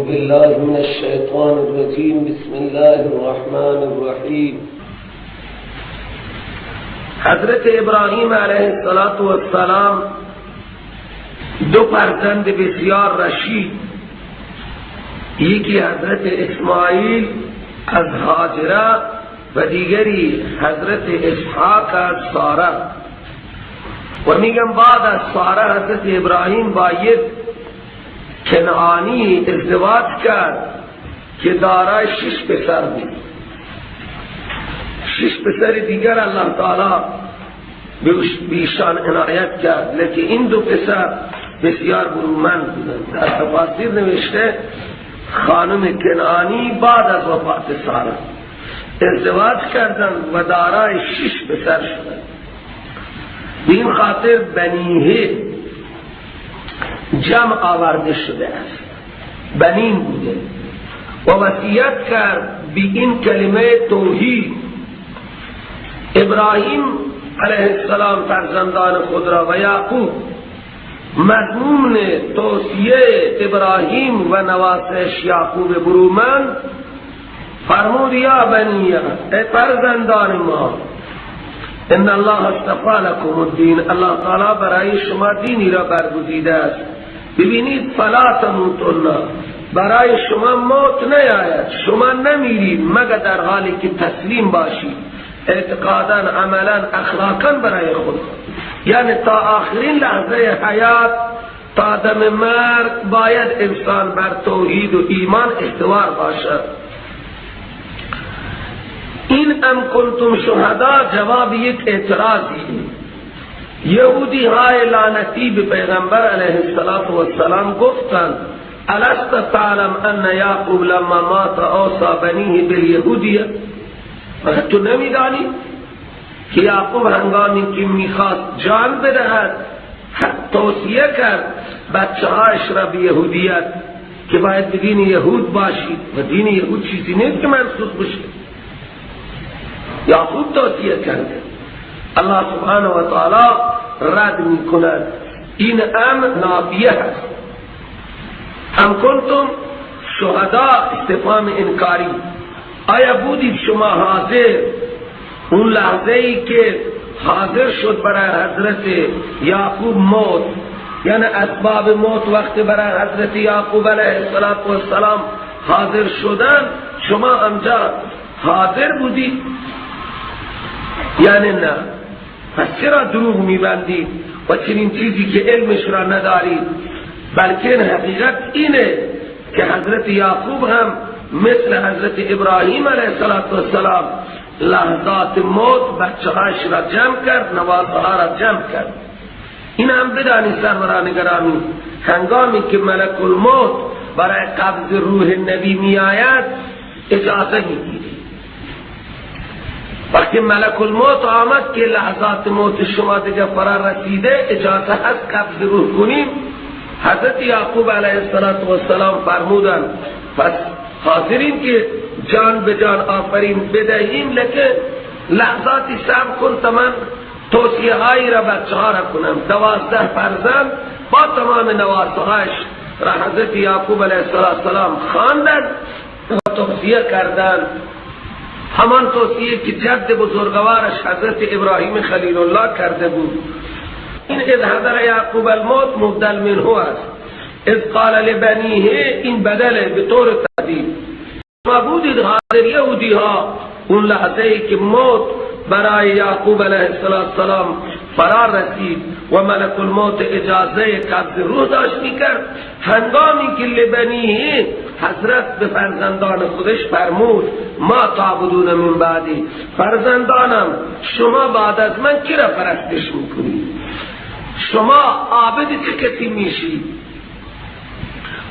بالله من الشیطان الرجیم. بسم الله الرحمن الرحیم. حضرت ابراهیم علیه السلام دو فرزند بسیار رشید، یکی حضرت اسماعیل از هاجره و دیگری حضرت اسحاق از ساره. و میگم بعد از ساره حضرت ابراهیم با یک کنعانی ازدواج کرد که دارای 6 پسر بود. 6 پسر دیگر الله تعالی بیشان عنایت کرد، لیکن این دو پسر بسیار برومند بودند. در تفاسیر نوشته خانم کنعانی بعد از وفات ساره ازدواج کردند و دارای 6 پسر شدند. به این خاطر بنیه جمع آورده شده است، بنین بوده و وصیت کرد به این کلمه توحید. ابراهیم علیه السلام فرزندان خود را و یعقوب مضمون توصیه ابراهیم و نواسش یعقوب برومند فرمود: یا بنیه، ای فرزندان ما، ان الله اصطفى لكم الدین، الله تعالی برای شما دینی را برگزیده است. ببینید فلا تموتن، برای شما موت نیاید، شما نمیرید مگر در حالی که تسلیم باشید، اعتقادا، عملا، اخلاقا برای خود، یعنی تا آخرین لحظه حیات، تا دم مرگ باید انسان بر توحید و ایمان استوار باشد. این ام کنتم شهدا جواب یک اعتراضی. یهودی های لعنتی به پیغمبر علیه السلام گفتند: الست تعلم ان یعقوب لما مات اوصى بنیه بالیهودیه؟ تو نمیدانی که یعقوب هنگامی که میخواست جان بدهد توصیه کرد بچه هایش را به یهودیت که باید به دین یهود باشید و دین یهود چیزی نیست که منسوخ بشه. یعقوب توصیه کرده. الله سبحانه و تعالی رد می کند. این امر نافیه هست. ام کنتم شهدا استفهام انکاری. آیا بودید شما حاضر اون لحظه ای که حاضر شد برای حضرت یعقوب موت، یعنی اسباب موت وقت برای حضرت یعقوب علیه السلام حاضر شدن، شما آنجا حاضر بودید؟ یعنی نه. پس چرا دروغ میبندید و چنین چیزی که علمش را ندارید؟ بلکه حقیقت اینه که حضرت یعقوب هم مثل حضرت ابراهیم علیه السلام لحظات موت بچه‌هاش را جمع کرد، نوازها را جمع کرد. این هم بدانی سروران گرامی، هنگامی که ملک الموت برای قبض روح نبی می آید اجازه میگیری. وقتی ملک الموت آمد که لحظات موت شما دیگه فرا رسیده، اجازه هست قبض روح کنیم. حضرت یعقوب علیه السلام فرمودن پس حاضرین که جان به جان آفرین بدهیم، لیکن لحظاتی صبر کن تا من توصیه هایی را بچه ها را کنم. 12 فرزند با تمام نواسه هایش را حضرت یعقوب علیه السلام خواندن و توصیه کردن، همان توصیه که جد بزرگوارش حضرت ابراهیم خلیل الله کرده بود. این اذ حضر یعقوب الموت مبدل منه است. اذ قال لبنیه، این بدله به طور تعدیل. ما بودید حاضر یهودی ها اون لحظه ای که موت برای یعقوب علیه السلام فرار رسید و ملک الموت اجازه قبض روح داشت میکرد، هنگامی که لبنیه حضرت به فرزندان خودش فرمود: ما تعبدون من بعدی، فرزندانم شما بعد از من کی را پرستش میکنید؟ شما عابد چه کسی میشید؟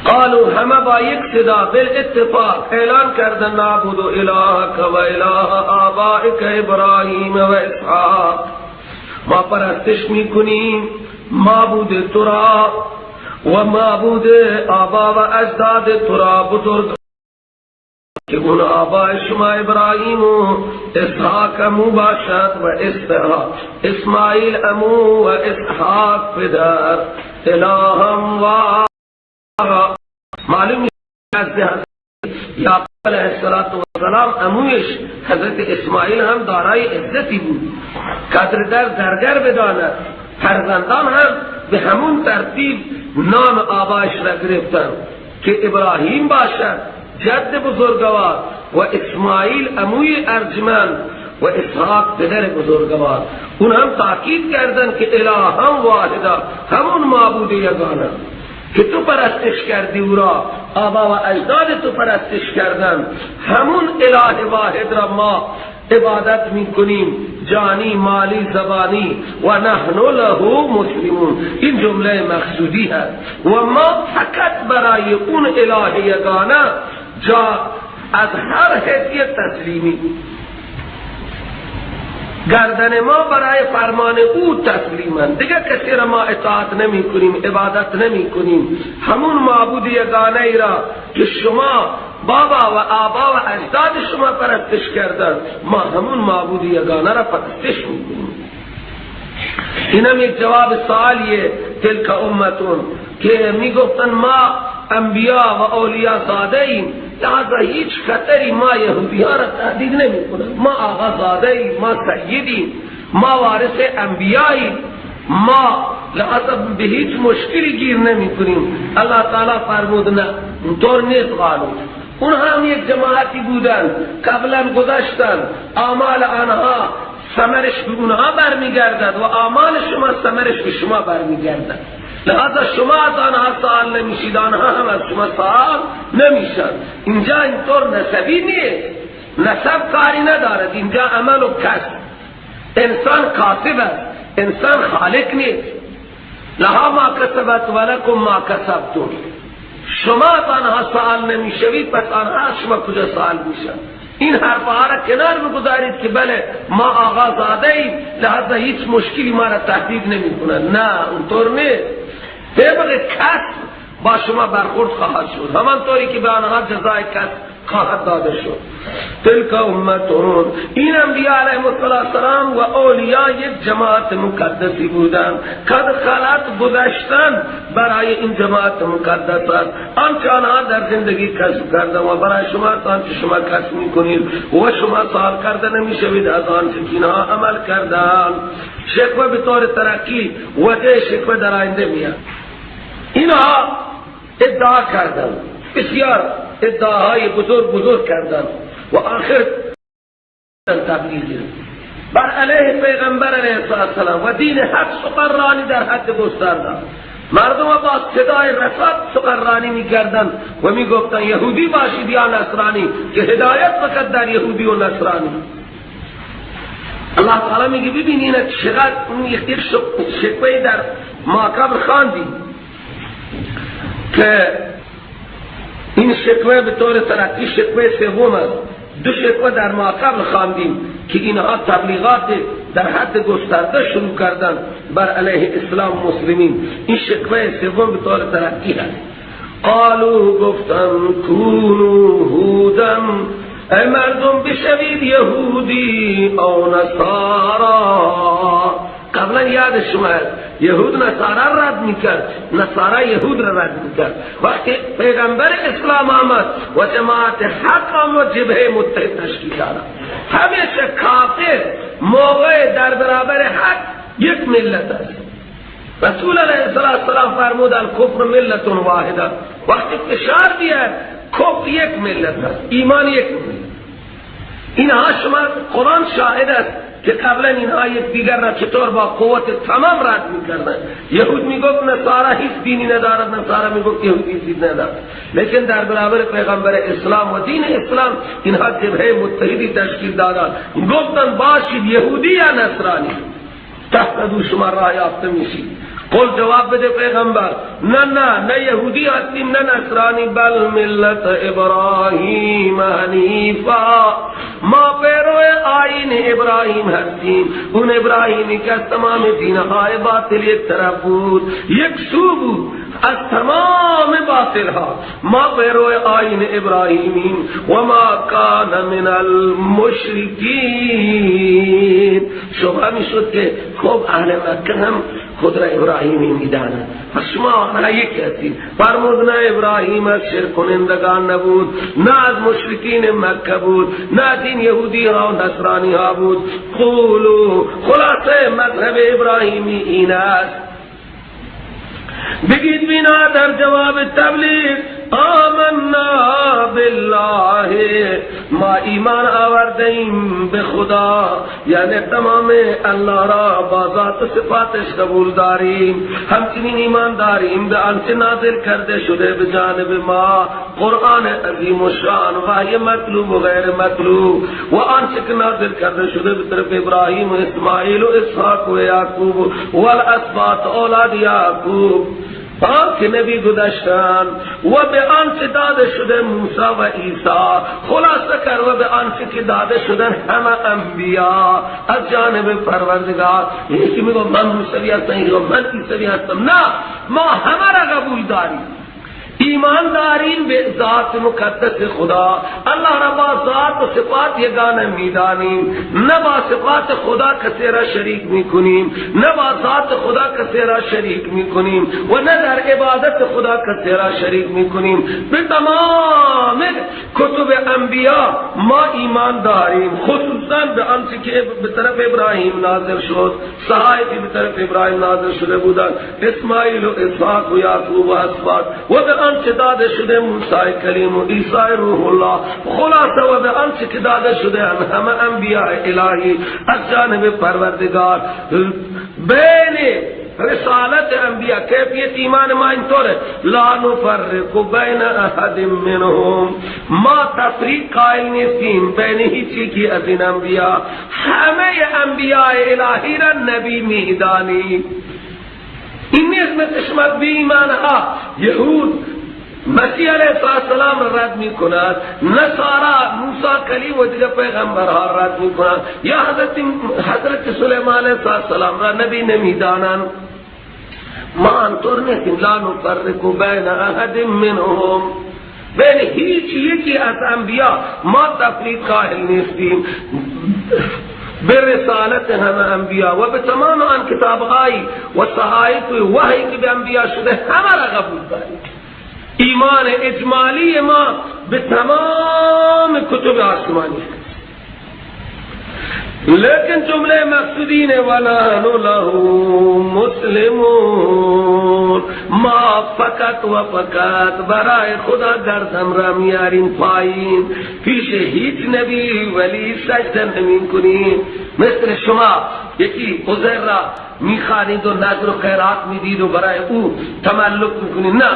قالوا همه با یک صدا بالاتفاق اعلان کردن: نعبد الهک و اله آبائک ابراهیم و اسحاق، ما پرستش میکنیم معبود تو را و معبود آبا و اجداد تو را، بزرگ که اون آبای شما ابراهیم و اسحاق امو باشد و اسماعیل امو و اسحاق پدر، الهم و معلوم از یعقوب علیه السلام امویش حضرت اسماعیل هم دارای عزتی بود، قدر درگر بداند. فرزندان هم به همون ترتیب نام آبایش را گرفتن که ابراهیم باشد جد بزرگوار و اسماعیل اموی ارجمند و اسحاق پدر بزرگوار. اون هم تاکید کردن که الها واحده، همون معبود یگانه که تو پرستش کردی او را، آبا و اجداد تو پرستش کردن، همون اله واحد را ما عبادت میکنیم، جانی مالی زبانی و نحن له مسلمون. این جمله مقصودی هست و ما فقط برای اون اله یگانه جا از هر حیثیت تسلیمی، گردن ما برای فرمان او تسلیمند، دیگه کسی را ما اطاعت نمی کنیم، عبادت نمی کنیم. همون معبود یگانه ای را که شما بابا و آبا و اجداد شما پرستش کردن، ما همون معبود یگانه را پرستش می کنیم. اینم یک جواب سوالیه تلک امتون که می گفتن ما انبیاء و اولیاء زاده ایم، لذا هیچ خطری ما یهودی ها را تهدید نمی کنن. ما آقا زاده ایم، ما سیدیم، ما وارث انبیاییم، ما لذا به هیچ مشکلی گیر نمی کنیم. الله تعالی فرمود نه، اونطور نیست. قالو اونها هم یک جماعتی بودن، قبلا گذشتن، اعمال آنها ثمرش به اونها برمیگردد و اعمال شما ثمرش به شما برمیگردد. لذا شما از آنها سوال نمیشید، آنها هم از شما سوال نمیشن. اینجا اینطور نسبی نیست، نسب کاری ندارد، اینجا عمل و کسب. انسان کاسب است، انسان خالق نیست. لها ما کسبت ولکم ما کسبتم. شما از آنها سوال نمیشوید، پس آنها از شما کجا سوال میشن؟ این حرفها را کنار بگذارید که بله ما آغا زاده ایم لحظه هیچ مشکلی ما را تهدید نمی کنند. نه، اونطور نیست. طبق کسب با شما برخورد خواهد شد، همانطوری که به آنها جزای کسب خواهد داده شد. تلک امتون، این انبیاء علیهم السلام و اولیاء یک جماعت مقدسی بودند، قد خلت گذشتن برای این جماعت مقدس است آنچه آنها در زندگی کسب کردن و برای شما آنچه شما کسب میکنید و شما سوال کرده نمیشوید از آنچه که اینها عمل کردن. شکوه به طور ترقی وجه شکوه در آینده میاد. اینها ادعا کردن، بسیار ادعاهای بزرگ کردن و آخر تبلیغ بر علیه پیغمبر علیه السلام و دین حق سخنرانی در حد گسترده. مردم با صدای رسات سخنرانی میکردن و میگفتن یهودی باشید یا نصرانی، که هدایت فقط در یهودی و نصرانی. الله تعالی میگه ببینید چقدر یک شکوه در ماقبر خواندیم که این شکوه به طور ترقی شکوه سوم است. دو شکوه در ماقبل خواندیم که اینها تبلیغات در حد گسترده شروع کردن بر علیه اسلام و مسلمین. این شکوه سوم به طور ترقی است. قالو گفتن کونو هودن، ای مردم بشوید یهودی او نصارا. قبلا یاد شما یهود نصارا رد میکرد، نصارا یهود را رد میکرد. وقتی پیغمبر اسلام آمد و جماعت حق آمد جبهه متحد تشکیل داد. همیشه کافر موقع در برابر حق یک ملت است. رسول علیه السلام فرمودن کفر ملت واحده. وقتی فشار بیاد کفر یک ملت است، ایمان یک ملت. اینها شما قرآن شاهد است که قبلا اینها یک دیگر را چطور با قوت تمام رد میکردن. یهود میگفت نصارا هیچ دینی ندارد، نصارا میگفت یهودی هیچ دین ندارد، لیکن در برابر پیغمبر اسلام و دین اسلام اینها جبهه متحدی تشکیل دادند. گفتن باشید یهودی یا نصرانی، تهتدوا شما راه یافته میشید. قل جواب بده پیغمبر نه یهودی هستیم نه نصرانی، بل ملت ابراهیم حنیفا، ما پیرو آیین ابراهیم هستیم. اون ابراهیمی که از تمام دینهای باطل یک طرف بود، یک سو بود از تمام باطل ها. ما پیرو آیین ابراهیمیم و ما کان من المشرکین. شبه می شد که خب اهل مکه هم خود را ابراهیمی میدانند. پس شما آنها یکی هستید. فرمود نه ابراهیم از شرک کنندگان نبود، نه از مشرکین مکه بود، نه از این یهودی ها و نصرانی ها بود. قولوا، خلاصه مذهب ابراهیمی این است. بگید بینا در جواب تبلیغ آمنا بالله، ما ایمان آوردیم به خدا، یعنی تمام الله را با ذات و صفاتش قبول داریم. همچنین ایمان داریم به آنچه نازل کرده شده به جانب ما، قرآن عظیم و شان، وحی مطلوب و غیر مطلوب، و آنچه که نازل کرده شده به طرف ابراهیم و اسماعیل و اسحاق و یعقوب و الاسباط اولاد یعقوب که نبی گذشتن، و به آنچه داده شده موسی و عیسی. خلاصه کر و به آنچه که داده شدن همه انبیا از جانب پروردگار. یکی میگه من موسوی هستم، یکی میگه من عیسوی هستم. نه، ما همه را قبول داریم. ایمان داریم به ذات مقدس خدا. الله را با ذات و صفات یگانه میدانیم، نه با صفات خدا کسی را شریک میکنیم، نه با ذات خدا کسی را شریک میکنیم، و نه در عبادت خدا کسی را شریک میکنیم. به تمام کتب انبیا ما ایمان داریم، خصوصا به آنچه که به طرف ابراهیم نازل شد، صحایفی به طرف ابراهیم نازل شده بودند، اسماعیل و اسحاق و یعقوب و اسباط، و به آنچه داده شده موسی کلیم و عیسی روح الله. خلاصه و به آنچه که داده شده همه انبیاء الهی از جانب پروردگار. بین رسالت انبیاء کیفیت ایمان ما اینطوره، لا نفرق بین احد منهم، ما تفریق قائل نیستیم بین هیچی کی از این انبیاء. همه انبیاء الهی را نبی میدانیم. این نیست مثل شما بی ایمان ها یهود مسیح علیه السلام را رد می کند، نصارا موسی کلیم و دیگر پیغمبرها را رد می کند، یا حضرت سلیمان علیه السلام را نبی نمیدانند. ما انطور نیستیم، لا نفرق بین احد منهم، بین هیچ یکی از انبیاء ما تفریق قائل نیستیم به رسالت همه انبیاء و به تمام آن کتاب‌های و صحائف و وحی که به انبیاء شده همه را قبول داریم. ایمان اجمالی ما به تمام کتب آسمانی است. لیکن جمله مقصودین ونحن له مسلمون، ما فقط و فقط برای خدا گردن را میاریم پایین، پیش هیچ نبی ولی سجده نمی کنیم. مثل شما یکی عزیر را میخوانید و نذر و خیرات میدید و برای او تملک میکنید. نه،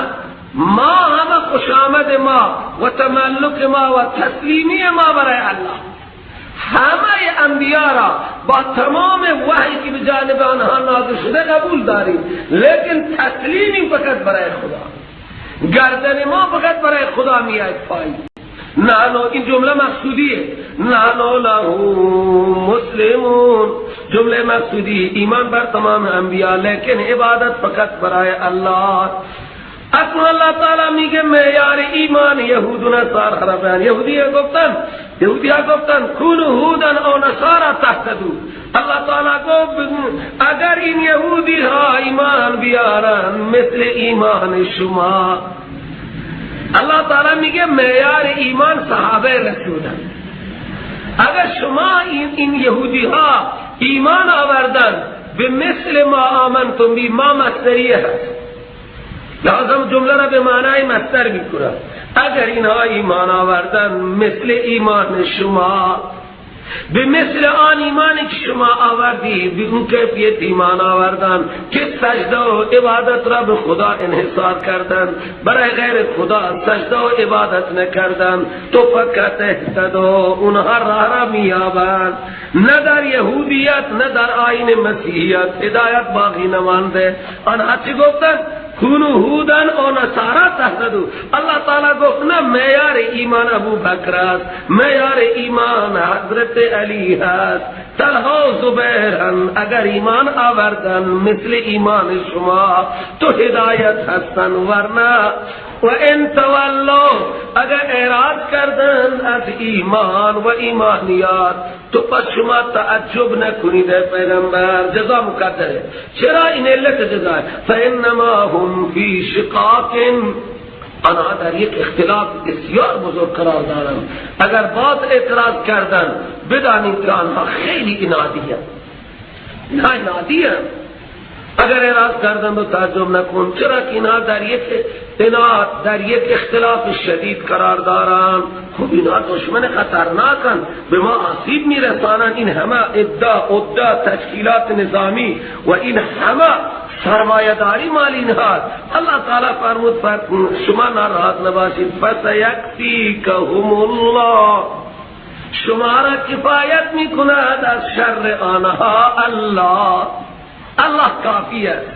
ما همه خوشامد ما و تملک ما و تسلیمی ما برای الله. همه انبیاء را با تمام وحی که به جانب آنها نازل شده قبول داریم، لیکن تسلیمی فقط برای خدا. گردن ما فقط برای خدا میاد پایین. نه، این جمله مقصودیه، نحن له مسلمون، جمله مقصودی ایمان بر تمام انبیاء، لیکن عبادت فقط برای الله. اصلا اللہ تعالی میگه معیار ایمان یهود و نصارا را بیان. یهودی ها گفتن کونوا هودن او نصارا تهتدوا. اللہ تعالی گفت اگر این یهودی ها ایمان بیارن مثل ایمان شما. اللہ تعالی میگه معیار ایمان صحابه رسولن. اگر شما این یهودی ها ایمان آوردن به مثل ما آمنتم بی، ما مصدریه هست، لازم جمله را به معنای مصدر میکنه. اگر اینها ایمان آوردن مثل ایمان شما، به مثل آن ایمانی که شما آوردی، به اون کیفیت ایمان آوردن که سجده و عبادت را به خدا انحصار کردن، برای غیر خدا سجده و عبادت نکردن، تو فقط اهتدوا، اونها راه را میابند. نه در یهودیت نه در آیین مسیحیت هدایت باقی نمانده. آنها چی گفتن؟ کونوا هودن او نصارا تهتدوا. اللہ تعالی گفت نه، معیار ایمان ابو بکر است، معیار ایمان حضرت علی است، طلحه و ظهرن اگر ایمان آوردن مثل ایمان شما تو هدایت هستن، ورنه و ان تولوا اگر اعراض کردن از ایمان و ایمانیات تو پس شما تعجب نکنید پیغمبر جزا مقدره. چرا این علت جزا؟ فانما هم فی شقاق، آنها در یک اختلاف بسیار بزرگ قرار دارند. اگر باز اعتراض کردن بدانید که آنها خیلی اینادی هستند. اگر اعتراض کردن تو تعجب نکن، چرا که اینها در یک اختلاف شدید قرار دارند. خب اینها دشمن خطرناکن، به ما آسیب میرسانند. این همه ادعا تشکیلات نظامی و این همه سرمایه‌داری مال اینها. الله تعالی فرمود شما ناراحت نباشید، فسیکفیکهم الله، شما را کفایت میکند از شر آنها الله کافی است.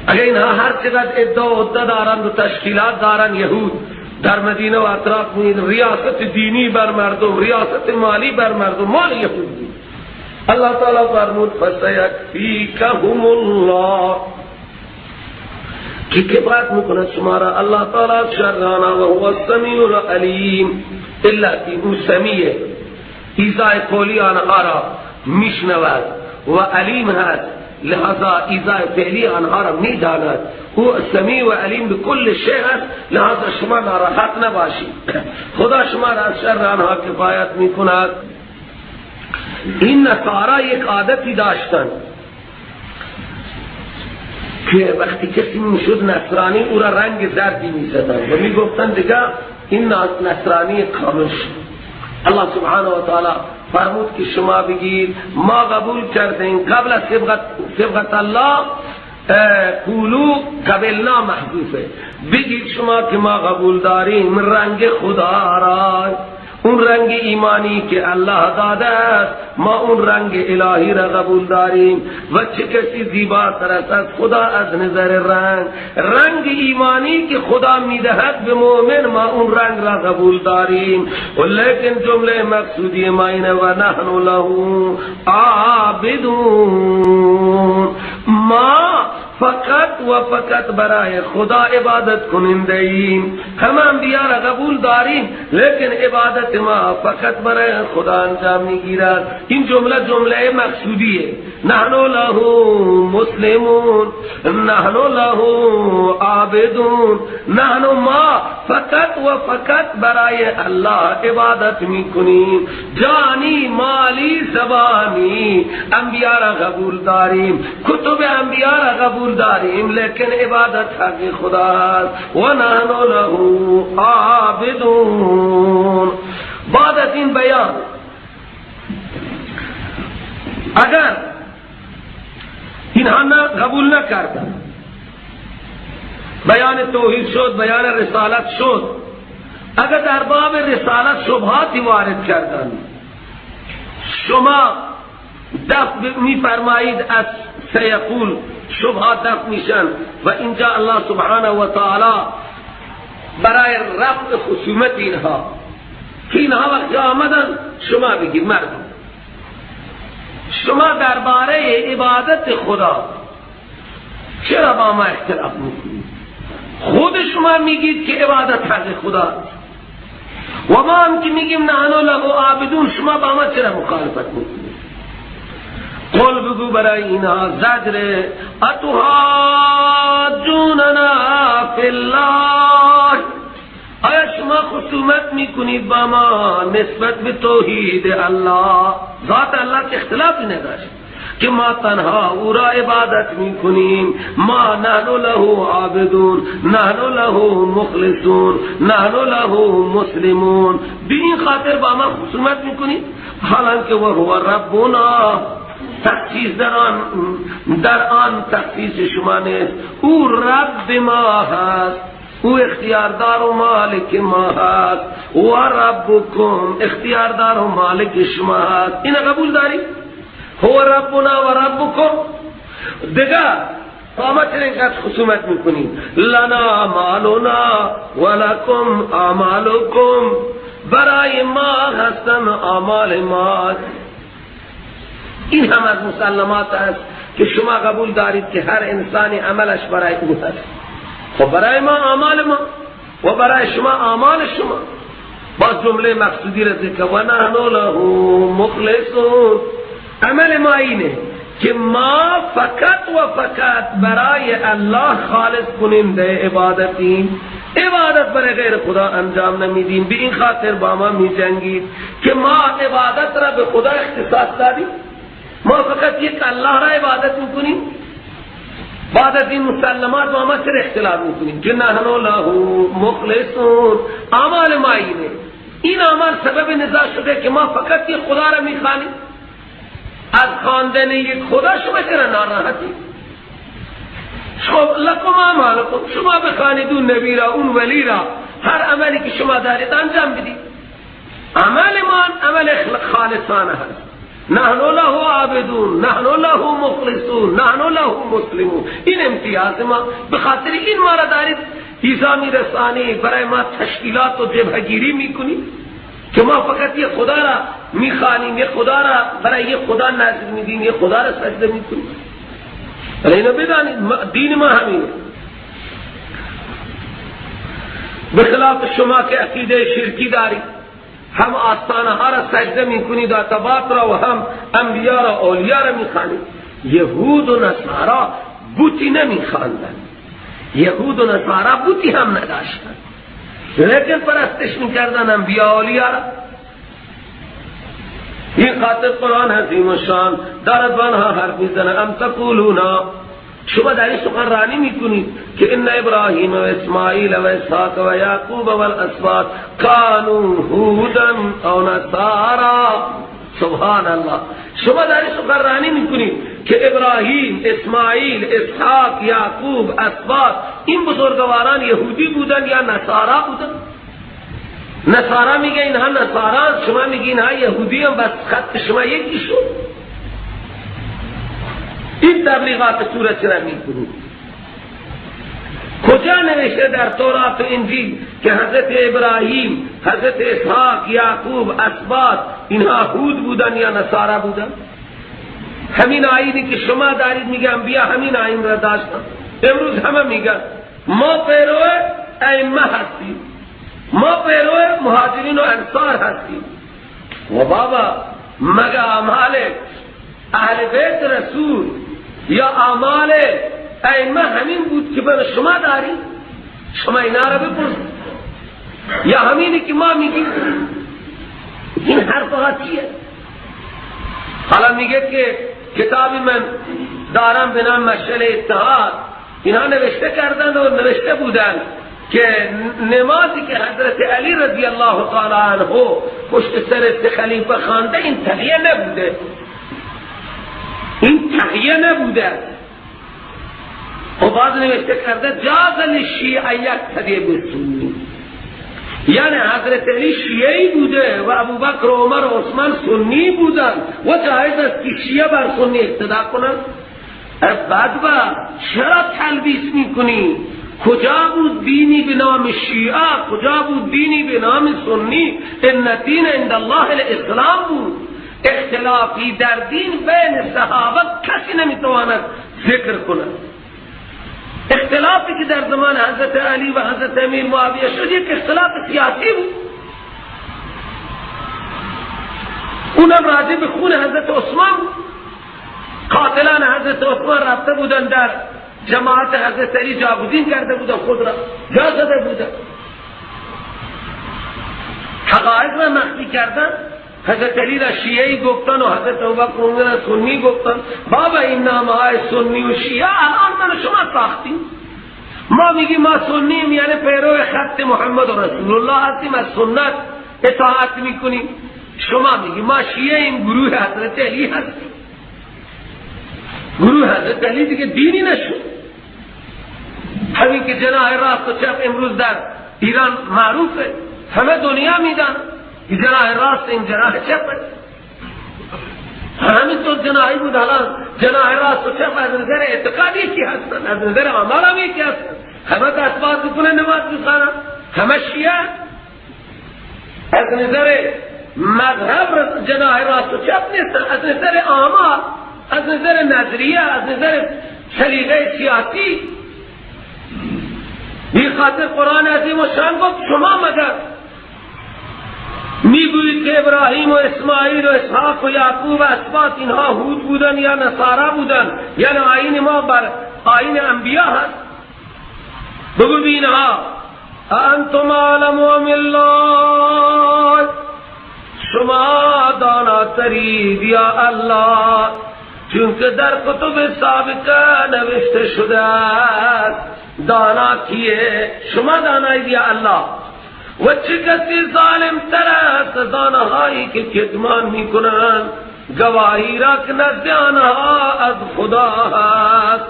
اگر اینها هر چقدر ادعا دارند و تشکیلات دارند، یهود در مدینه و اطراف ریاست دینی بر مردم، ریاست مالی بر مردم، مال یهودی. الله تعالی فرمود فسیکفیکهم الله، که کفایت میکند شما را الله تعالی شر آنها و هو السمیع العلیم. الا که او سمیع، ایذای قولی آنها را میشنود و علیم هست، لحظا ایذای فعلی آنها را میداند. او سمیع و علیم بكل شیء است، لحظا شما ناراحت نباشید، خدا شما را از شر آنها کفایت میکند. این نصارا یک عادتی داشتن که وقتی کسی میشد نصرانی او را رنگ زردی میزدن و میگفتن دیگه این نصرانی کامل شد. الله سبحانه و تعالی فرمود که شما بگید ما قبول کردیم قبل از صبغت الله، قولو قبلنا محذوفه، بگید شما که ما قبول داریم رنگ خدا را، اون رنگ ایمانی که الله داده است، ما اون رنگ الهی را قبول داریم. و چه کسی زیباتر است از خدا از نظر رنگ ایمانی که خدا میدهد به مؤمن، ما اون رنگ را قبول داریم. ولیکن جمله مقصودی ما اینه و نحن له عابدون، ما فقط و فقط برای خدا عبادت کننده ایم. همه انبیاء را قبول داریم لیکن عبادت ما فقط برای خدا انجام میگیرد. این جمله مقصودیه. نحن له مسلمون، نحن له عابدون، نحن ما فقط و فقط برای الله عبادت میکنیم، جانی مالی زبانی انبیاء را قبول داریم، کتب انبیاء را قبول داریم، لیکن عبادت حق خدا است. و نحن له عابدون. بعد از این بیان اگر اینها قبول نکردن، بیان توحید شد، بیان رسالت شد، اگر در باب رسالت شبهاتی وارد کردن، شما دفع می فرمایید از سیقول شبهات دفع میشن. و اینجا الله سبحانه و تعالی برای رفع خصومت اینها که اینها وقتی آمدن، شما بگید مردم شما درباره عبادت خدا چرا با ما اختلاف میکنید؟ خود شما میگید که عبادت حق خدا و ما هم که میگیم نحن له عابدون، شما با ما چرا مخالفت میکنید؟ قل بگو برای اینها زجر اتحاجوننا فی الله، آیا شما خصومت میکنید با ما نسبت به توحید الله؟ ذات الله که اختلافی نداشت که ما تنها او را عبادت میکنیم، ما نحن له عابدون، نحن له مخلصون، نحن له مسلمون، به این خاطر با ما خصومت میکنید؟ حالانکه و هو ربنا، تخصیص در آن تخصیص شما نیست، او رب ما هست، او اختیاردار و مالک ما هست، و ربکم اختیاردار و مالک شما هست. این قبول داری؟ هو ربنا و ربکم. دیگه ما چرا اینقدر خصومت میکنیم؟ لنا اعمالنا و لکم اعمالکم، برای ما هستن اعمال ما این هم از مسلمات است که شما قبول دارید که هر انسانی عملش برای او هست. خب برای ما اعمال ما و برای شما اعمال شما. باز جمله مقصودی را ذکر و نحن له مخلصون. عمل ما اینه که ما فقط و فقط برای الله خالص کننده عبادتیم، عبادت برای غیر خدا انجام نمیدیم. به این خاطر با ما می جنگید که ما عبادت را به خدا اختصاص دادیم، ما فقط یک الله را عبادت میکنیم. بعد از این مسلمات با ما چرا اختلاف میکنیم که نحن له مخلصون. اعمال ما اینه. این اعمال سبب نزاع شده که ما فقط یک خدا را میخوانیم. از خواندن یک خدا شما چرا ناراحتی؟ لکم اعمالکم، شما بخوانید اون نبی را، اون ولی را، هر عملی که شما دارید انجام بدید. عمل ما عمل خالصانه هست. نحن له عابدون، نحن له مخلصون، نحن له مسلمون. این امتیاز ما. به خاطر این ما را دارید ایزامی رسانی برای ما تشکیلات و جبهگیری میکنید که ما فقط یک خدا را میخوانیم، یک خدا را برای یک خدا نذر میدیم، یک خدا را سجده میکنیم. اینو بدانید دین ما همینه. به خلاف شما که عقیده شرکی دارید، هم آستانه ها را سجده میکنید، اتباط را و هم انبیاء را اولیاء را میخوانید. یهود و نصارا بوتی نمیخواندن، یهود و نصارا بوتی هم نداشتن، لیکن پرستش میکردن انبیاء اولیاء را. این خاطر قرآن عظیم و شان دارد و آنها حرف میزنه. ام تقولون، شما در این سخنرانی میکنید که ان ابراهیم و اسماعیل و اسحاق و یعقوب و الاسباط کانوا هودا او نصارا. سبحان الله. شما در این سخنرانی میکنید که ابراهیم، اسماعیل، اسحاق، یعقوب، اسباط این بزرگواران یهودی بودن یا نصارا بودن. نصارا میگه اینها نصارا، شما میگه اینها یهودی هم، بس خط شما یکی شد. این تبلیغات سورت چرا میکنید؟ کجا نوشته در تورات و انجیل که حضرت ابراهیم، حضرت اسحاق، یعقوب، اسباط اینها هود بودن یا نصارا بودن؟ همین آیینی که شما دارید میگه انبیا همین آیین را داشتن. امروز همه میگن ما پیرو ائمه هستیم، ما پیرو مهاجرین و انصار هستیم. و بابا مگه اعمال اهل بیت رسول یا اعمال ائمه همین بود که برای شما دارید؟ شما اینا را بپرسید. یا همینی که ما میگیم؟ این حرفها چیه؟ حالا میگه که کتابی من دارم به نام مشعل اتحاد، اینها نوشته کردن و نوشته بودن که نمازی که حضرت علی رضی الله تعالی عنه پشت سر خلیفه خوانده این تقیه نبوده، این تقیه نبوده. و باز نوشته کرده جاز للشیعه یقتدی بالسنی، یعنی حضرت علی شیعی بوده و ابوبکر و عمر و عثمان سنی بودن و جایز است که شیعه بر سنی اقتدا کنن. بدبخت چرا تلبیس میکنی؟ کجا بود دینی به نام شیعه؟ کجا بود دینی به نام سنی؟ ان الدین عند الله الاسلام بود. اختلافی در دین بین صحابه کسی نمیتواند ذکر کند. اختلافی که در زمان حضرت علی و حضرت امیر معاویه شد یک اختلاف سیاسی بود، اونم راجع به خون حضرت عثمان بود. قاتلان حضرت عثمان رفته بودن در جماعت حضرت علی جاگزین کرده بودن، خود را جا زده بودن، حقایق را مخفی کردن. حضرت علی را شیعی گفتن و حضرت ابوبکر را سنی گفتن. بابا این نامه های سنی و شیعه الان من شما ساختیم. ما میگیم ما سنیم، یعنی پیرو خط محمد رسول الله هستیم، از سنت اطاعت میکنیم. شما میگیم ما شیعه این گروه حضرت علی هستیم. گروه حضرت علی دیگه دینی نشد. همین که جناح راست و چپ امروز در ایران معروفه، همه دنیا میدن این جناح راست این جناح چپ. همینطور جناحی بود، حالا جناح راست و چپ از نظر اعتقاد یکی هستن، از نظر اعمال هم یکی هستن. همه دستباز بکنه نماز بخوانن، همه شیعه. از نظر مذهب جناح راست و چپ نیستن، از نظر آمار، از نظر نظریه، از نظر سلیقه سیاسی. بی خاطر قرآن عظیم و شان گفت شما مگر میگویید که ابراهیم و اسماعیل و اسحاق و یعقوب و اسباط اینها هود بودن یا نصارا بودن، یعنی آیین ما بر آیین انبیا هست؟ بگو اینها انتم عالم ام الله، شما داناترید یا الله، چونکه در کتب سابقه نوشته شده است دانا کیه؟ شما دانایید یا الله. و چه کسی ظالم تر است داناهایی که کتمان میکنند گواهی را که نزد آنها از خدا هست،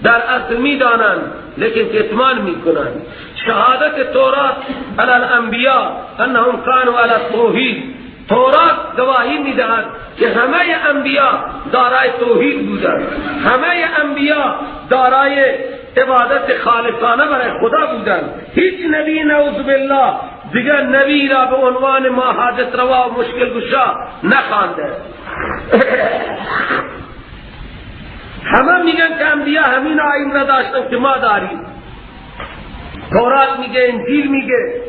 در اصل میدانند لیکن کتمان میکنند. شهادت تورات علی الانبیاء انهم كانوا علی التوحید، تورات گواهی میدهد که همه انبیا دارای توحید بودند، همه انبیا دارای عبادت خالصانه برای خدا بودند. هیچ نبی نعوذ بالله دیگر نبی را به عنوان ما حاجت روا و مشکل گشا نخوانده. همه میگن که انبیا همین آیین را داشتن که ما داریم. تورات میگه، انجیل میگه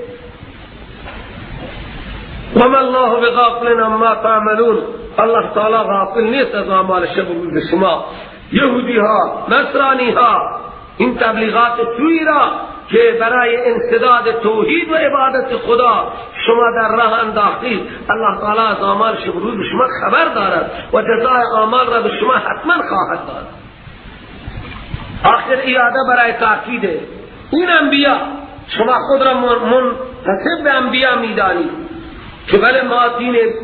وما الله بغافل عما تعملون، الله تعالی غافل نیست از اعمال شما شما یهودی ها، نصرانی ها. این تبلیغات سوی را که برای انسداد توحید و عبادت خدا شما در راه انداختید، الله تعالی از اعمال شما خبر دارد و جزای اعمال را به شما حتما خواهد داد. آخر ایاده برای تاکیده این انبیا، شما خود را منتسب به انبیا می‌دانید که بله ما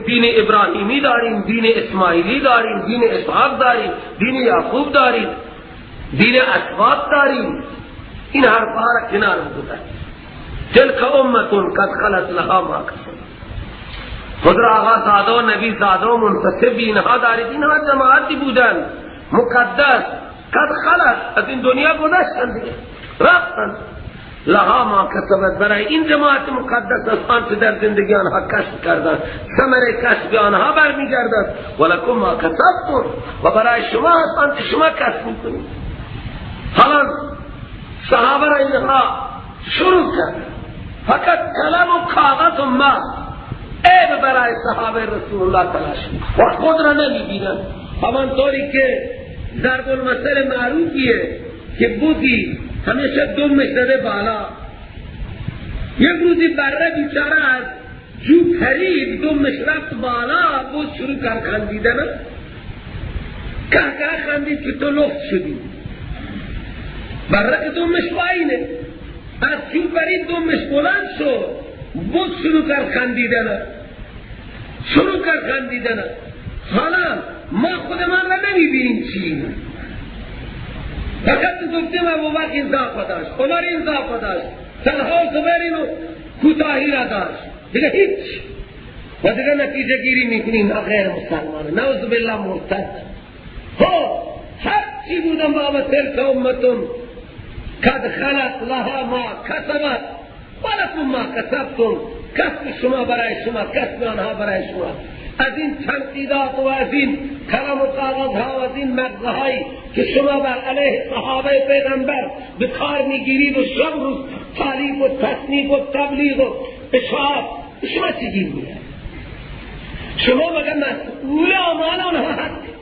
دین ابراهیمی داریم، دین اسماعیلی داریم، دین اسحاق داریم، دین یعقوب داریم، دین اسباط داریم. این حرفها را کنار بگذارید. تلک امتون قد خلت لها ما کسبت. خود را آقا زاده و نبی زاده و منتسب اینها دارید. اینها جماعتی بودند مقدس، قد خلت، از این دنیا گذشتند دیگه، رفتند. لها ما کسبت، برای این جماعت مقدس از آنچه در زندگی آنها کسب کردند ثمره کسب آنها برمیگردد. ولکم ما کسبتم، و برای شما از آنچه شما کسب میکنید. حالا صحابه را اینها شروع کرد، فقط قلم و کاغذ و ما عیب برای صحابه رسول الله تلاش و خود را نمیبینند. همانطوری که ضرب المثل معروفیه که بودی همیشه دمش زده بالا. یک روزی بره بیچاره از جو پرید، دمش رفت بالا، بود شروع کرد خندیدن. که خندید که تو لفت شدی. بره که دمش پایینه، از جو پرید دمش بلند شد، بود شروع کرد خندیدن. حالا ما خودمان را نمیبینیم چی؟ فقط گفتیم ابو بکر این ضعف داشت، عمر این ضعف داشت، طلحه و زبیر اینو کوتاهی را داشت، دیگه هیچ. و دیگه نتیجه گیری میکنیم غیر مسلمانه، نعوذ بالله مرتد. هر چی بودن بابا تلک امتون قد خلت لها ما کسبت ولکم ما کسبتم، کسب شما برای شما، کسب آنها برای شما. از این تنقیدات و از این کلام و کاغذ ها و از این مغزهایی که شما بر علیه صحابه پیغمبر به کار میگیرید و شب روز تعریف و تصنیف و تبلیغ و اشعار، شما چی گیر میاد؟ شما مگه مسئول اعمال آنها هستید؟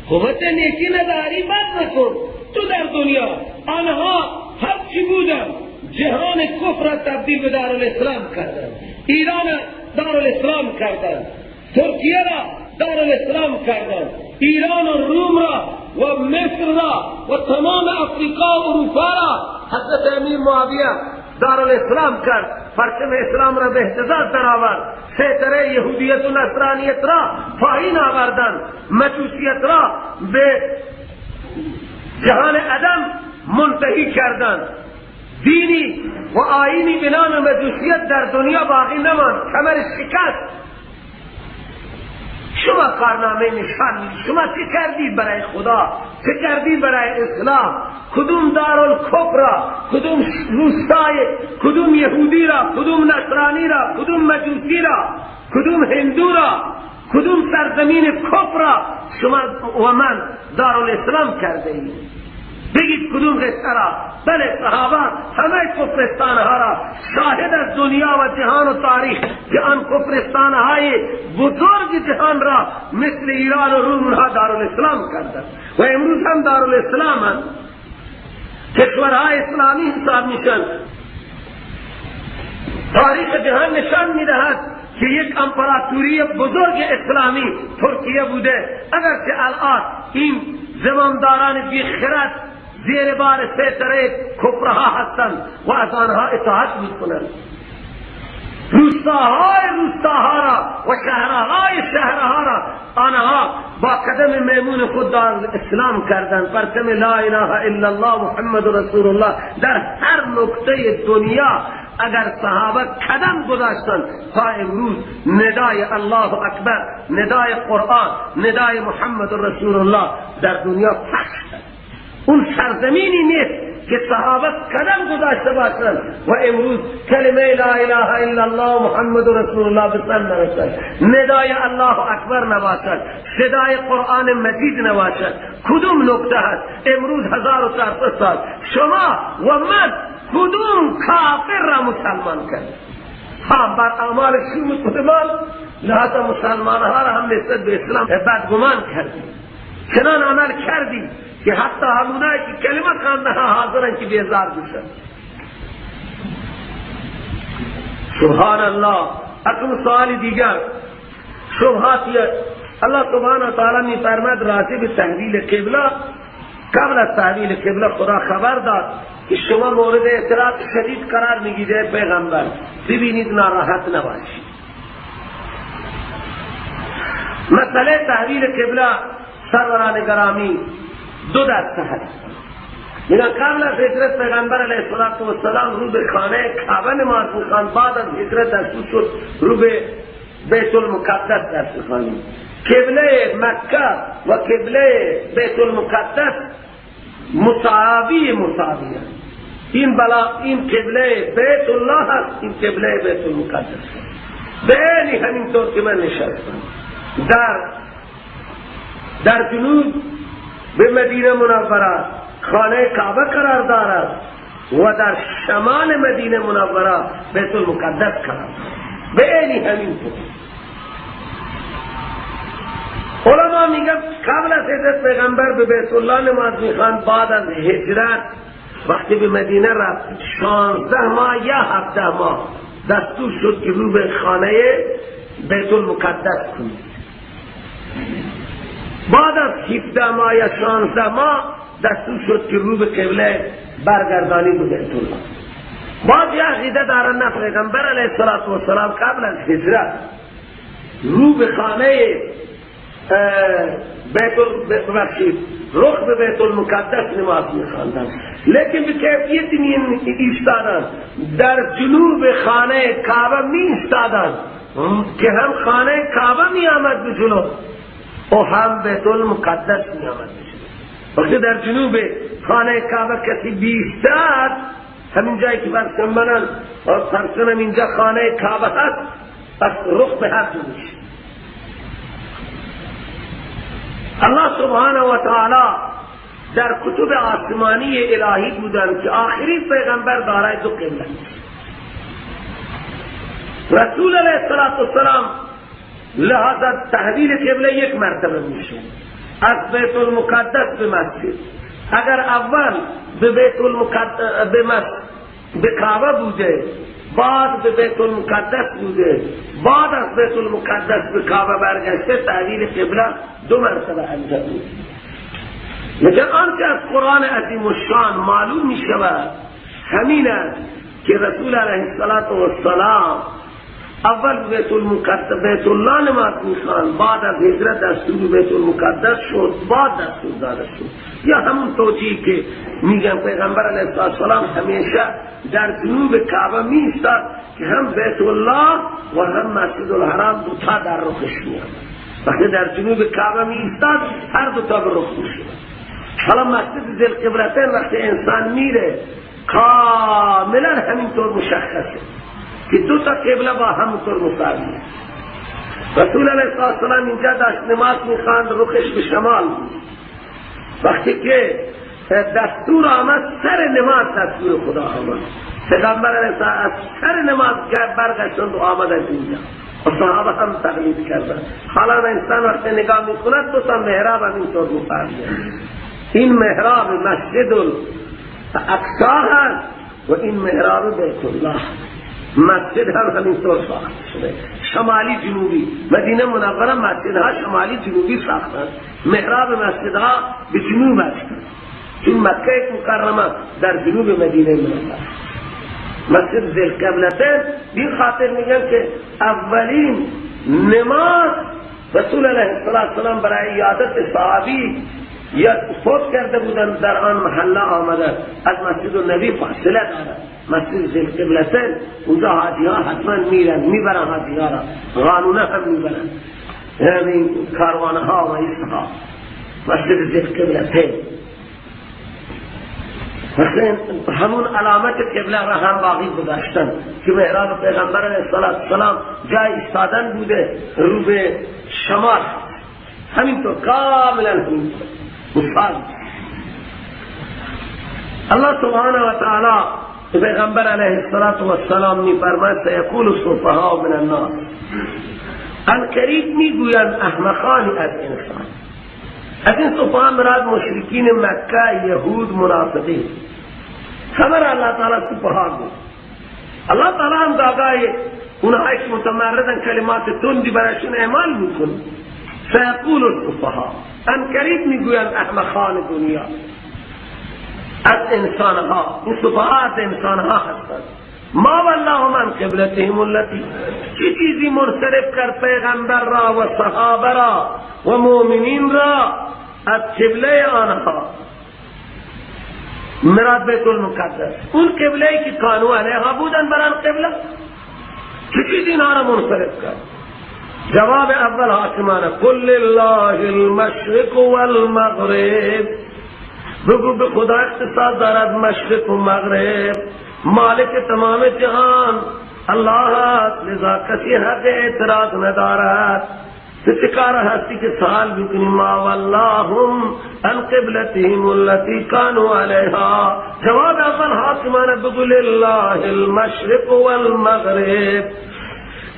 قوت نیکی نداری بد نکن. تو در دنیا آنها هر چی بودن جهان کفر را تبدیل به دارالاسلام کردن، ایران دارالاسلام کردن، ترکیه را دارالاسلام کردن، ایران و روم را و مصر را و تمام افریقا و اروپا را حضرت امیر معاویه دارالاسلام کرد. پرچم اسلام را به اهتزاز در آورد، سیطره یهودیت و نصرانیت را پایین آوردن، مجوسیت را به جهان عدم منتهی کردن. دینی و آیینی به نام مجوسیت در دنیا باقی نماند، کمر شکست. شما کارنامه نشان، شما چه کردید برای خدا، چه کردید برای اسلام؟ کدوم دارالکفر را، کدوم روستای، کدوم یهودی را، کدوم نصرانی را، کدوم مجوسی را کدوم هندو را، کدوم سرزمین کفر را شما و من دارالاسلام کرده اید؟ بگید کدوم قصه را؟ بله صحابه همه کفرستانها را شاهد از دنیا و جهان و تاریخ که آن کفرستانهای بزرگ جهان را مثل ایران و روم اونها دارالاسلام کردند و امروز هم دارالاسلام هستند، کشورهای اسلامی حساب میشن. تاریخ جهان نشان میدهد که یک امپراتوری بزرگ اسلامی ترکیه بوده، اگرچه الان این زمامداران بی خرد زیر بار سیطره کفرها هستند و از آنها اطاعت میکنند. روستاها را و شهرها را آنها با قدم میمون خود دار اسلام کردند. پرچم لا اله الا الله محمد رسول الله در هر نقطه دنیا اگر صحابه قدم گذاشتند تا امروز ندای الله اکبر، ندای قرآن، ندای محمد رسول الله در دنیا پخش است. اون سرزمینی نیست که صحابه قدم گذاشته باشند و امروز کلمه لا اله الا الله محمد رسول الله به سن نرسد، ندای الله اکبر نباشد، صدای قرآن مجید نباشد. کدوم نکته هست؟ امروز 1400 سال شما و من کدوم کافر را مسلمان کرد؟ بر اعمال شو مسلمان، لحظه مسلمانها را هم نسبت به اسلام بدگمان کردیم، چنان عمل کردیم که حتی همونایی که کلمه خواندنها حاضرن که بیزار بشن. سبحان الله. اکنون سوال دیگر، شبهاتی الله سبحانه و تعالی می فرماید راجع به تحویل قبله. قبل از تحویل قبله خدا خبر داد که شما مورد اعتراض شدید قرار میگیرید پیغمبر، ببینید ناراحت نباشید. مسئله تحویل قبله سروران گرامی دو دسته هست. میگن قبل از هجرت پیغمبر علیه السلام رو به خانه کعبه نماز میخواند، بعد از هجرت دستور شد رو به بیت المقدس دست میخواند. قبله مکه و قبله بیت المقدس مساوی این قبله بیت الله هست، این قبله بیت المقدس. بینی همینطور که من نشستم در جنوب به مدینه منوره خانه کعبه قرار دارد و در شمال مدینه منوره بیت المقدس قرار دارد. بینی همینطور. علما میگن قبل از هجرت پیغمبر به بیت الله نماز میخواند، بعد از هجرت وقتی به مدینه رفت 16 ماه یا 17 ماه دستور شد که رو به خانه بیت المقدس کنید. بعد از 17 ماه یا 16 ماه دستور شد که رو به قبله برگردانی به بیت الله. بعضی عقیده دارن نه پیغمبر علیه السلام قبل از هجرت رو به خانه رخ به بیت المقدس نماز می‌خواندند، لیکن به کیفیت ایستادند در جنوب خانه کعبه می ایستادند که هم خانه کعبه می آمد به جلو و هم بیت المقدس می آمد به جلو. وقتی در جنوب خانه کعبه کسی بیستاد، همین جایی که برسنمانن و پرسنم اینجا خانه کعبه هست، پس رخ به هر جلو میشه. الله سبحانه و تعالی در کتب آسمانی الهی بودن که آخری پیغمبر دارای دو قبله. رسول علیه السلام لحاظ تحویل قبله یک مرتبه میشه از بیت المقدس به مسجد. اگر اول به بیت المقدس به کعبه بوده، بعد به بیت المقدس بوده، بعد از بیت المقدس به کعبه برگشته، تحویل قبله دو مرتبه انجام میشه. لیکن آنچه از قرآن عظیم الشان معلوم می شود همین است که رسول علیه السلام اول بیت الله نماز میخواند، بعد از هجرت دستور بیت المقدس شد، بعد دستور داده شد. یا همون توجیه که میگن پیغمبر علیه السلام همیشه در جنوب کعبه میستاد که هم بیت الله و هم مسجد الحرام دوتا در رخش میاد. وقتی در جنوب کعبه میستاد هر دوتا به رخ میشود. حالا مسجد ذوالقبلتین وقتی انسان میره کاملا همینطور مشخصه که دو تا قبله با همونطور مساویه. رسول علیه السلام اینجا داشت نماز میخواند، رخش به شمال بود. وقتی که دستور آمد سر نماز دستور خدا آمد، پیغمبر علیه السلام از سر نماز برگشتند و آمد از اینجا و صحابه هم تقلید کردن. حالا انسان وقتی نگاه میکند تو تا محراب هم اینطور میفرمید. این محراب مسجد الاقصی هست و این محراب بیت الله. مسجد هم همینطور ساخته شده، شمالی جنوبی. مدینه منوره مسجدها شمالی جنوبی ساختند، محراب مسجدها به جنوب است. این مکه مکرمه در جنوب مدینه منوره. مسجد ذوالقبلتین بین خاطر میگن که اولین نماز رسول علیه السلام برای عیادت صحابی یا فوت کرده بودن در آن محله آمده، از مسجد النبی فاصله دارد. مسجد ذوالقبلتین اونجا حاجی ها حتما میبرن حاجی ها را، قانونه هم میبرن، یعنی کاروانه ها و ایسها. مسجد ذوالقبلتین مثلا همون علامت قبله را هم باقی گذاشتن که محراب پیغمبر علیه السلام جای ایستادن بوده رو به شمال، همینطور کاملا همینطور مثال. الله سبحانه و تعالی پیغمبر علیه السلام میفرماید سیقول السفهاء من الناس، ان قریب میگویند احمقانی از انسان. از این سفهاء مراد مشرکین مکه، یهود، منافقین. خبر الله تعالی سفهاء بود. الله تعالی هم داغای اونهایی که متمردن کلمات تندی برایشون اعمال میکنه. سیقول السفهاء، ان قریب میگویند احمقان دنیا از انسانها. این سفهاء از انسانها هستند. ما والله من قبلتهم التي، چه چیزی منصرف کرد پیغمبر را و صحابه را و مؤمنین را از قبله آنها؟ مراد بیت المقدس، اون قبله ای که کانو علیها بودن بران قبله، چه چیزی اینها را منصرف کرد؟ جواب اول حاکمانه، قل لله المشرق والمغرب، بگو به خدا اختصاص دارد مشرق و مغرب، مالک تمام جهان الله است، لذا کسی حق اعتراض ندارد. ستکار هستی که سوال بکنی ما واللهم ان قبلتهم التي كانوا عليها. جواب اول حاکمانه بگو لله المشرق والمغرب.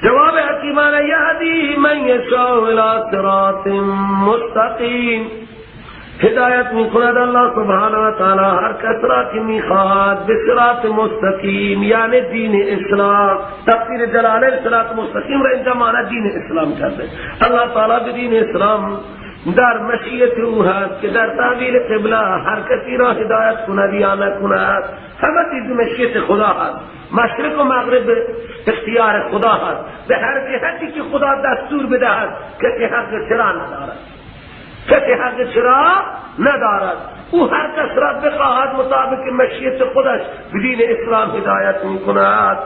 جواب حکیمانه یهدی من یشاء الى صراط مستقیم، ہدایت میکند الله سبحانه و تعالی هر کس را که میخواد به صراط مستقیم، یعنی دین اسلام. تفسیر جلالین صراط مستقیم را اینجا معنی دین اسلام کرده. الله تعالی به دین اسلام در مشیت او هست که در تعبیر قبله هر کسی را هدایت کند یا نکند. همه چیز مشیت خدا هست. مشرق و مغرب اختیار خدا هست. به هر جهتی که خدا دستور بدهد کسی حق چرا ندارد، کسی حق چرا ندارد. او هر کس را بخواهد مطابق مشیت خودش به دین اسلام هدایت میکند.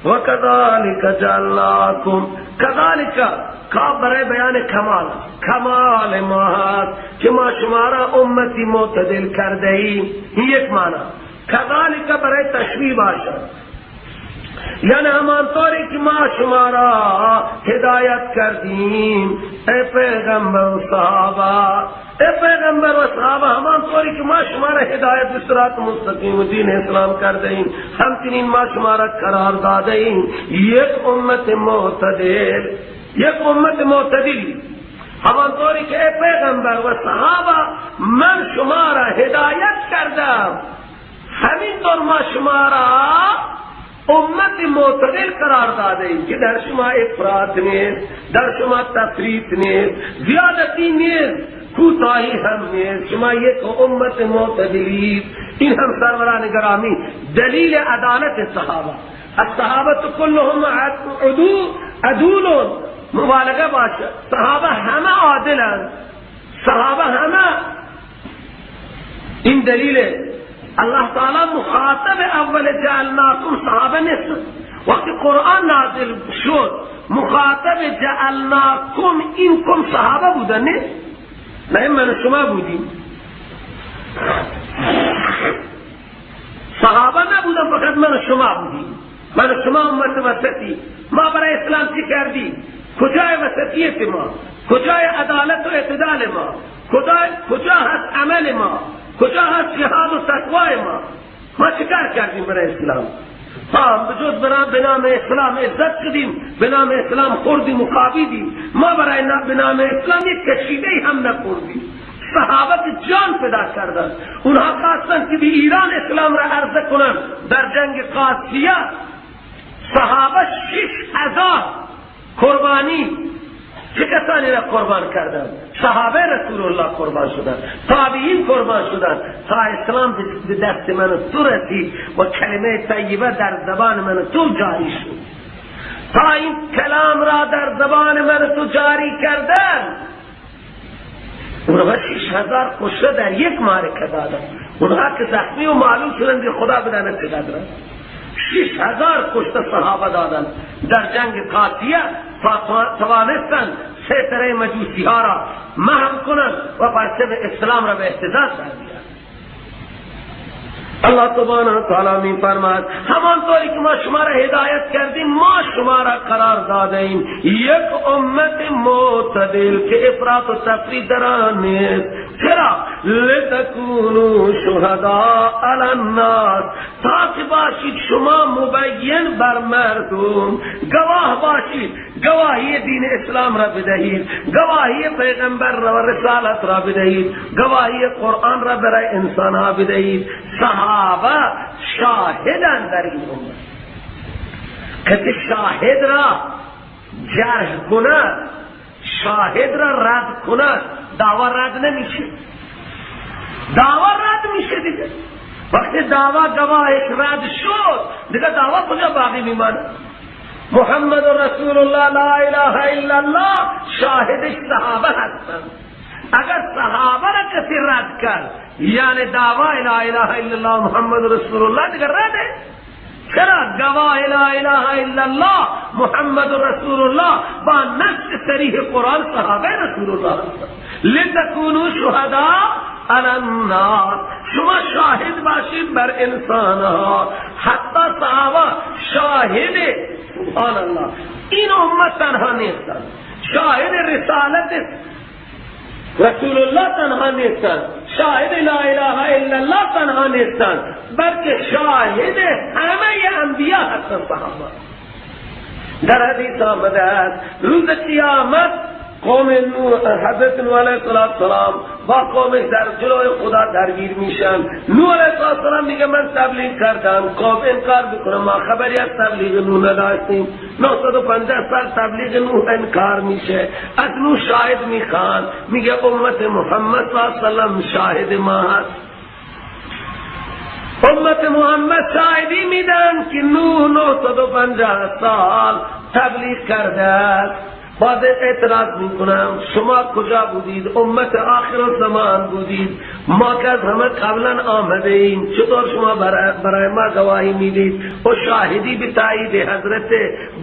و کذالک جعلناکم، کذالک کا برای بیان کمال، کمال ما هست که ما شما را امتی معتدل کرده ایم. این یک معنی. کذالک برای تشبیه باشد، یعنی همانطوری که ما شما را هدایت کردیم ای پیغمبر و صحابه، ای پیغمبر و صحابه همانطوری که ما شما را هدایت به صراط مستقیم و دین اسلام کرده ایم، همچنین ما شما را قرار داده ایم یک امت معتدل، یک امت معتدلی. همانطوری که ای پیغمبر و صحابه من شما را هدایت کردم، همینطور ما شما را امت معتدل قرار داده ایم که در شما افراط نیست، در شما تفریط نیست، زیادتی نیست، کوتاهی هم نیست. شما یک امت معتدلی. این هم سروران گرامی دلیل عدالت صحابه. الصحابه كلهم عدول، مبالغه باشه، صحابه همه عادلند، صحابه همه. این دلیل الله تعالی مخاطب اول جعلناکم صحابه نیست. وقتی قرآن نازل شد مخاطب جعلناکم این کم صحابه بودن نیست، نه من شما بودیم. صحابه نبودن، فقط من شما بودیم. من شما امت وسطی. ما برای اسلام چی کردیم؟ کجای وسطیت ما؟ کجای عدالت و اعتدال ما؟ کجا هست عمل ما؟ کجا هست جهاد و تقوای ما؟ ما چیکار کردیم برای اسلام؟ بجز به نام اسلام عزت کردیم، به نام اسلام خوردیم و خوابیدیم. ما برای به نام اسلام یک کشیده هم نخوردیم. صحابه جان فدا کردند، اونها خواستند که به ایران اسلام را عرضه کنند. در جنگ قادسیه صحابه 6,000 قربانی چه کسانی را قربان کردند؟ صحابه رسول الله قربان شدند، تابعین قربان شدند تا اسلام به دست من تو رسید و کلمه طیبه در زبان من تو جاری شد. تا این کلام را در زبان من تو جاری کردند، اونها 6,000 کشته در یک معرکه دادند. اونها که زخمی و معلوم شدند خدا بداند چقدر 6,000 کشته صحابه دادند در جنگ قادسیه. توانستند سیطره مجوسی ها را محو کنند و پرچم اسلام را به اهتزاز بردارند. اللہ سبحانہ وتعالی می فرماید همانطوری که ما شما را هدایت کردیم ما شما را قرار دادیم یک امت معتدل که افراط و تفریط در آن نیست. چرا؟ لتکونوا شهداء علی الناس، تا که باشید شما مبین بر مردم، گواه باشید، گواهی دین اسلام را بدهید، گواهی پیغمبر را و رسالت را بدهید، گواهی قرآن را برای انسان ها بدهید. صحابه شاهدن در این امت. کسی شاهد را جرح کند، شاهد را رد کند، دعوا رد نمیشه. دعوا رد میشه دیگه. وقتی دعوا گواهش رد شد دیگه دعوا کجا باقی میماند؟ محمد رسول الله لا اله الا الله شاهدش صحابه هستند. اگر صحابه را کسی رد کرد یعنی دعوی لا اله الا الله محمد رسول الله دیگر رده. چرا؟ گواه لا اله الا الله محمد رسول الله با نص صریح قرآن صحابه رسول الله لتکونوا شهداء علی الناس، شما شاهد باشید بر انسانها. حتی صحابه شاهد سبحان الله این امت تنها نیستند، شاهد رسالت رسول الله تنها نیستند، شاهد لا اله الا الله تنها نیستند، بلکه شاهد همه انبیا هستند صحابه. در حدیث آمده است روز قیامت قوم حضرت نوح علیه السلام با قوم در جلوی خدا درگیر میشن. نوح علیه السلام میگه من تبلیغ کردم، قوم انکار میکنه ما خبری از تبلیغ نوح نداشتیم. 950 سال تبلیغ نوح انکار میشه. از نوح شاهد میخوان، میگه امت محمد صلی الله علیه وسلم شاهد ما هست. امت محمد شاهدی میدن که نوح 950 سال تبلیغ کرده است. بعد اعتراض میکنم شما کجا بودید؟ امت آخر الزمان بودید، ما که از همه قبلا آمده ایم، چطور شما برای ما گواهی میدید؟ و شاهدی به تایید حضرت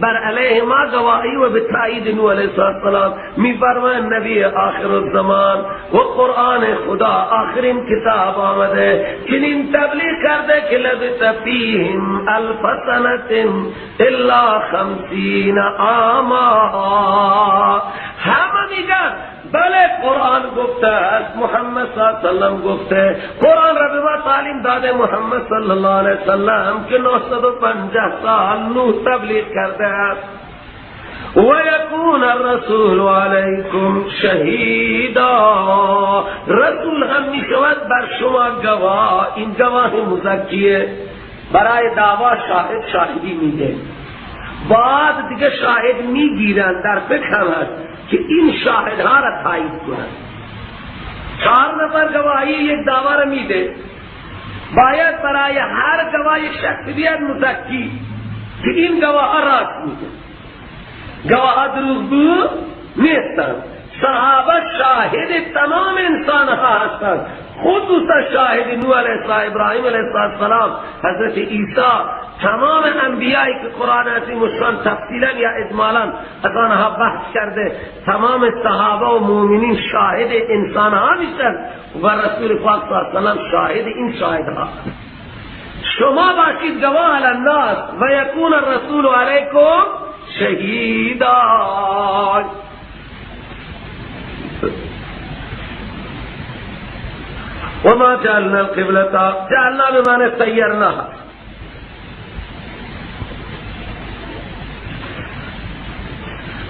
بر علیه ما گواهی و به تایید نوح علیه السلام میفرمایند نبی آخر الزمان و قرآن خدا آخرین کتاب آمده چنین تبلیغ کرده که لبث فیهم 1000 سنة الا 50 عاما. همه میگن بله قرآن گفته است، محمد صلی اللہ علیہ وسلم گفته، قرآن را به ما تعلیم داده محمد صلی اللہ علیہ وسلم که 950 سال نوح تبلیغ کرده است. و یکون الرسول علیکم شهیدا، رسول هم میشود بر شما گواه. این گواه مزکیه برای دعوا شاهدی میده. بعد دیگه شاهد میگیرن، در فقه هم هست که این شاهدها را تایید کنند. 4 نفر گواهی یک دعوا را میده، باید برای هر گواه یک شخص بیاد مزکی که این گواه راست میگه، گواه دروغگو نیستند. صحابه شاهد تمام انسان ها هستند، خصوصا شاهد نوح علیه السلام، ابراهیم علیه السلام، حضرت عیسی، تمام انبیایی که قرآن عظیم الشان تفصیلا یا اجمالا از آنها بحث کرده، تمام صحابه و مؤمنین شاهد انسان ها میشن و رسول پاک صلی اللہ علیه وسلم شاهد این شاهدها. شما باشید گواه علی الناس و یکون الرسول علیکم شهیدان. و ما جعلنا القبلة جعلنا بمعنی سیرناها.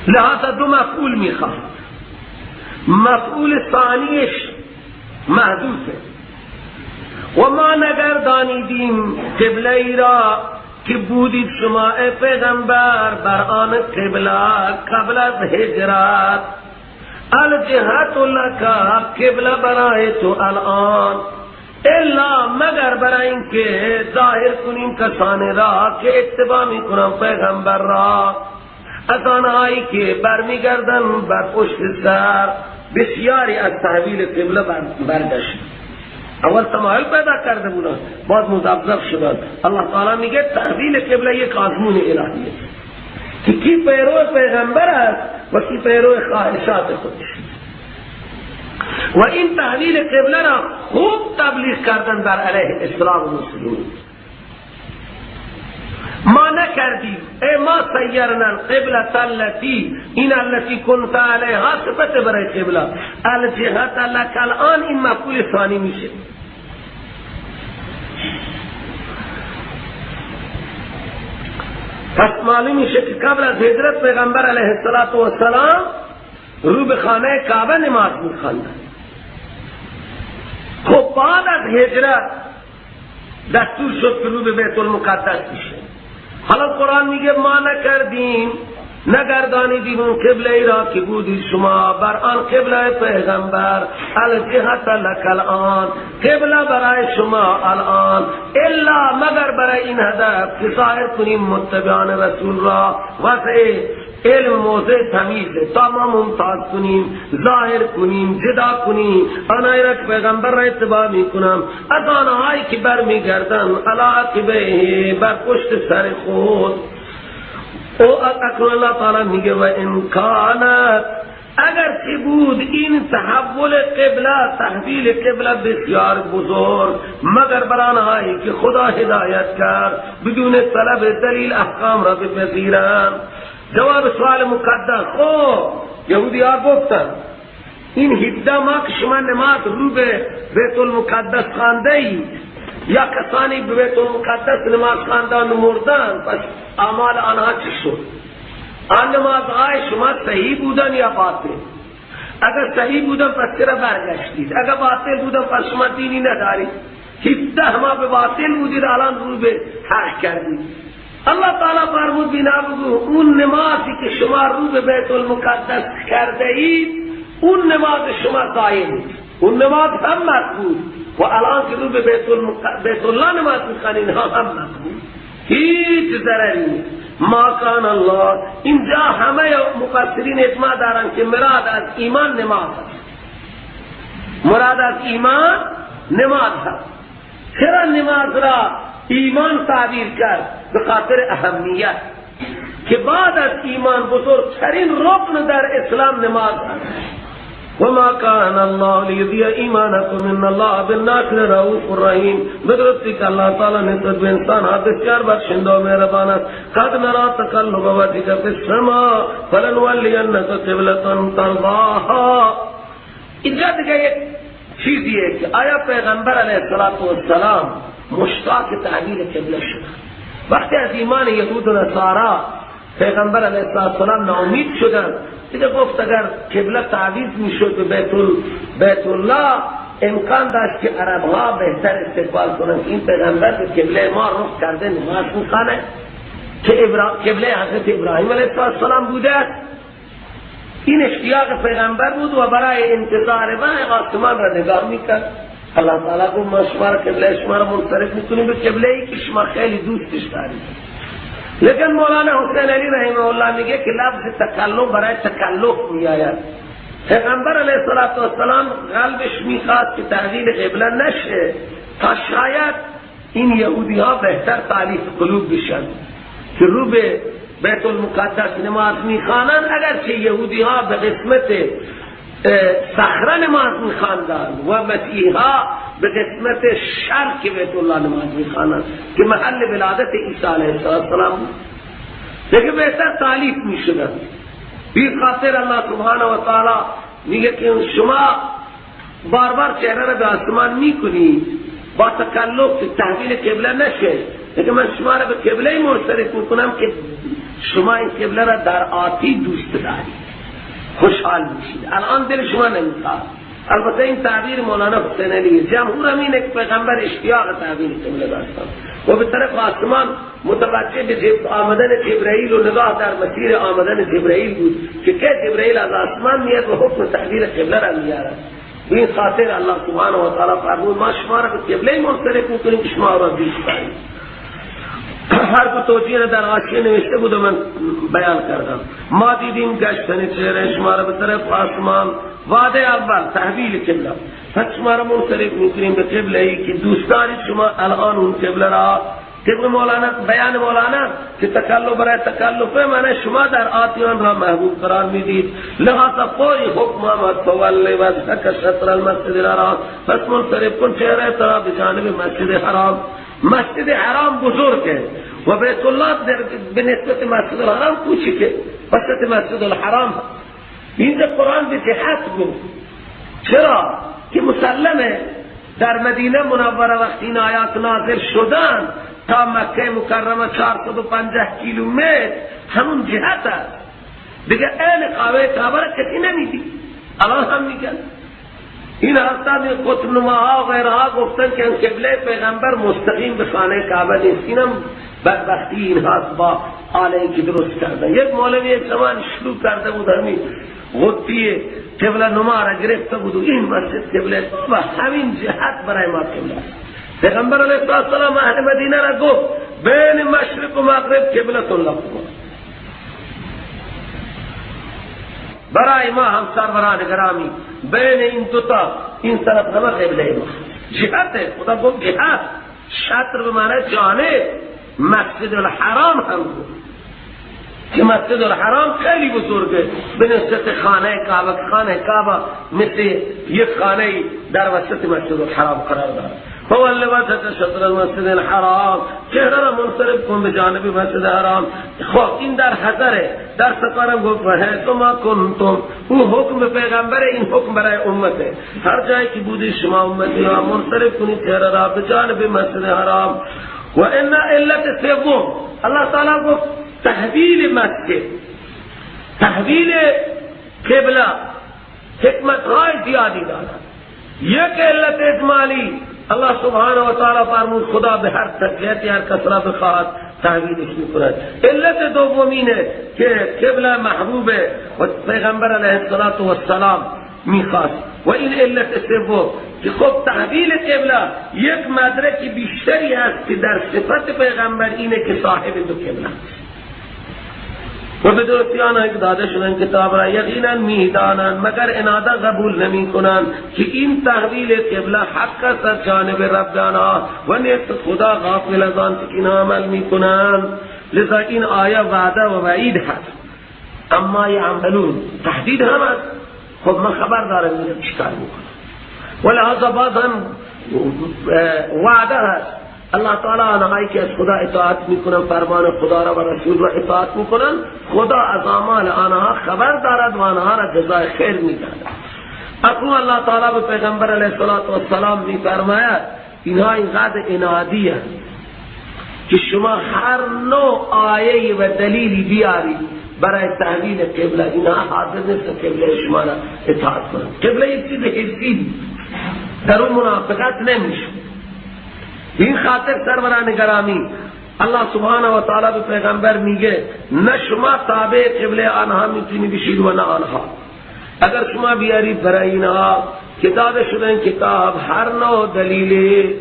لہذا دو مفعول میخواد، مفعول ثانیش محذوفه. و ما نگردانیدیم قبله ای را که بودید شما ای پیغمبر بر آن قبله قبل از هجرت. الجهت لکا قبله برای تو الان الا مگر برای اینکه ظاهر کنیم کسانی را که اتباع میکنم پیغمبر را، از آنهایی که برمیگردن بر پشت سر. بسیاری از تحویل قبله برگشت. اول تمایل پیدا کرده بودن، بعد مذبذب شدن. الله تعالی میگه تحویل قبله یک آزمون الهیه که کی پیرو پیغمبر است و کی پیرو خواهشات خودش. و این تحویل قبله را خوب تبلیغ کردن بر علیه اسلام و مسلمین. ما نکردیم ای ما سیرنا القبلة التي این التي كنت علیها صفت برای قبله. الجهت لك الان این مفعول ثانی میشه. پس معلوم میشه که قبل از هجرت پیغمبر علیه السلام رو به خانه کعبه نماز میخواندن. خب بعد از هجرت دستور شد که رو به بیت المقدس میشه. حالا قرآن میگه ما نکردیم نگردانیدیم اون قبله ای را که بودید شما بر آن قبله پیغمبر. الجهت لک الان قبله برای شما الان الا مگر برای این هدف که ظاهر کنیم متبعان رسول را وضع علم موضع تمیز تا ما ممتاز کنیم، ظاهر کنیم، جدا کنیم آنهایی را که پیغمبر را اتباع میکنم از آنهایی که برمیگردن علی عقبیه بر پشت سر خود. او اکنون اللہ تعالی میگه و امکانت اگر که بود این تحول قبله تحویل قبله بسیار بزرگ مگر بر آنهایی که خدا هدایت کرد بدون طلب دلیل احکام را بپذیرند. جواب سوال مقدس خب یهودی ها گفتن این 17 ماه که شما نماز رو به بیت المقدس خانده ای یا کسانی به بیت المقدس نماز خواندن و مردن، پس اعمال آنها چی شد؟ آن نمازهای شما صحیح بودن یا باطل؟ اگر صحیح بودن پس چرا برگشتید؟ اگر باطل بودن پس شما دینی ندارید. 17 ماه به باطل بودید الان رو به حق کردید. اللہ تعالی فرمود بینا بگو اون نمازی که شما رو به بیت المقدس کرده اید اون نماز شما ضایع نیست، اون نماز هم مقبول. و الان که رو به بیت الله نماز میخوانید هم مقبول، هیچ ضرری نیست. ما کان الله اینجا همه مفسرین اجماع دارن که مراد از ایمان نماز است. مراد از ایمان نماز است. چرا نماز را ایمان تعبیر کرد؟ به خاطر اهمیت که بعد از ایمان بزرگترین رکن در اسلام نماز است. و ما کان الله لیضیع ایمانکم ان الله بالناس رؤوف رحیم. بدرستی که اللہ تعالی نسبت به انسان ها بسیار بخشنده و مهربان است. قد نرى تقلب وجهک فی السماء فلنولینک قبلة ترضاها. اینجا دیگه یک چیزیه که آیا پیغمبر علیه السلام مشتاق تحویل قبله شد؟ وقتی از ایمان یهود و نصارا پیغمبر علیه السلام ناامید شدن دیگه گفت اگر قبله تعویض میشد به بیت الله امکان داشت که عربها بهتر استقبال کنند. این پیغمبر به قبله ما رخ کرده نماز میخوانه که قبله حضرت ابراهیم علیه السلام بوده. این اشتیاق پیغمبر بود و برای انتظار ما آسمان را نگاه میکرد. اللہ تعالی کو ما شما را قبله شما را منصرف میکنیم به قبله ای که شما خیلی دوستش دارید. لیکن مولانا حسین علی رحمه الله میگه که لفظ تکلف برای تکلف میآید. پیغمبر علیه السلام قلبش میخواد که تحویل قبله نشه تا شاید این یهودی ها بهتر تالیف قلوب بشن که رو به بیت المقدس نماز میخوانند، اگرچه یهودی ها به قسمت صخره نماز میخواندند و مسیحا به قسمت شرق بیت الله نماز میخواندند که محل ولادت عیسی علیه السلام بود. دیگه بهتر تالیف میشدن. بی خاطر الله سبحانه و تعالی میگه که شما بار بار چهره را به آسمان میکنید با تکلف تحویل قبله نشه. دیگه من شما را به قبله منصرف میکنم که شما این قبله را در آتی دوست دارید، خوشحال میشید. الان دل شما نمیخواد. البته این تعبیر مولانا حسین علی جمهور هم اینه که پیغمبر اشتیاق تعبیر قبله داشتن و به طرف آسمان متوجه به آمدن جبرائیل و نگاه در مسیر آمدن جبرائیل بود که جبرائیل از آسمان میاد و حکم تحویل قبله را میاره. این خاطر الله سبحانه و تعالی فرمود ما شما را به قبله منصرف میکنیم که شما را دوست دارید. هر توجیه در حاشیه نوشته بود و من بیان کردم. ما دیدیم گشتن چهره شما را به طرف آسمان، وعده اول تحویل قبله، پس شما را منصرف میکنیم به قبله ای که دوست دارید شما الان اون قبله را. طبق مولانا بیان مولانا که تکلف برای تکلفه معنی شما در آتیان را محبوب قرار میدید، لہذا فوری حکم آمد فولی وجهک شطر المسجد الحرام، پس منصرف کن چهره ترا به جانب مسجد حرام. مسجد حرام بزرگ ہے و بیت اللہ به نسبت مسجد الحرام کوچکه، وسط مسجد الحرام. اینجا قرآن به جهت گفت. چرا؟ که مسلمه در مدینه منوره وقتی این آیات نازل شدن تا مکه مکرمه 450 کیلومتر همون جهت است دیگه. این کعبه کعبه را کسی نمیدید. الان هم میگن این حضرت قطب نماها و غیرها گفتن که قبله پیغمبر مستقیم به خانه کعبه نیست. اینم بدبختی اینهاست با آله‌ای که درست کردن. یک مولوی یک زمان شروع کرده بود همین غطی قبله نما را گرفته بود و این مسجد قبله و همین جهت برای ما قبله. پیغمبر علیه السلام اهل مدینه را گفت بین مشرق و مغرب قبلة لكم. برای ما هم سروران گرامی بین این دوتا این طرف نما قبله ما جهت ہے. خدا گفت جهت، شطر به معنی جانب. مسجد الحرام هم بود که مسجد الحرام خیلی بزرگه به نسبت خانه کعبه. خانه کعبه مثل یک خانه در وسط مسجد الحرام قرار دارد. فولی وجهک شطر المسجد الحرام، چهره را منصرف کن به جانب مسجد حرام. خب این در حضره. در سفرم گفت حیث ما کنتم، او حکم پیغمبر، این حکم برای امته. هر جایی که بودی شما امتی ها منصرف کنید چهره را به جانب مسجد حرام. و ان علت سوم، الله تعالی گفت تحویل مسجد، تحویل قبله حکمت های زیادی دارد. یک علت اجمالی الله سبحانه و تعالی فرمود خدا به هر تکلیت هر کس را بخواهد تحویلش میکند. علت دومینه که قبله محبوبه و پیغمبر علیه السلام میخواست. و این علت سوم که خب تحویل قبله یک مدرک بیشتری است که در صفت پیغمبر اینه که صاحب دو قبله است. و به درستی آنها که داده شدن کتاب را یقینا میدانند مگر انادا قبول نمی کنند که این تحویل قبله حق است از جانب رب آنها و نیست خدا غافل از آن که اینا عمل می کنند. لذا این آیه وعده و وعید هست. اما یعملون تهدید هم است. خب من خبر دارم میرم چیکار میکنم. ولهذا بعض هم وعده هست. الله تعالی آنهایی که از خدا اطاعت میکنن فرمان خدا را و رسول را اطاعت میکنن خدا از اعمال آنها خبر دارد و آنها را جزای خیر میدهد. اکنون الله تعالی به پیغمبر علیه السلام میفرماید اینها اینقدر عنادی است که شما هر نوع آیه و دلیلی بیارید برای تحویل قبله اینها حاضر نیست قبله شما را اطاعت کنند. قبله یک چیز حسی در اون منافقت نمیشه. این خاطر سروران گرامی الله سبحانه و تعالی به پیغمبر میگه نه شما تابع قبله آنها میتونی بشید و نه آنها. اگر شما بیارید برای اینها که داده شدن کتاب هر نوع دلیل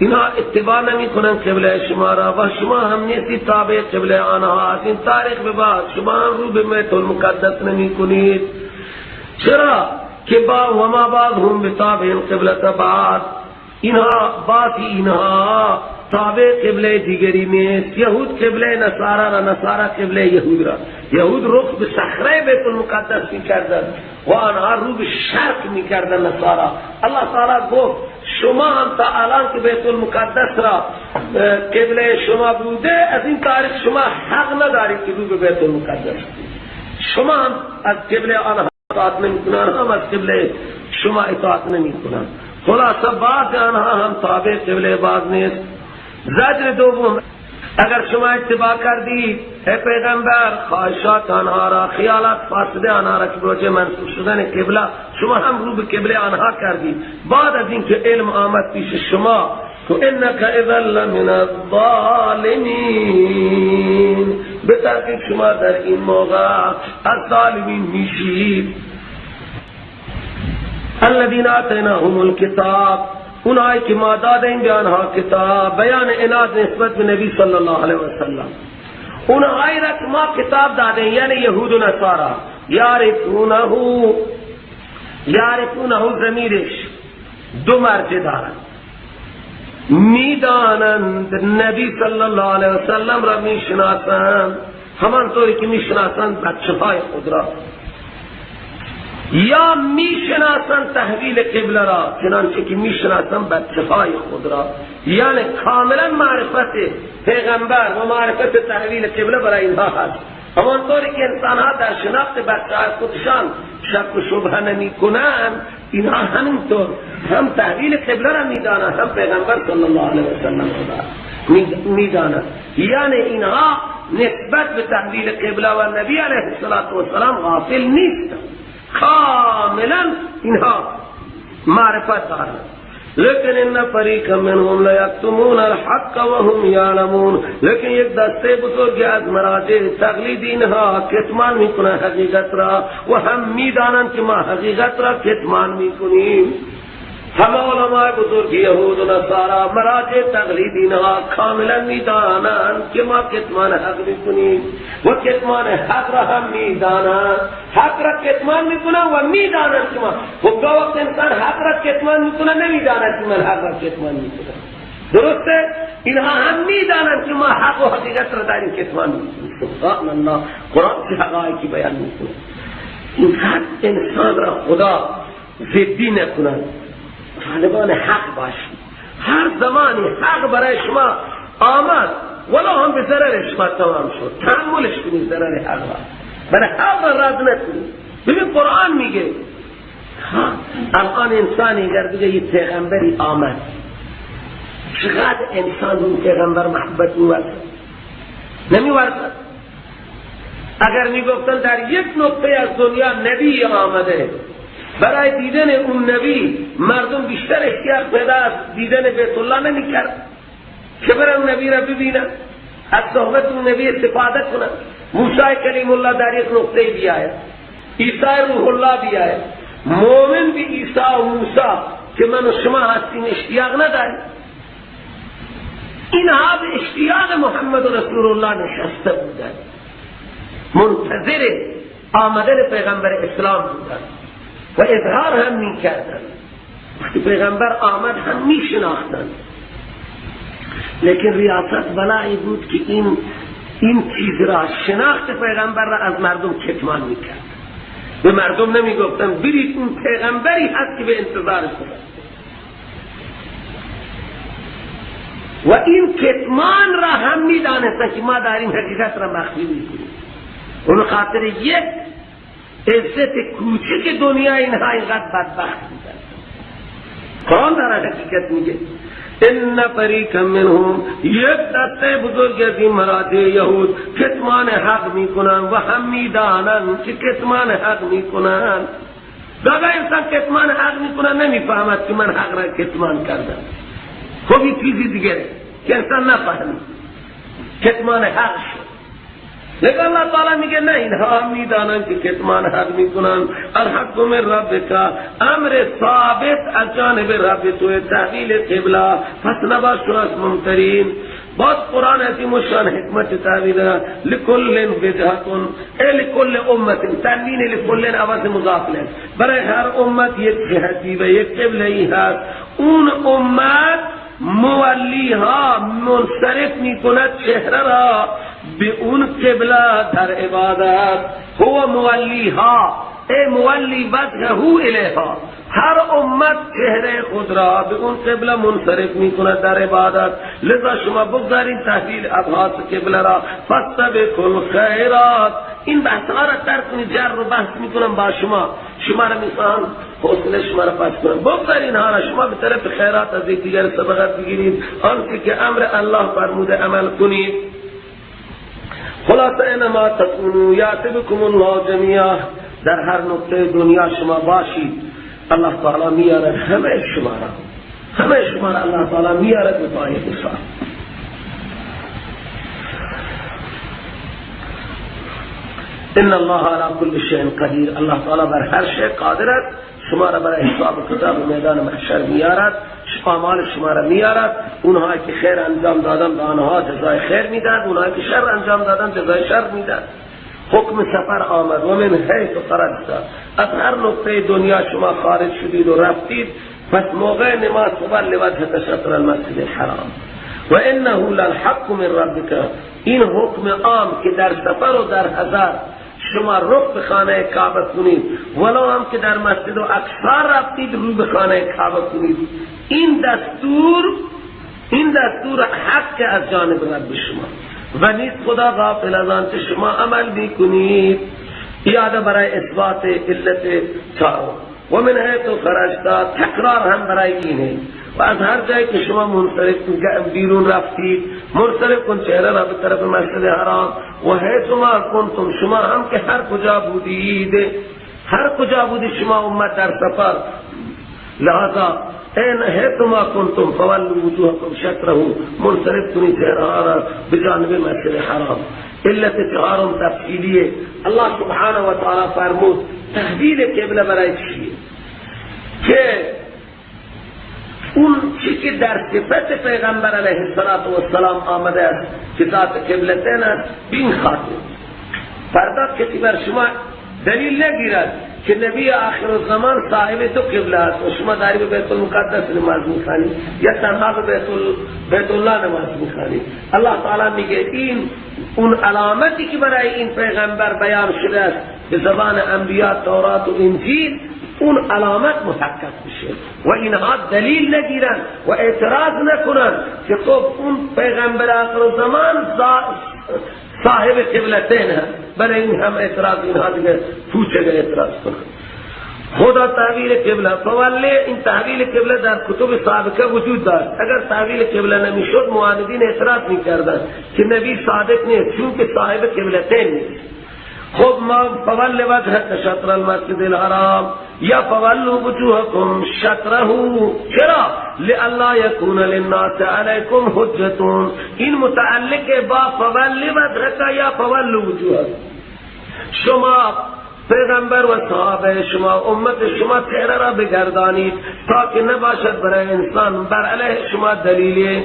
اینها اتباع نمی کنن قبله شما را و شما هم نیستی تابع قبله آنها. از این تاریخ به بعد شما هم رو به بیت المقدس نمی کنید. چرا؟ که و ما بعضهم بتابع قبله بعد، اینها باقی اینها تابع قبله دیگری نیست. یهود قبله نصارا را، نصارا قبله یهود را. یهود رخ به صخره بیت المقدس میکردن و آنها رو به شرق میکردن نصارا. الله تعالی گفت شما هم تا الان که بیت المقدس را قبله شما بوده، از این تاریخ شما حق ندارید که رو به بیت المقدس. شما هم از قبله آنها اطاعت نمی کنن، هم از قبله شما اطاعت نمی کنن. خلاصه بعض آنها هم تابع قبله بعض نیست. زجر دوم، اگر شما اتباع کردید ای پیغمبر خواهشات آنها را، خیالات فاسده آنها را که بوجه منسوخ شدن قبله، شما هم رو به قبله آنها کردید. بعد از اینکه علم آمد پیش شما تو انک اذا لمن الظالمین، به تحقیق شما در این موقع از ظالمین میشید. الذین آتیناهم الکتاب، اونایی که ما دادیم به آنها کتاب، بیان عناد نسبت به نبی صلی الله علیه و سلم. اونایی را که ما کتاب دادیم یعنی یهود و نصارا، یعرفونه ضمیرش دو مرجع دارند. میدانند نبی صلی الله علیه و سلم را میشناسند همانطوری که میشناسند بچه های خود را، یا میشناسند تحویل قبله را چنانچه که میشناسند بچه های خود را. یعنی کاملا معرفت پیغمبر و معرفت تحویل قبله برای اینها هست. همانطوری که انسان ها در شناخت بچه های خودشان شک و شبهه نمی کنند، اینها همینطور هم تحویل قبله را میدانند، هم پیغمبر صلی الله علیه و سلم میدانند. یعنی اینها نسبت به تحویل قبله و نبی علیه السلام غافل نیستند، کاملا اینها معرفت دارند. لیکن ان فریق منهم لیکتمون الحق وهم یعلمون، لیکن یک دسته بزرگی از مراجع تقلید اینها کتمان میکنند حقیقت را و هم میدانند که ما حقیقت را کتمان میکنیم. همه علماء بزرگ یهود و نصارا مراجع تقلید اینها کاملا میدانند که ما کتمان حق میکنیم و کتمان حق را هم میدانند. حق را کتمان میکنند و میدانند که ما، خب وقت انسان حق را کتمان میکنه نمیداند که من حق را کتمان میکنم. درسته؟ اینها هم میدانند که ما حق و حقیقت را داریم کتمان میکنیم. سبحان الله، قرآن چه حقایقی بیان میکنه. این حق انسان را خدا ضدی نکنند، طالبان حق باشید. هر زمانی حق برای شما آمد ولی هم به ضرر شما تمام شد، تحملش کنید ضرر حق را، برای حق را رد نکنید. ببین قرآن میگه الان انسانی اگر بگه یه پیغمبری آمد، چقدر انسان اون پیغمبر محبت می‌ورزد؟ نمی‌ورزد. اگر میگفتن در یک نقطه از دنیا نبی آمده، برای دیدن اون نبی مردم بیشتر اشتیاق پیدا از دیدن بیت الله نمی‌کرد که برای اون نبی را ببینن، از صحبت اون نبی استفاده کنن. موسی کلیم الله در یک نقطه بیاید، عیسی روح الله بیاید، مومن به عیسی و موسی که من و شما هستیم اشتیاق نداریم. اینها به اشتیاق محمد رسول الله نشسته بودن، منتظر آمدن پیغمبر اسلام بودن و اظهار هم می کردن. وقتی پیغمبر آمد هم می شناختن، لیکن ریاست بلایی بود که این چیز را، شناخت پیغمبر را از مردم کتمان می کرد. به مردم نمی گفتن برید اون پیغمبری هست که به انتظارش بود. و این کتمان را هم می دانستن که ما داریم حقیقت را مخفی می کنیم. اون خاطر یک عزت کوچک دنیا اینها اینقدر بدبخت بودن. قرآن در حقیقت میگه ان فریقا منهم، یک دسته بزرگ از این مراجع یهود کتمان حق میکنن و هم میدانند که کتمان حق میکنن. اگر انسان کتمان حق میکنن نمیفهمد که من حق را کتمان کردم. خب این چیزی دیگه که انسان نفهمید کتمان حق شد. لیکن اللہ تعالی میگه نه، اینها هم میدانن که کتمان حق میکنن. الحق من ربک، امر ثابت از جانب رب تو، تحویل قبله، پس نباشو از ممترین. باز قرآن عظیم و شان حکمت تحویل لکل بدعتون، لکل امت، تنوین لکل عوض مضاف له، برای هر امت یک جهتی و یک قبله ای هست. اون امت مولیها منصرف می کند چهره را به اون قبله در عبادت. هو مولیها، ای مولی وجهه الیها، هر امت چهره خود را به اون قبله منصرف می کند در عبادت، لذا شما بگذارید تحویل ابحاث قبله را، فاستبقوا الخیرات. این بحث ها را ترک کنید، جر رو بحث می کنم با شما را میخوان حوصله شما را پس کنم، بگذارید اینها را، شما به طرف خیرات از دیگر سبقت بگیرید، آنچه که امر الله فرموده عمل کنید. خلاصه اینما تکونوا یأتی بکم الله جمیعا، در هر نقطه دنیا شما باشید الله تعالی میارد همه شما را الله تعالی میارد به پای حساب. ان الله علی کل شیء قدیر، الله تعالی بر هر شیء قادر است. شما را برای حساب کتاب میدان محشر میارد، اعمال شما را میارد، اونهایی که خیر انجام دادن به آنها جزای خیر میدن، اونهایی که شر انجام دادن جزای شر میدن. حکم سفر آمد و من حیث خرجت، از هر نقطه دنیا شما خارج شدید و رفتید، پس موقع نماز فول وجهک شطر المسجد الحرام و انه للحق من ربک. این حکم عام که در سفر و در حضر شما رخ به خانه کعبه کنید، ولو هم که در مسجد و اقصا رفتید رو به خانه کعبه کنید، این دستور حق از جانب رب شما و نیست خدا غافل از آنچه شما عمل میکنید. اعاده برای اثبات علت چهارم. و من حیث خرجت، تکرار هم برای اینه، و از هر جایی که شما منصرف بیرون رفتید منصرف کن چهره را به طرف مسجد حرام. و حیث ما کنتم، شما هم که هر کجا بودید شما امت در سفر، لہذا این حیث ما کنتم فولوا وجوهکم شطره، منصرف کنید چهره را به جانب مسجد حرام. علت چهارم تفصیلیه. الله سبحانه و تعالی فرمود تحویل قبله برای چیه؟ که اون چی که در صفت پیغمبر علیه السلام آمده است که ذات قبلتین است، بین خاطر فردا کسی بر شما دلیل نگیرد که نبی آخر الزمان صاحب دو قبله است و شما داری به بیت المقدس نماز میخوانید یا تنها به بیت الله نماز میخوانید. الله تعالی میگه این اون علامتی که برای این پیغمبر بیان شده است به زبان انبیاء تورات و انجیل، اون علامت محقق بشه و اینها دلیل نگیرن و اعتراض نکنن که خب اون پیغمبر آخر الزمان صاحب قبلتین هست، برای این هم اعتراض اینها دیگه پوچه اعتراض کنن. خدا تحویل قبله فوله، این تحویل قبله در کتب سابقه وجود داشت. اگر تحویل قبله نمیشد معاندین اعتراض میکردن که نبی صادق نیست چون که صاحب قبلتین نیست. خب ما فول وجهک شطر المسجد الحرام یا فولوا وجوهکم شطره، چرا؟ لئلا یکون للناس علیکم حجة. این متعلق با فول وجهک یا فولوا وجوهکم. شما پیغمبر و صحابه شما امت شما چهره را بگردانید تا که نباشد برای انسان بر علیه شما دلیلی.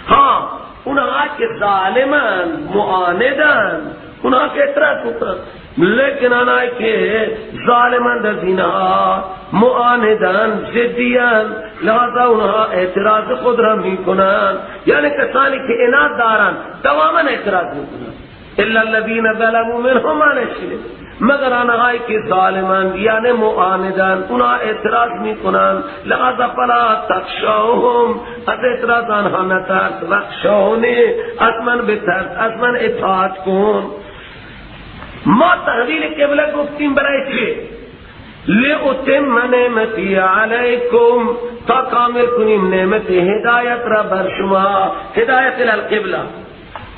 ها اونها که ظالمان معاندن، اونها که اعتراض میکنن، لیکن آنهایی که ظالمان در دینها معاندن جدیان، لہذا اونها اعتراض خود را میکنن. یعنی کسانی که عناد دارن دواما اعتراض میکنن. الا الذين ظلموا منهم نشید، مگر آنهایی که ظالمان یعنی معاندن اونها اعتراض میکنن. لہذا فلا تخشوهم، از اعتراض آنها نترس، واخشونی، از من بترس، از من اطاعت کن. ما تحویل قبله گفتیم برای چه؟ لأتم نعمتی علیکم، تا کامل کنیم نعمت هدایت را بر شما، هدایت القبله.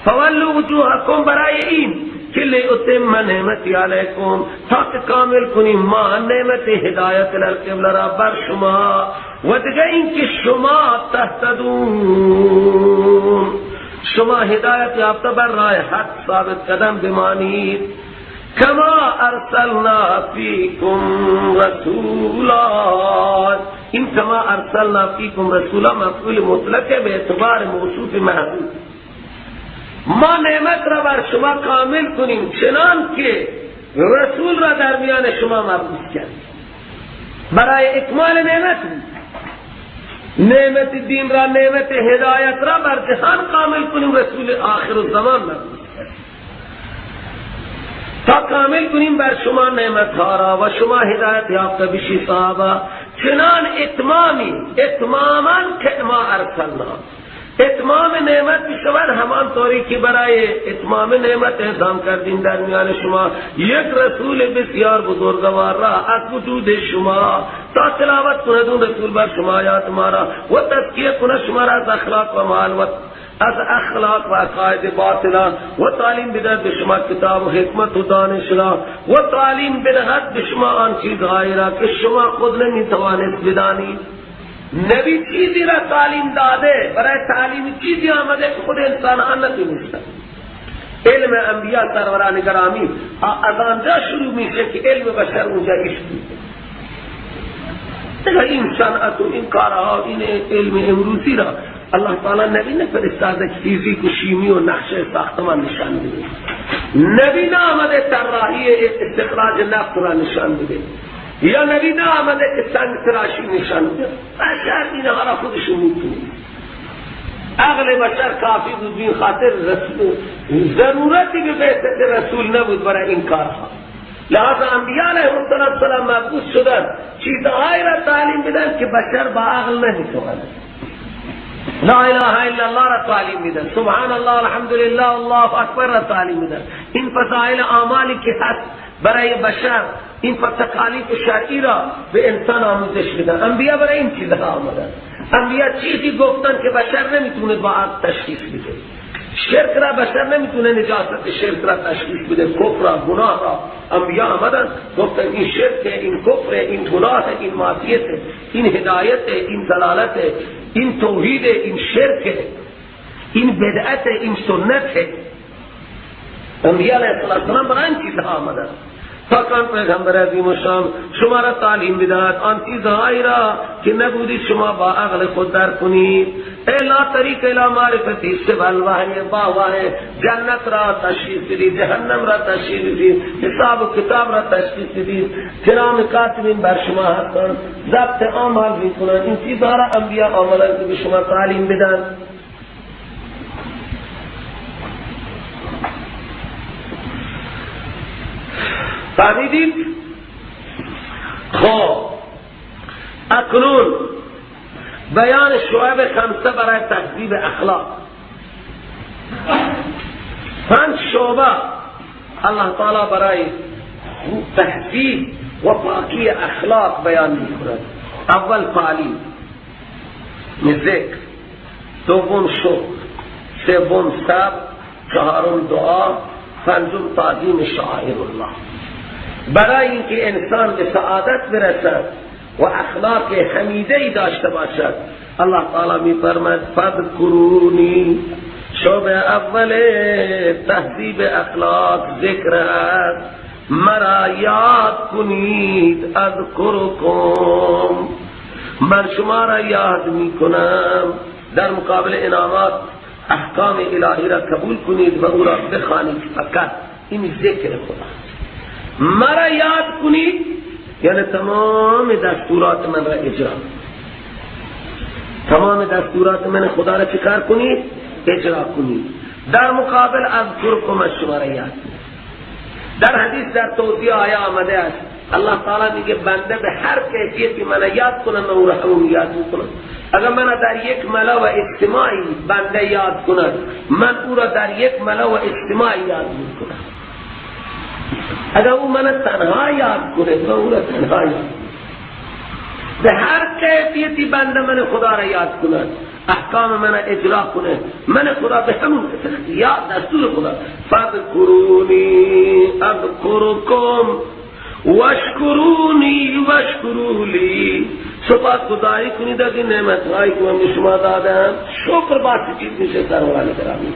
فولوا وجوهکم برای این که لأتم نعمتی علیکم، تا کامل کنیم ما نعمت هدایت القبله را بر شما. و دیگه این که شما تهتدون، شما هدایت یافته بر راه حق ثابت قدم بمانید. کما ارسلنا فیکم رسولا، این کما ارسلنا فیکم رسولا مفعول مطلقه به اعتبار موصوف محذوف. ما نعمت را بر شما کامل کنیم چنان که رسول را در میان شما مبعوث کردیم برای اکمال نعمت دین را، نعمت هدایت را بر جهان کامل کنیم، رسول آخر الزمان مبعوث کردیم تا کامل کنیم بر شما نعمتها را و شما هدایت یافته بشی صحابه. چنان اتماما که ما ارسلنا، اتمام نعمت بشود همان طوری که برای اتمام نعمت اعظام کردیم در میان شما یک رسول بسیار بزرگوار را از وجود شما تا تلاوت کند اون رسول بر شما آیات ما را و تزکیه کند شما را از اخلاق و مال و از اخلاق و عقاید باطلا و تعلیم بدهد به شما کتاب و حکمت و دانش را و تعلیم بدهد به شما آن چیزهایی را که شما خود نمیتوانید بدانید. نبی چیزی را تعلیم داده، برای تعلیم چیزی آمده که خود انسان آن نتونسته. علم انبیاء سروران گرامی از آنجا شروع میشه که علم بشر اونجا ایشتی. این صنعت و این کارها، این علم امروزی را الله تعالی نبی نفرستاده که فیزیک و شیمی و نقشه ساختمان نشان بده. نبی نآمده طراحی استخراج نفت را نشان بده، یا نبی نآمده که سنگ تراشی نشان بده. بشر اینها را خودشون میتونه. عقل بشر کافی بود بین خاطر ضرورتی به بعثت رسول نبود برای این کارها. لذا انبیاء علیهم السلام مبعوث شدن چیزهایی را تعلیم بدن که بشر با عقل نمیتواند. لا اله الا الله را تعلیم میدن، سبحان الله الحمدلله الله اکبر را تعلیم میدن. این فضائل اعمالی که هست برای بشر، این تکالیف شرعی را به انسان آموزش میدن. انبیاء برای این چیزها آمدن. انبیاء چیزی گفتن که بشر نمیتونه با عقل تشخیص بده. شرک را بشر نمیتونه نجاست شرک را تشخیص بده، کفر را، گناه را. انبیاء آمدن گفتن این شرک، این کفر، این گناه، این معصیت، این هدایت، این ضلالت، این توحید، این شرک، این بدعت، این سنت. انبیاء علیه السلام برای این چیزها آمدن تا کان پیغمبر عظیم الشان شما را تعلیم بدهد آن چیزهایی را که نبودید شما با عقل خود درک کنید. لا طریق الی معرفتی سوی الوحی، با وحی جنت را تشخیص بدید، جهنم را تشخیص بدید، حساب و کتاب را تشخیص بدید. کرام کاتبین بر شما هستند، ضبط اعمال میکنند. این چیزها را انبیاء آمدند که به شما تعلیم بدن. فهمیدید؟ خب اکنون بیان شعب خمسه برای تهذیب اخلاق. 5 شعبه الله تعالی برای تهذیب و پاکی اخلاق بیان می‌کند. اول تعلیم، ذکر، دوم شکر، سوم صبر، چهارم دعا، پنجم تعظیم شعائر الله. برای اینکه انسان به سعادت برسد و اخلاق حمیده‌ای داشته باشد، الله تعالی می‌فرماید فذکرونی. شعبه اول تهذیب اخلاق ذکر است. مرا یاد کنید اذکرکم، من شما را یاد میکنم. در مقابل انعامات احکام الهی را قبول کنید و او را بخوانید. فقط این ذکر خدا. مرا یاد کنید یعنی تمام دستورات من را اجرا، تمام دستورات من خدا را چکار کنید؟ اجرا کنید. در مقابل اذکرکم، شما را یاد کنید. در حدیث در توضیح آیه آمده است الله تعالی میگه بنده به هر کیفیتی من یاد کنه من او را همون یاد میکنم. اگر من در یک ملا و اجتماعی بنده یاد کند، من او را در یک ملا و اجتماعی یاد میکنم. اگر او من تنها یاد کنه من او را تنها یاد. به هر کیفیتی بنده من خدا را یاد کند، احکام من اجرا کنه، من خدا به همون یاد دستور خدا. فذکرونی اذکرکم واشکرونی واشکرولی. سپاسگزاری کنید از این نعمت‌هایی که من به شما دادم. شکر باعث چیز میشه سروران گرامی،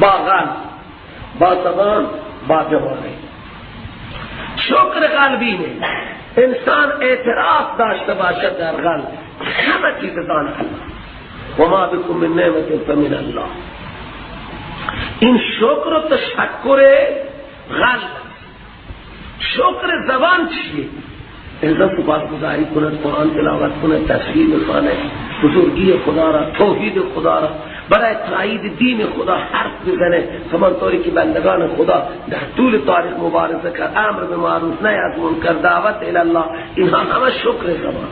با قلب، با زبان، با جوارح. شکر قلبی نه، انسان اعتراف داشته باشد در قلب همه چیز دان الله و ما بکم من نعمت فمن الله. این شکر و تشکر قلب. شکر زبان چیه؟ انسان سپاسگزاری کند، قرآن تلاوت کند، تسبیح بخواند، بزرگی خدا را، توحید خدا را، برای تایید دین خدا حرف بزنه، همانطوری که بندگان خدا در طول تاریخ مبارزه کرد، امر به معروف نهی از منکر، دعوت الی الله، اینها همه شکر زبان.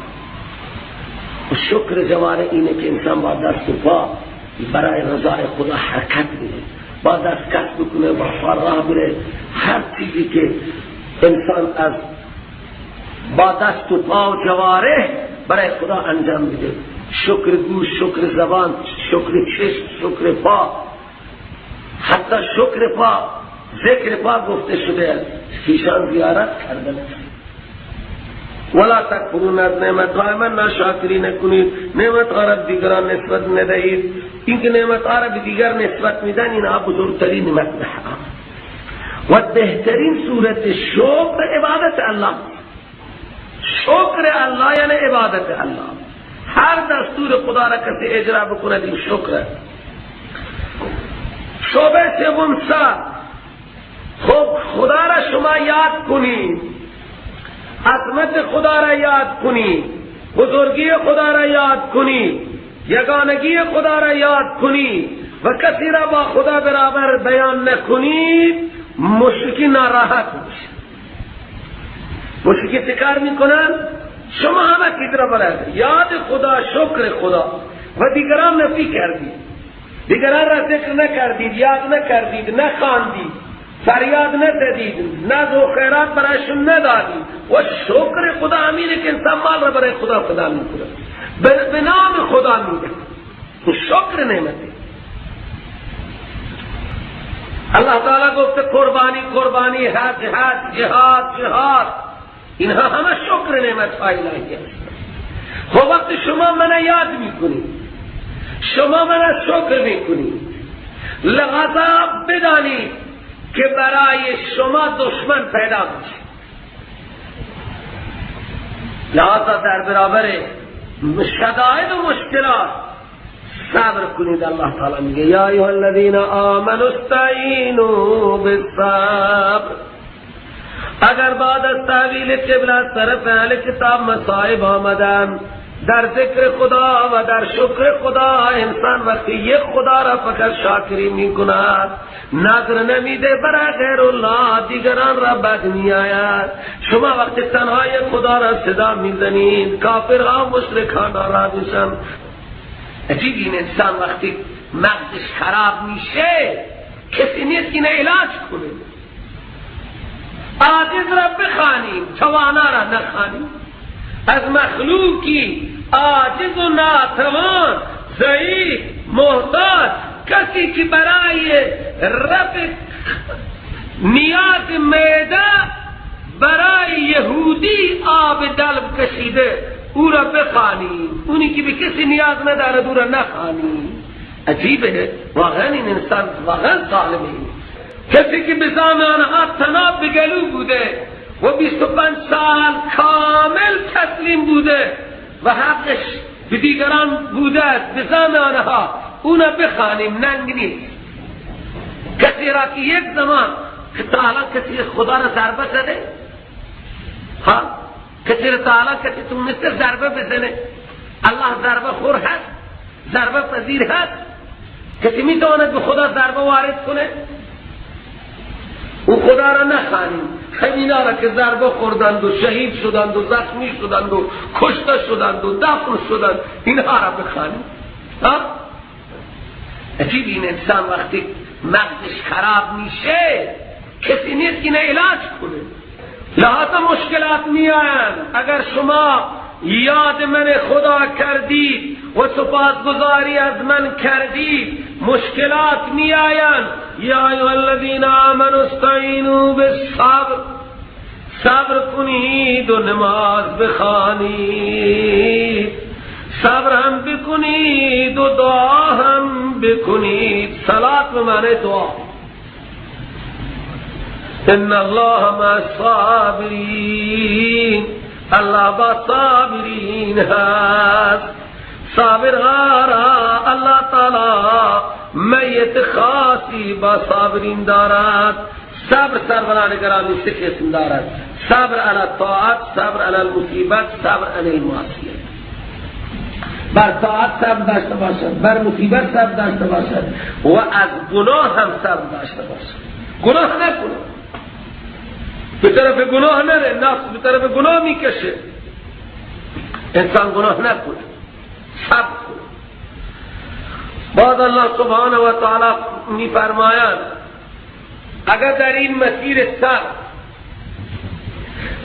و شکر جواره اینه که انسان با دست و پا برای رضای خدا حرکت بده، با دست کسب بکنه، با پا راه بره، هر چیزی که انسان از با دست و پا و جواره برای خدا انجام بده، شکر گوش، شکر زبان، شکر چشم، شکر پا، حتی شکر پا، ذکر پا گفته شده خیشان زیارت کردن. ولا تکفرون از نعمت های من ناشکری نکنید، نعمت ها را دیگران نسبت ندهید. اینکه نعمت ها را به دیگر نسبت میدن اینها بزرگترین نعمت حرام و بهترین صورت شکر عبادت الله. شکر الله یعنی عبادت الله. هر دستور خدا را کسی اجرا بکند این شکر. شعبه سوم خب خدا را شما یاد کنید، عظمت خدا را یاد کنید، بزرگی خدا را یاد کنید، یگانگی خدا را یاد کنید و کسی را با خدا برابر بیان نکنید، مشرکی ناراحت میشه. مشرکی فکر میکنن شما همه چیز را برای یاد خدا، شکر خدا و دیگران نفی کردید، دیگران را ذکر نکردید، یاد نکردید، نخواندید، فریاد نزدید، نذر و خیرات برایشون ندادید. و شکر خدا امینه که انسان مال را برای خدا فدا میکنه، به نام خدا میده. شکر نعمته. الله تعالی گفته قربانی قربانی، حج حج، جهاد جهاد، اینها همه شکر نعمت های الهی است. خب وقتی شما من یاد میکنید، شما من شکر میکنید، لغذا بدانید که برای شما دشمن پیدا میشه. لذا در برابر شدائد و مشکلات صبر کنید. الله تعالی میگه یا ایها الذین آمنوا استعینوا بالصبر. اگر بعد از تحویل قبله از طرف اهل کتاب مصائب آمدن، در ذکر خدا و در شکر خدا انسان وقتی یک خدا را فقط شاکری می کند، نظر نمیده برای غیر الله، دیگران را بد می آید. شما وقتی تنهای خدا را صدا می زنید، کافرها و مشرکان را میشن. عجیب این انسان وقتی مغزش خراب میشه کسی نیست که نه علاج کنه. عاجز را بخوانیم، توانا را نخوانیم. از مخلوقی عاجز و ناتوان، ضعیف، محتاج، کسی که برای رفع نیاز معده برای یهودی آب دلو کشیده، او را بخوانیم. اونی که به کسی نیاز نداره او را نخوانیم. عجیبه واقعا این انسان واقعا ظالمه. کسی که به زمان آنها تناب به گلو بوده و 25 سال کامل تسلیم بوده و حقش به دیگران بوده به زمان آنها، اونا بخوانیم. ننگ نیست. کسی را که یک زمان که تعالی کسی خدا را ضربه زده، ها کسی را تعالی کسی تونسته ضربه بزنه، الله ضربه خور هست، ضربه پذیر هست. کسی میتواند به خدا ضربه وارد کنه؟ او خدا را نخوانیم. همینا را که ضربه خوردند و شهید شدند و زخمی شدند و کشته شدند و دفن شدند، اینها را بخوانیم. عجیب این انسان وقتی مغزش خراب میشه کسی نیست که نه علاج کنه. لحظه مشکلات میآیند. اگر شما یاد من خدا کردید و سپاسگزاری از من کردید، مشکلات میآیند. یا ایها الذین آمنوا استعینوا بالصبر. صبر کنید و نماز بخوانید، صبر هم بکنید و دعا هم بکنید. صلات به معنی دعا. ان الله مع الصابرین. الله با صابرین هست. صابرها را الله تعالی میت خاصی با صابرین دارد. صبر سروران گرامی سه قسم دارد: صبر علی الطاعت، صبر علی المصیبت، صبر علی المعصیت. بر طاعت صبر داشته باشد، بر مصیبت صبر داشته باشد و از گناه هم صبر داشته باشد. گناه نکنه، به طرف گناه نره، نفس به طرف گناه میکشه. انسان گناه نکنه، صبر کنه. بعد الله سبحانه و تعالی میفرماید اگر در این مسیر صبر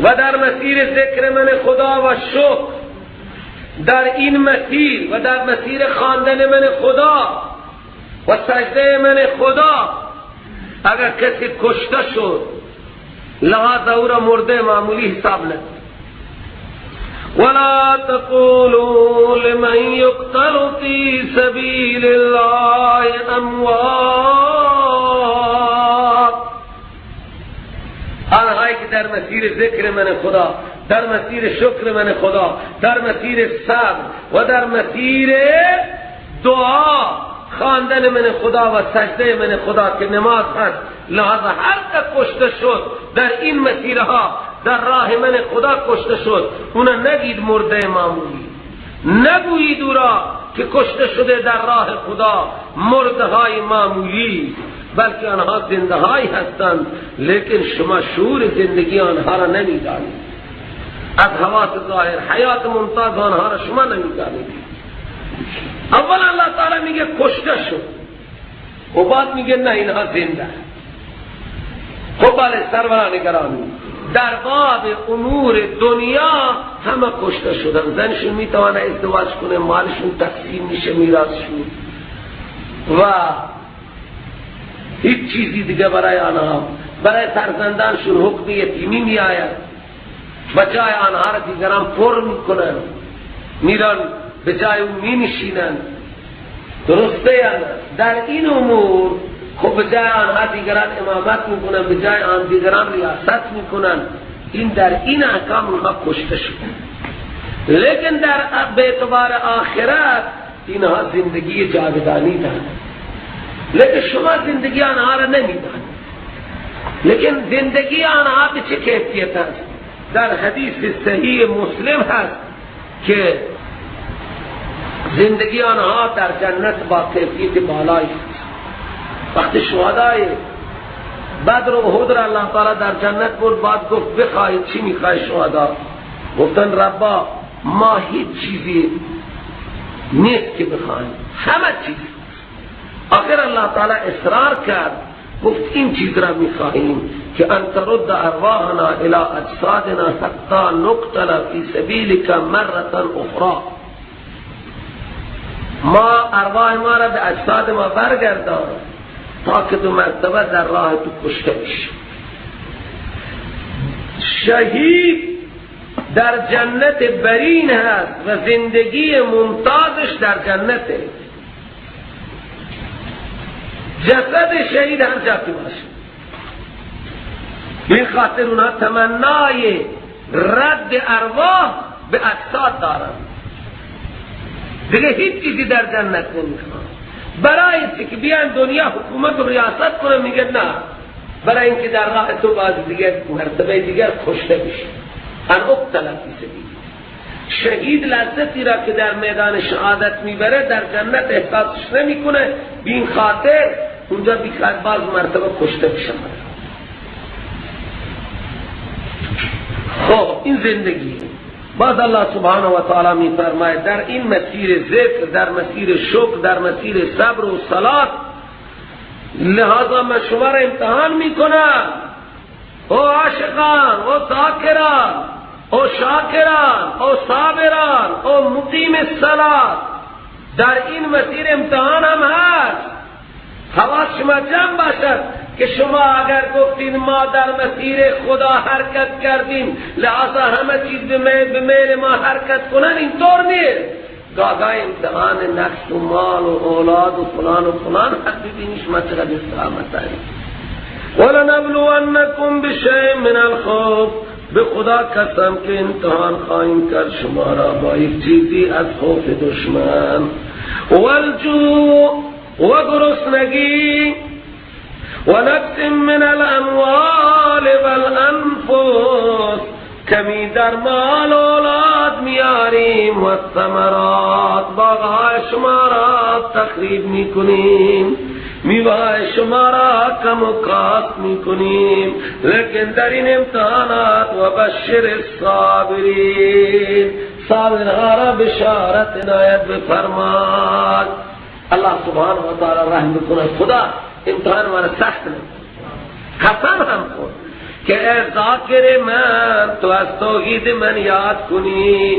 و در مسیر ذکر من خدا و شکر، در این مسیر و در مسیر خواندن من خدا و سجده من خدا اگر کسی کشته شد، لحاظا او را مرده معمولی حساب نکنید. ولا تقولوا لمن يقتل في سبيل الله اموات، آنهایی که در مسیر ذکر من خدا، در مسیر شکر من خدا، در مسیر صبر و در مسیر دعا خواندن من خدا و سجده من خدا که نماز هست، لحاظا هر که کشته شد در این مسیرها در راه من خدا کشته شد، اونا نگید مرده معمولی، نگویید او را که کشته شده در راه خدا مرده های معمولی، بلکه آنها زنده هایی هستند، لیکن شما شعور زندگی آنها را نمیدانید. از حواس ظاهر حیات ممتاز آنها را شما نمیدانید. اول الله تعالی میگه کشته شد و بعد میگه نه اینها زنده. خب بله سروران گرامی، در باب امور دنیا همه کشته شدن، زنشون میتوانه ازدواج کنه، مالشون تقسیم میشه، میراثشون و هیچ چیزی دیگه برای آنها، برای فرزندانشون حکم یتیمی می آید، بجای آنها را دیگران پر میکنن، میرن به جای اون می نشینن. درسته یا نه؟ در این امور خب بجای آنها دیگران امامت میکنن، بجای آن دیگران ریاست میکنن. این در این احکام اونها کشته شد. لیکن در به اعتبار آخرت اینها زندگی جاودانی دارند، لیکن شما زندگی آنها را نمیدانید. لیکن زندگی آنها به چه کیفیت است؟ در حدیث صحیح مسلم هست که زندگی آنها در جنت با کیفیت بالایی است. وقتی شهدای بدر و احد را الله تعالی در جنت برد، بعد گفت بخواهید چی میخواهید شهدا؟ گفتن ربا ما هیچ چیزی نیست که بخواهیم، همه چیز. آخر الله تعالی اصرار کرد، گفت این چیز را میخواهیم که ان ترد ارواحنا الى اجسادنا حتی نقتل فی سبیلک مرة اخرى، ما ارواح ما را به اجساد ما برگردان تا که دو مرتبه در راه تو کشته بشیم. شهید در جنت برین هست و زندگی ممتازش در جنته. جسد شهید هر جا که باشه، این خاطر اونها تمنای رد ارواح به اجساد دارند، دیگه هیچ چیزی در جنت نمیخوان. برای اینکه بیان دنیا حکومت و ریاست کنه میگه نه، برای اینکه در راه تو باز دیگر مرتبه دیگر کشته بشی. ان اقتل فی سبیل. شهید لذتی را که در میدان شهادت میبره در جنت احساسش نمیکنه، بین خاطر اونجا بیخواد باز مرتبه کشته بشه. خب این زندگی. بعد الله سبحانه و تعالی می فرماید در این مسیر ذکر، در مسیر شکر، در مسیر صبر و صلات، لہذا من شما را امتحان می کنم، او عاشقان، او ذاکران، او شاکران، او صابران، او مقیم الصلاة، در این مسیر امتحان هم هست. حواس شما جمع باشد که شما اگر گفتین ما در مسیر خدا حرکت کردیم لحاظا همه چیز به میل ما حرکت کنن، اینطور نیست. گاگاه امتحان نفس و مال و اولاد و فلان و فلان حد ببینیش ما چقدر استقامت داریم. وَلَنَبْلُوَنَّكُمْ بِشَيْءٍ مِنَ الْخَوْفِ، به خدا قسم که امتحان خواهیم کرد شما را با یک چیزی از خوف دشمن، والجوع و گرسنگی، و نقص من الاموال والانفس، کمی در مال اولاد میاریم و ثمرات، باغهای شما را تخریب میکنیم، میوه شما را کم و کاست میکنیم، لیکن در این امتحانات و بشر الصابرین، صابرها را بشارت عنایت بفرمای. اللہ سبحانه و تعالی رحم بکنه. خدا امتحان ما را سخت نکنه. قسم هم خود که ای ذاکر من تو از توحید من یاد کنی،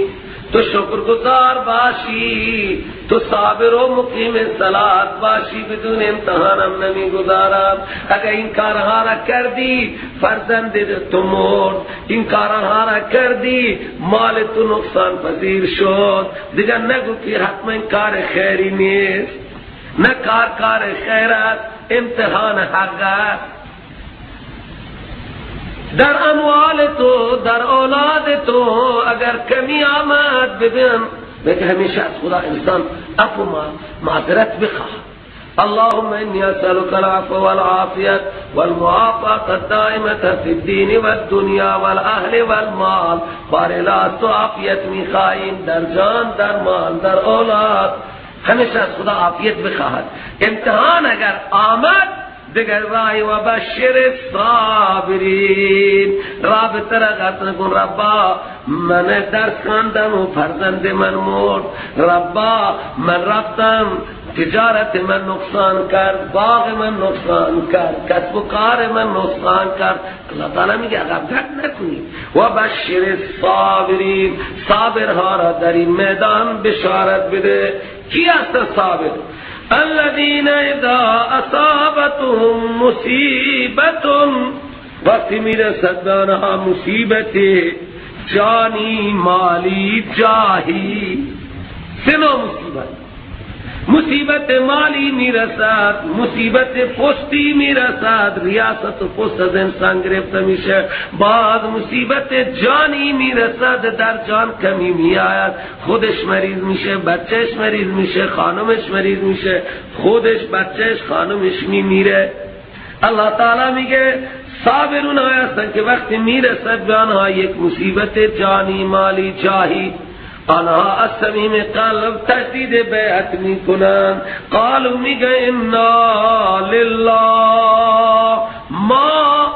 تو شکرگزار باشی، تو صابر و مقیم صلات باشی، بدون امتحانم نمی گذارم. اگر این کارها را کردی فرزند تو مرد، این کارها را کردی مال تو نقصان پذیر شد، دیگر نگو که حتما کار خیری نیست. نه کار خیر است، امتحان حق است. در اموال تو، در اولاد تو اگر کمی آمد ببین همیشه از خدا انسان عفو معذرت بخواه. اللهم انی اسألک العفو والعافیت والمعافات الدائمة فی الدین والدنیا والاهل والمال. بارلا تو عافیت میخواهیم در جان، در مال، در اولاد. همیشه از خدا عافیت بخواهد. امتحان اگر آمد دیگر رای و بشر الصابرین، رابطه را قطع نکن. ربا من درس خواندم و فرزند من مرد، ربا من رفتم تجارت من نقصان کرد، باغ من نقصان کرد، کسب و کار من نقصان کرد. اللہ تعالی میگه غفلت نکنید. و بشر الصابرین، صابرها را در این میدان بشارت بده. کی است صابر؟ الذين اذا اصابتهم مصیبت، وقتی میرسد به آنها مصیبت جانی، مالی، جاهی. سه نوع مصیبت مالی میرسد، مصیبت پستی میرسد، ریاست و پست از انسان گرفته میشه. بعد مصیبت جانی میرسد، در جان کمی میآید، خودش مریض میشه، بچهش مریض میشه، خانمش مریض میشه، خودش بچهش خانمش میمیره. اللہ تعالی میگه صابرون هستن که وقتی میرسد به آنها یک مصیبت جانی، مالی، جاهی، آنها از صمیم قلب تجدید بیعت می کنند. قالوا میگه انا لله، ما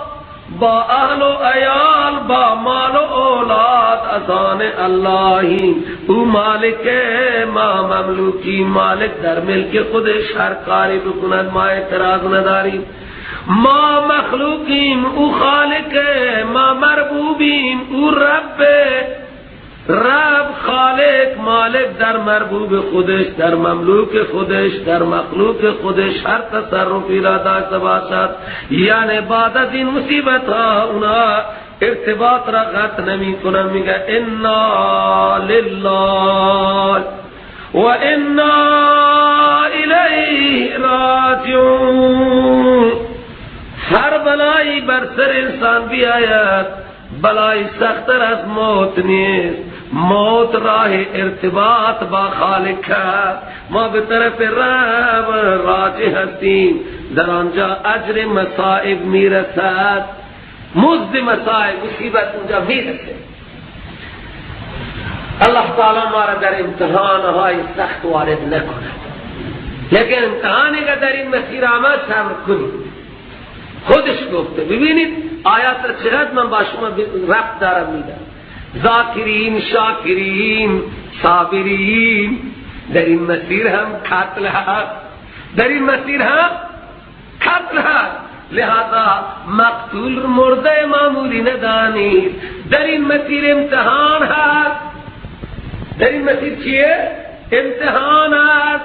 با اهل و عیال، با مال و اولاد از آن اللهیم. او مالک، ما مملوکی، مالک در ملک خودش هر کاری بکند، ما اعتراض نداریم. ما مخلوقیم، او خالق، ما مربوبیم، او رب خالق مالک در مربوب خودش، در مملوک خودش، در مخلوق خودش هر تصرفی را داشته باشد. یعنی بعد از این مصیبت ها اونا ارتباط را قطع نمی کنن. میگه انا لله و انا الیه راجعون. هر بلایی بر سر انسان بیاید، بلای سختر از موت نیست. موت راه ارتباط با خالق است. ما به طرف رب راجع هستیم، در آنجا اجر مصائب میرسد، مزد مصائب مصیبت اونجا میرسه. اللہ تعالی ما را در امتحانهای سخت وارد نکند، لیکن امتحانی که در این مسیر آمد صبر کنید. خودش گفته، ببینید آیات را چقدر من با شما ربط دارم میدم. ذاکرین، شاکرین، صابرین. در این مسیر هم قتل هست، در این مسیر هم قتل هست. لہذا مقتول مرده معمولی ندانید. در این مسیر امتحان هست. در این مسیر چیه؟ امتحان هست.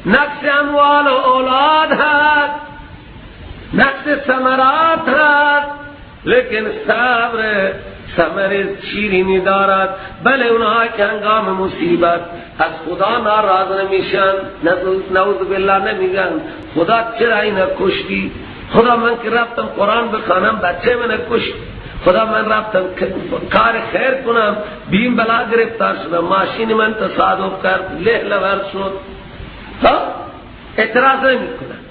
نقص اموال و اولاد هست، نقص ثمرات هست، لیکن صبر ثمر شیرینی دارد. بله اونها که هنگام مصیبت از خدا ناراض نمیشن، نعوذ بالله نمیگن خدا چرا اینو کشتی، خدا من که رفتم قرآن بخوانم بچه من کشت، خدا من رفتم کار خیر کنم بیم بلا گرفتار شدم، ماشین من تصادف کرد له لور شد. اعتراض نمی کنن،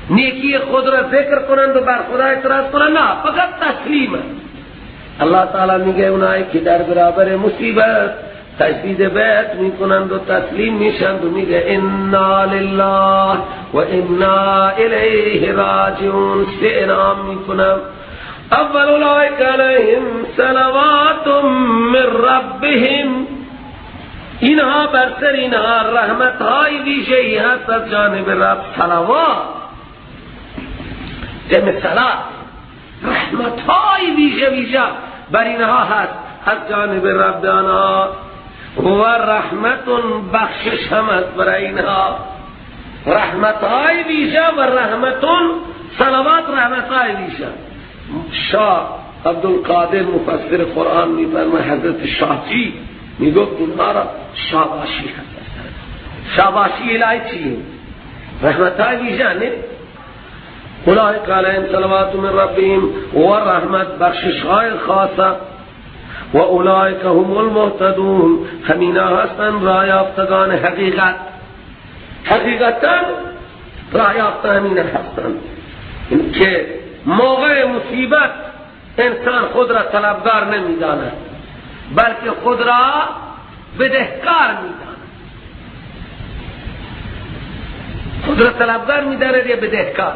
نیکی خود را ذکر کنند و بر خدا اعتراض کنند، نه، فقط تسلیم. الله تعالی میگه اونایی که در برابر مصیبت تجدید بیعت میکنند و تسلیم میشند و میگه انا لله و انا الیه راجعون. سه انعام میکنم. اول اولئک علیهم صلوات من ربهم، اینها بر سر اینها رحمت های ویژه‌ای هست از جانب رب. صلوات جمع صلات، رحمت های ویژه بر اینها هست از جانب رب آنها. و رحمت بخشش هم است برای اینها، رحمت های ویژه و رحمتون صلوات رحمت های ویژه. شاه عبدالقادر مفسر قرآن میفرماید حضرت شاهجی میگفت اینها را شاباشی هست. شاباشی الهی چیه؟ رحمت های ویژه نه؟ اولئک علیهم صلوات من ربهم و رحمت بخشش های خاصه. و اولئک هم المهتدون، همینا هستند راه یافتگان حقیقت. حقیقتا راه یافته همینا هستند که موقع مصیبت انسان خود را طلبگار نمیداند بلکه خود را بدهکار میداند. خود را طلبگار میداند یا بدهکار؟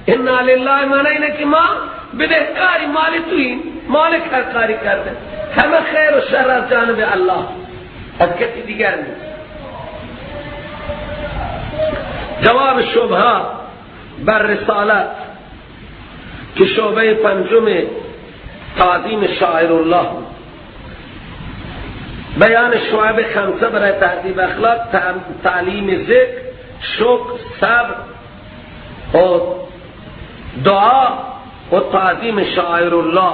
انا لله معنی اینه که ما بدهکاری، مال توییم، مالک هر کاری کرده. همه خیر و شر از جانب الله، از کسی دیگر نیست. جواب شبهه بر رسالت که شعبه پنجم تعظیم شاعر الله، بیان شعب خمسه برای تهذیب اخلاق، تعلیم ذکر، شکر، صبر و دعا و تعظیم شاعر الله.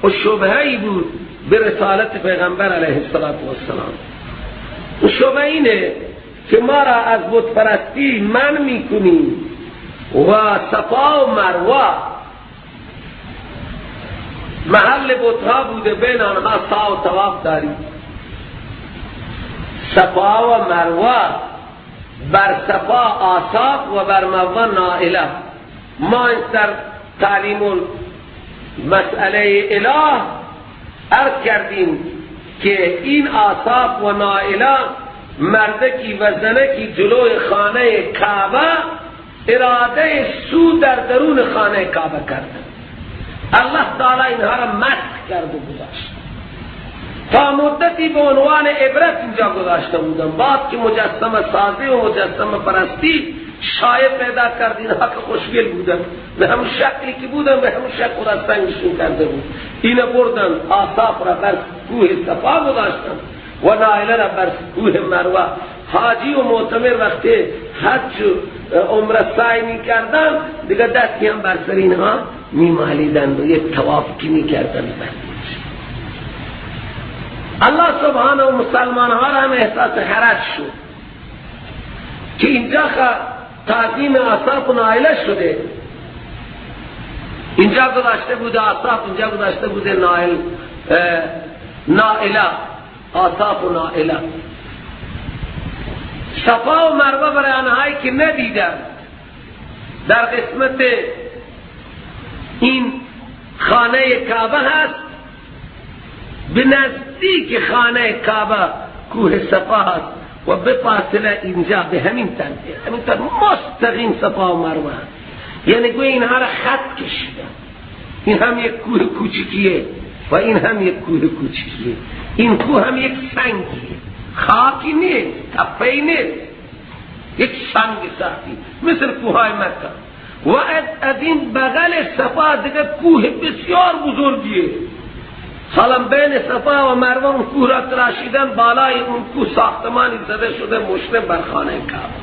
و شبهه‌ای بود به رسالت پیغمبر علیه السلام. و شبهه اینه که ما را از بت پرستی منع میکنیم و صفا و مروه محل بتها بوده، بین آنها سعی و طواف داریم. صفا و مروه، بر صفا آصاف و بر مروه نائله. ما در تعلیم مسئله اله عرض کردیم که این آصاف و نائله مردکی و زنکی جلوی خانه کعبه اراده سود در درون خانه کعبه کردن. الله تعالی اینها را مسخ کرد و گذاشت. تا مدتی به عنوان عبرت اینجا گذاشته بودن. بعد که مجسمه سازی و مجسمه پرستی شایع پیدا کرد، اینها که خوشگل بودن، به همون شکلی که بودن به همون شکل را سنگشون کرده بود. اینه بردن آصاف را بر کوه صفا گذاشتن و نائله را بر کوه مروه. حاجی و معتمر وقتی حج و عمره سعی می کردن دیگه دستی هم بر سر اینها می مالیدن و یک توافقی می کردن. الله سبحانه و مسلمان ها را هم احساس حرج شد که اینجا تعظیم آصاف و نائله شده. اینجا گذاشته بوده آصاف، اینجا گذاشته بوده نائله، آصاف و نائله. صفا و مروه برای آنهایی که ندیدن در قسمت این خانه کعبه هست، به نزدیک خانه کعبه کوه صفا هست و به فاصله اینجا به همین تر مستقیم صفا و مروه هست. یعنی گویا اینها را خط کشیدن. این هم یک کوه کوچکیه و این هم یک کوه کوچکیه. این کوه هم یک سنگیه، خاکی نیست، تپه‌ای نیست، یک سنگ سختی مثل کوههای مکه. و از این بغل صفا دیگه کوه بسیار بزرگیه. حالا بین صفا و مروه اون کوه را تراشیدن، بالای اون کوه ساختمانی زده شده مشرف بر خانه کعبه.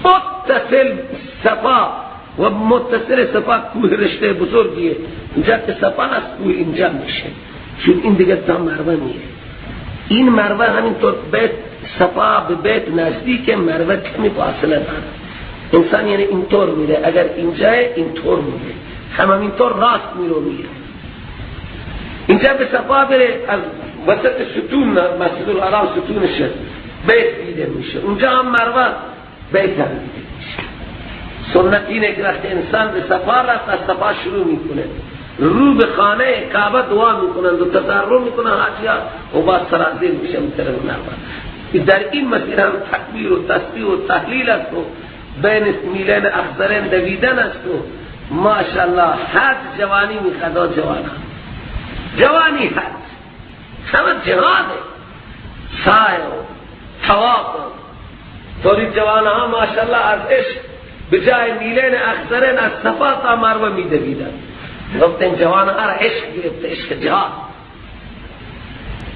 متصل صفا و متصل صفا کوه رشته بزرگیه. اینجا که صفا از کوه اینجا میشه، چون این دیگه تا مروه میره. این مروه همینطور بیت صفا به بیت نزدیک، مروه کمی فاصله داره. انسان یعنی اینطور میره، اگر اینجا اینطور میره، همینطور راست میره میره. اینجا به صفا بره، از وسط ستون مسجد الحرام ستونشه بیت دیده میشه. اونجا هم مروه بیت هم دیده میشه. سنت اینه که وقتی انسان به صفا رفت از صفا شروع میکنه، رو به خانه کعبه دعا میکنند و تضرع میکنند حاجیان و بعد سرازیر میشه میترن نرمد. در این مسیر هم تکبیر و تسبیح و تحلیل است و بین میلین اخضرین دویدن است و ماشاءالله حد جوانی میخواد. جوانی حد همه جهاده سعی و ثواب. طوری جوان ها ماشاءالله از عشق بجای میلین اخضرین از صفا تا مروه میدویدن. گفتن جوان ها را عشق گرفته، عشق جهاد.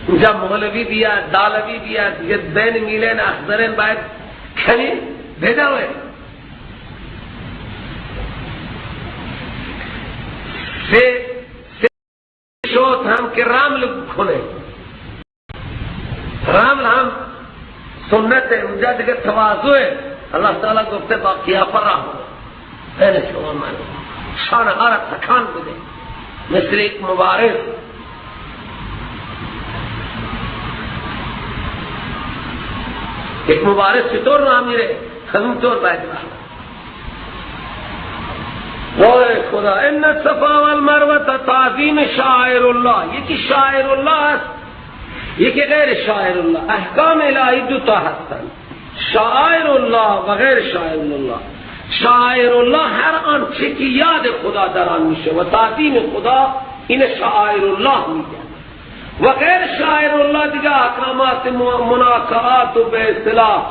اینجا مولوی بیاد، دالوی بیاد، دیگه بین میلین اخضرین باید کنی بدوه. سه شوط هم که رمل کنه، رمل هم سنت ہے. اونجا دیگه تواضع ہے. اللہ تعالی گفته با قیافه راه بین شما من شانه ها را تکان بده مثل یک مبارز. یک مبارز چطور راه میره همونطور باید راه. وای خدا ان الصفا والمروه تعظیم شاعر الله. یکی شاعر الله است، یکی غیر شاعر الله. احکام الهی دو تا هستند، شاعر الله و غیر شاعر الله. شاعر الله هر آنچه که یاد خدا در آن میشه و تعظیم خدا این شاعر الله میگه. و غیر شاعر الله دیگه احکامات مناکات و به اصطلاح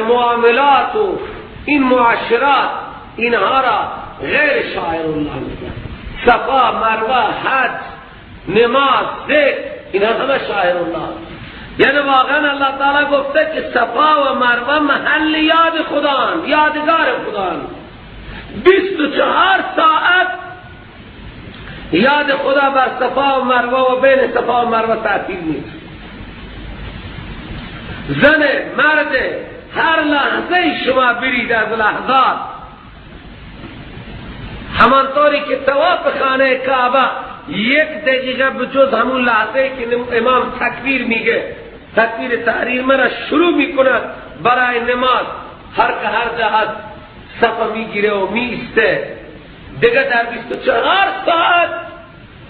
معاملات و این معاشرات اینها را غیر شاعر الله میگه. صفا، مروه، حج، نماز، ذکر اینها همه شاعر الله. یعنی واقعا الله تعالی گفته که صفا و مروه محل یاد خداند، یادگار خداند. 24 ساعت یاد خدا بر صفا و مروه و بین صفا و مروه تعطیل نیست. زن مرد هر لحظه شما برید از لحظات، همانطوری که طواف خانه کعبه یک دقیقه بجز همون لحظه که امام تکبیر میگه، تکبیر تحریم را شروع میکنه برای نماز، هر که هر جهت صفا میگیره و میسته. دیگه در 24 ساعت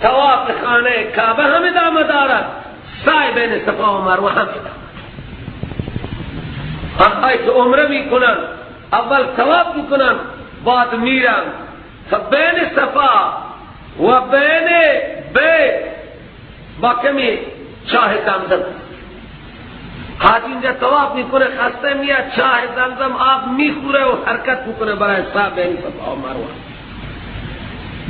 طواف خانه کعبه هم ادامه دارد، سعی بین صفا و مروه هم ادامه. آنهایی که عمره میکنن اول طواف میکنن بعد میرن بین صفا و بین بیت با کمی چاه زمزم. حاجی اینجا طواف میکنه، خسته میاد، چاه زمزم آب میخوره و حرکت میکنه برای صاحب بین صفا و مروه.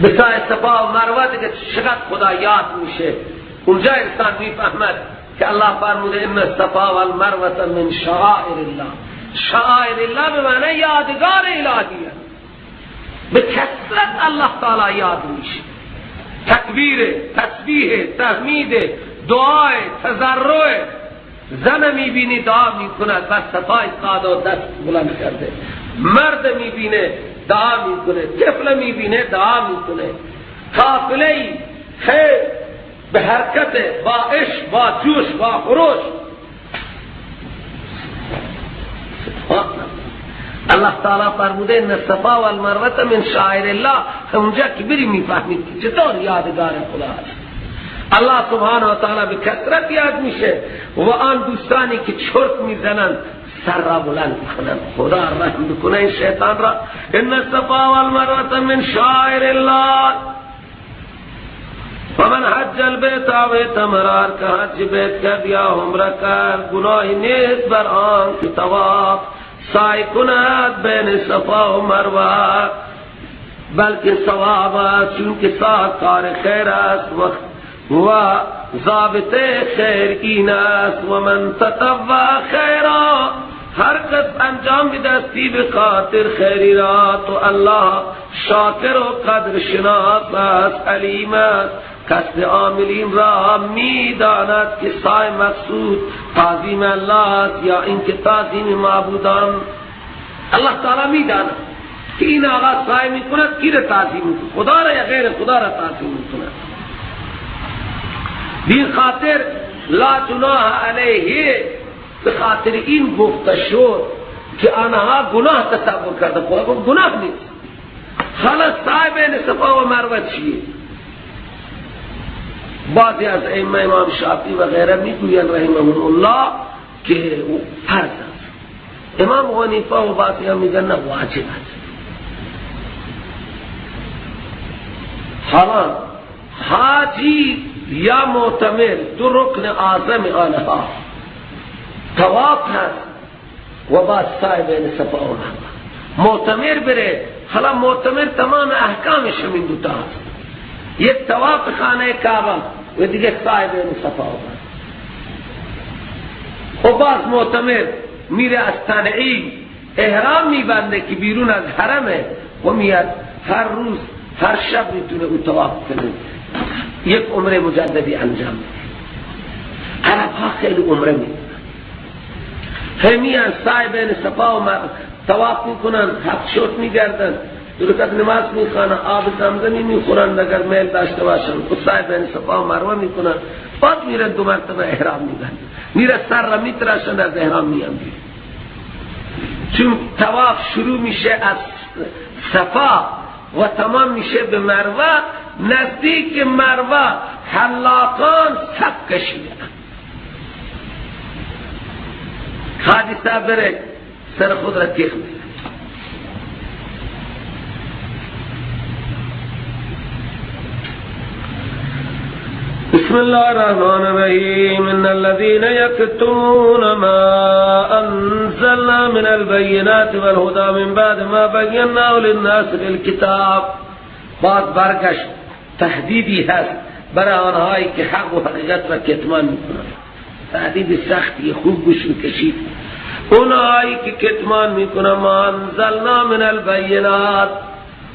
بسای صفا و مروه دیگه چقدر خدا یاد میشه. اونجا انسان میفهمد که الله فرموده ان الصفا والمروه من شعائر الله. شعائر الله به معنی یادگار الهیه، به کثرت الله تعالی یاد میشه. تکبیر، تسبیح، تحمید، دعای، تضرع. زن میبینی دعا میکنه بس صفا ایستاده و دست بلند کرده، مرد میبینه دعا میکنه، طفل میبینه دعا میکنه. قافله خیر به حرکت، با عشق، با جوش، با خروش. الله تعالی فرموده ان الصفا والمروه من شعائر الله. اونجا که بری میفهمید که چطور یادگار خدا است. الله سبحانه و تعالی به کثرت یاد میشه و آن دوستانی که چرت میزنند سر را بلند میکنند. خدا رحم بکنه این شیطان را. ان الصفا والمروه من شعائر الله فمن حج البیت او اعتمر که حج بیت کرد یا عمره کرد گناهی نیست بر آن که طواف سعی کند بین صفا و مروه، بلکه ثواب است، چونکه سعی کار خیر است و ضابطه خیر این است. و من تطوع خیرا، هر کس انجام بدستی به خاطر خیری را تو الله شاکر و قدر شناس است، علیم است، کسب عاملین را میداند که سعی مقصود تعظیم الله است یا اینکه تعظیم معبودان. الله تعالی میداند که این آقا سعی میکند کی را تعظیم میکند، خدا را یا غیر خدا را تعظیم میکند. بین خاطر لا جناح علیه، به خاطر این گفته شد که آنها گناه تصور کرده. خدا گفت گناه نیست. حالا سعی بین صفا و مروه چیه؟ بعضی از ائمه امام شافعی و غیره میگویند رحمهم الله که فرض است. امام حنیفه و بعضی هم میگن نه واجب است. حالا حاجی یا معتمر دو رکن اعظم آنها طواف هست و بعد سعی بین صفا و مروه. معتمر بره، حالا معتمر تمام احکامش همین دوتا هست، یک طواف خانه کعبه و دیگه سعی بین صفا و مروه. و بعد معتمر میره از تنعیم احرام میبنده که بیرون از حرمه و میاد هر روز هر شب میتونه او طواف کنه، یک عمره مجددی انجام میده. عرب ها خیلی عمره میکنن، همیان سعی بین صفا و مروه طواف میکنن، هفت شوط میگردن، دو رکعت نماز میخوانن، آب زمزمی میخورن اگر میل داشته باشن، و سعی بین صفا و مروه میکنن. بعد میرن دو مرتبه احرام میبندن، میره سر را میتراشن، از احرام میان. چون طواف شروع میشه از صفا و تمام میشه به مروه، نزدیک مروه حلاقان صف کشیدن. حادثه بره سر خود را تیغ میزن. بسم الله الرحمن الرحیم. ان الذين يكتمون ما انزلنا من البينات والهدى من بعد ما بيناه للناس في الكتاب. بعد برگشت تهدیدی هست برای آنهایی که حق و حقیقت را کتمان میکنند. تهدید سختی، خوب گوش کشید. اونهایی که کتمان میکنند ما انزلنا من البينات،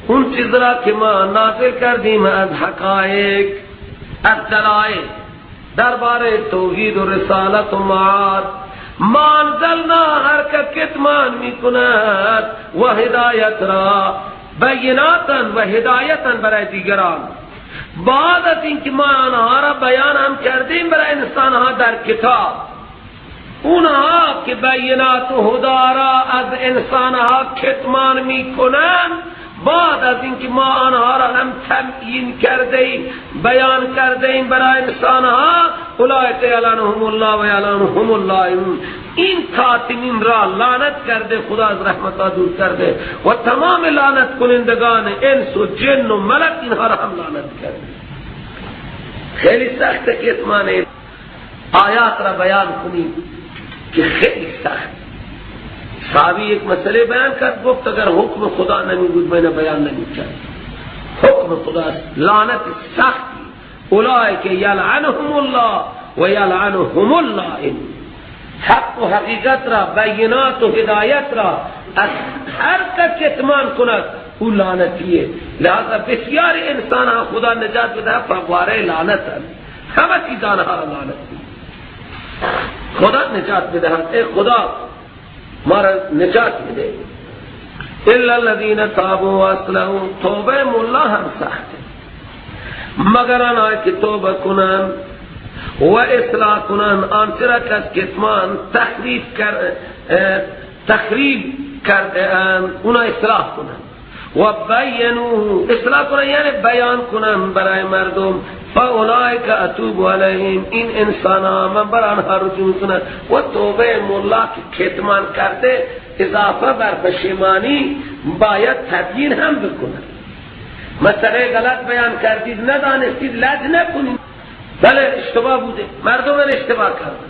اون چیز را که ما نازل کردیم از حقایق، از دلائل درباره توحید و رسالت و معاد. ما انزلنا، هر که کتمان میکند و هدایت را، بیناتن و هدایتن برای دیگران، بعد از اینکه ما آنها را بیان هم کردیم برای انسانها در کتاب. اونها که بینات و هدا را از انسانها کتمان میکنند، بعد از اینکه ما آنها را هم تبیین کردیم، بیان کردیم برای انسانها، اولئک یلعنهم الله و یلعنهم اللائمون، این کاتمین را لعنت کرده، خدا از رحمت دور کرده و تمام لعنت کنندگان انس و جن و ملک اینها را هم لعنت کرده. خیلی سخت کتمان آیات را بیان کنیم که خیلی سخت. صحابی یک مسئله بیان کرد، گفت اگر حکم خدا نمی بود من بیان نمی کرد. حکم خدا لعنت سختی. اولئک یلعنهم الله و یلعنهم اللائمون. حق و حقیقت را، بینات و هدایت را از هر کس کتمان کند او لعنتیه. لہذا بسیار انسان ها خدا نجات بده فواره لعنت هست، همه چیزان ها لعنت هست. خدا نجات بده، ای خدا ما را نجات بده. الا الذين تابوا واصلحوا، توبه مولا هم سخته، مگر آنها که توبه کنند و اصلاح کنند آنچه را که از کتمان تخریب کرده اند اونا اصلاح کنند. و بینو، اصلاح کنند یعنی بیان کنند برای مردم. فاولئک اتوب علیهم، این انسان ها من بر آنها رجوع کنند. و توبه مولا که کتمان کرده اضافه بر پشیمانی باید تبیین هم بکنند. مسئله غلط بیان کردید، ندانستید، لج نکنید، بله اشتباه بوده، مردم اشتباه کردن،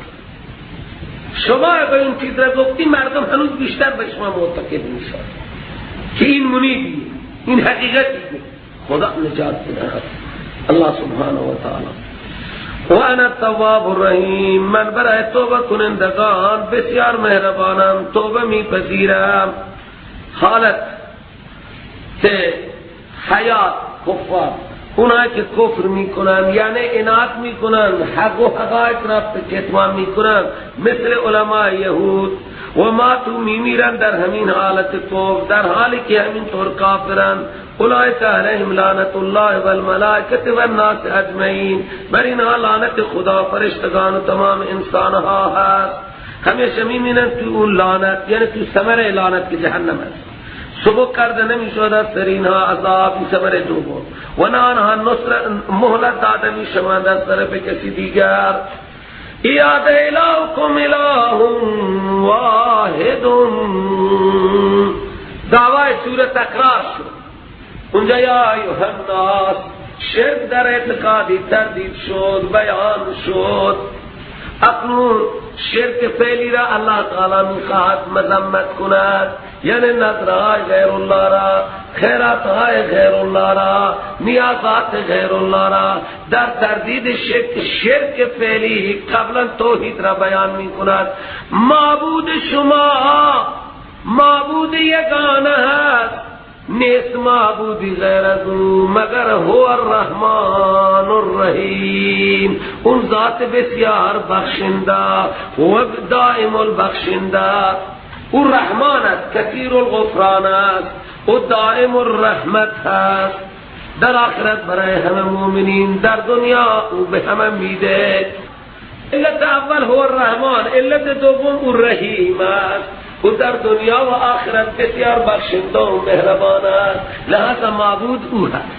شما اگر این چیز را گفتی مردم هنوز بیشتر به شما معتقد میشن که این منیبیه، این حقیقتیه. خدا نجات بده الله سبحانه و تعالی. و انا التواب الرحیم، من برای توبه کنندگان بسیار مهربانم، توبه میپذیرم. حالت حیات کفار، اونایی که کفر میکنن یعنی اناد میکنن، حق و حقایق را کتمان میکنن، مثل علماء یهود و ما تو میمیرن در همین حالت کفر، در حالی که همین طور کافرن. اولئک علیهم لعنت الله والملائکه والناس اجمعین، بر اینها لعنت خدا، فرشتگان و تمام انسانها هست. همیشه میمینن تو اون لعنت، یعنی تو ثمره لعنت که جهنم است. سبک کرده نمی شود از سر اینها عذاب ثمر دوم و نه آنها مهلت داده می شوند از طرف کسی دیگر. یاد الهکم اله واحد، دعوای سوره تکرار شد. اونجا یا ایها الناس شرک در اعتقادی تردید شد، بیان شد. اکنون شرک فعلی را الله تعالی میخواهد مذمت کند، یعنی نظرهای غیر الله را، خیراتهای غیر الله را، نیازات غیر الله را در تردید شرک فعلی قبلا توحید را بیان میکند. معبود شما معبود یگانه هست، نیست معبودی غیر از او مگر هو الرحمن الرحیم، اون ذات بسیار بخشنده و دائم البخشنده. او رحمان است، کثیر الغفران است، او دائم الرحمت است. در آخرت برای همه مومنین، در دنیا او به همه میده. علت اول هو الرحمن، علت دوم او رحیم است. او در دنیا و آخرت بسیار بخشنده و مهربان است، لہذا معبود او هست.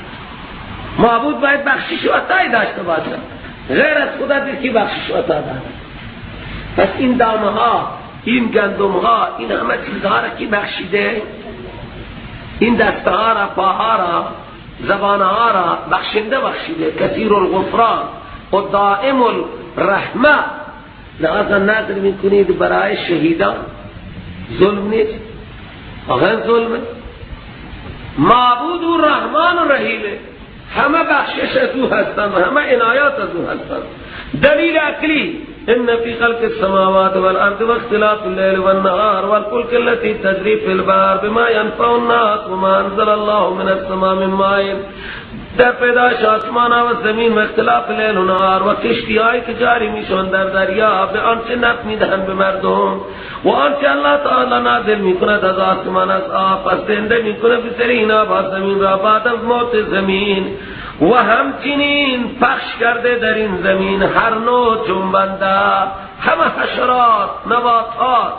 معبود باید بخشش و عطایی داشته باشد، غیر از خدا دیگه بخشش و عطا دارد. پس این دانه ها، این گندم ها، این همه چیزها را کی بخشیده؟ این دسته ها را، پاها را، زبان ها را بخشیده. کثیر الغفران و دائم الرحمه. لہذا نظر میکنید برای شهیدان ظلم نیست، واقعا ظلم. معبود و رحمان و رحیمه، همه بخشش از او هستند، همه عنایات از او هستند. دلیل عقلی ان فی خلق السماوات والارض واختلاف الليل والنهار والفلك التي تجري في البحر بما ينفع الناس وما انزل الله من السماء من ماء، در پیدایش آسمان و زمین و اختلاف لیل و نهار و کشتی‌هایی که جاری میشوند در دریا، به آنچه نفع میدهند به مردم و آنچه الله تعالی نازل میکند از آسمان از آب، پس زنده میکند به سر این آب زمین را بعد از موت زمین، و همچنین پخش کرده در این زمین هر نوع جنبنده، همه حشرات، نباتات،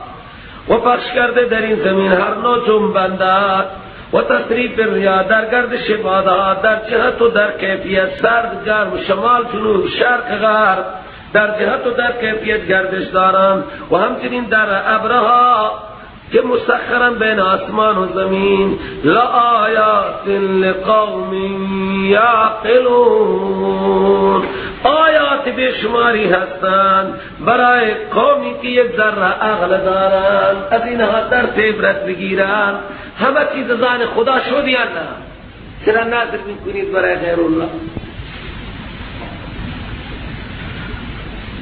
و پخش کرده در این زمین هر نوع جنبنده و تصریف الریا، در گردش بادها، در جهت و در کیفیت، سرد گرم، شمال جنوب، شرق غرب، در جهت و در کیفیت گردش دارند. و همچنین در ابرها که مسخرن بین آسمان و زمین، لآیات لقوم یعقلون، آیات بیشماری هستند برای قومی که یک ذره عقل دارند، از اینها درس عبرت بگیرند. همه چیز زان خدا شد یا نه؟ چرا نظر میکنید برای غیر الله؟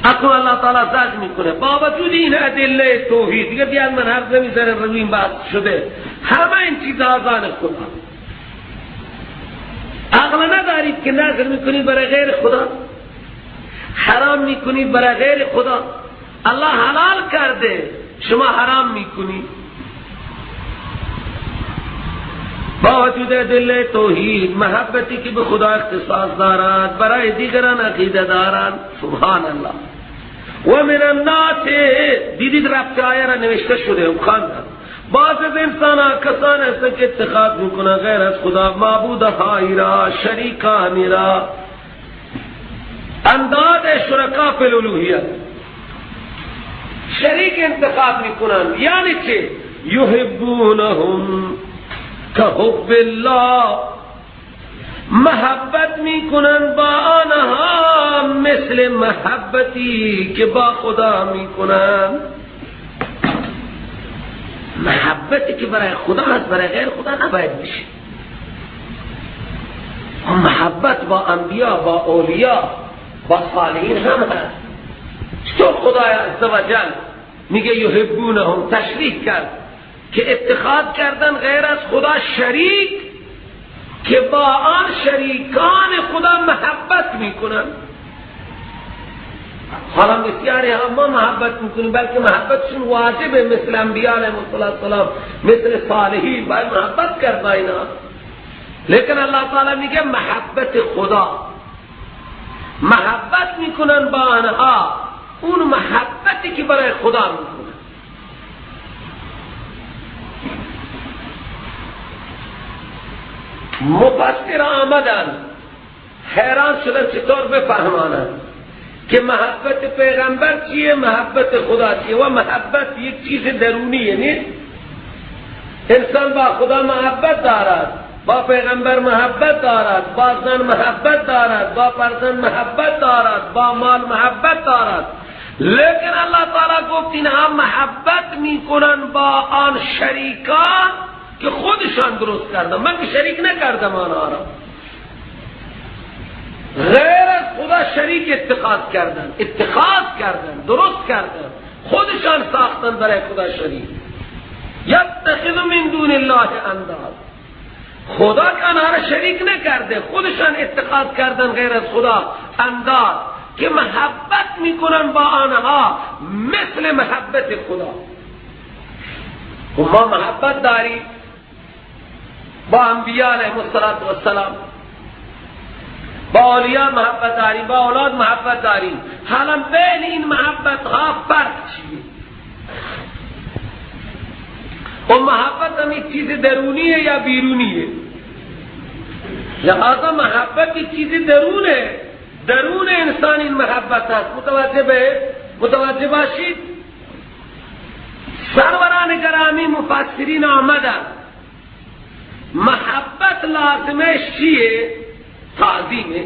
اکنون اللہ تعالی زجر میکنه با وجود این ادله توحید، دیگه بیان من حرف نمیزنه، روی این بحث شده، همه این چیزها زان خدا. عقل ندارید که نظر میکنید برای غیر خدا، حرام میکنید برای غیر خدا. الله حلال کرده، شما حرام میکنید. با وجود ادله توحید، محبتی که به خدا اختصاص دارد، برای دیگران عقیده دارند. سبحان الله. و من الناس، دیدید رفت آیه را نوشته شده و خواندم، بعض از انسان ها کسان هستند که اتخاذ میکنن غیر از خدا معبودهایی را، شریکانی را، انداد شرکا فی الالوهیت، شریک انتخاب میکنن. یعنی چه؟ یحبونهم که حب الله، محبت میکنن با آنها مثل محبتی که با خدا میکنن. محبتی که برای خدا هست برای غیر خدا نباید میشه. محبت با انبیا، با اولیا، با صالحین هم هست. چطور خدا عزوجل میگه یحبونهم، تشریح کرد که اتخاذ کردن غیر از خدا شریک که با آن شریکان خدا محبت میکنن. حالا بسیاری هم ما محبت میکنیم، بلکه محبتشون واجبه، مثل انبیاء علیهم السلام، مثل صالحین باید محبت کرد با اینا. لیکن الله تعالی میگه محبت خدا، محبت میکنن با آنها اون محبتی که برای خدا میکنن. مفسر آمدن حیران شدن چطور بفهمانن که محبت پیغمبر چیه، محبت خدا چیه. و محبت یک چیز درونیه، نیست. انسان با خدا محبت دارد، با پیغمبر محبت دارد، با زن محبت دارد، با فرزند محبت دارد، با مال محبت دارد. لیکن الله تعالی گفت اینها محبت میکنن با آن شریکان که خودشان درست کردن. من که شریک نکردم آنها را، غیر از خدا شریک اتخاذ کردن، درست کردن، خودشان ساختن برای خدا شریک. یتخذ من دون الله انداد، خدا که آنها را شریک نکرده، خودشان اتخاذ کردن غیر از خدا انداد که محبت میکنن با آنها مثل محبت خدا. و ما محبت داریم با انبیاء علیهم السلام، با اولیاء محبت داریم، با اولاد محبت داریم. حالا بین این محبت ها فرق چیه؟ و محبت هم یک چیز درونیه یا بیرونیه؟ لہذا محبت یک چیز درونه، درون انسان این محبت هست. متوجه باشید. سروران گرامی مفسرین آمدن محبت لازمش چیه؟ تعظیمه.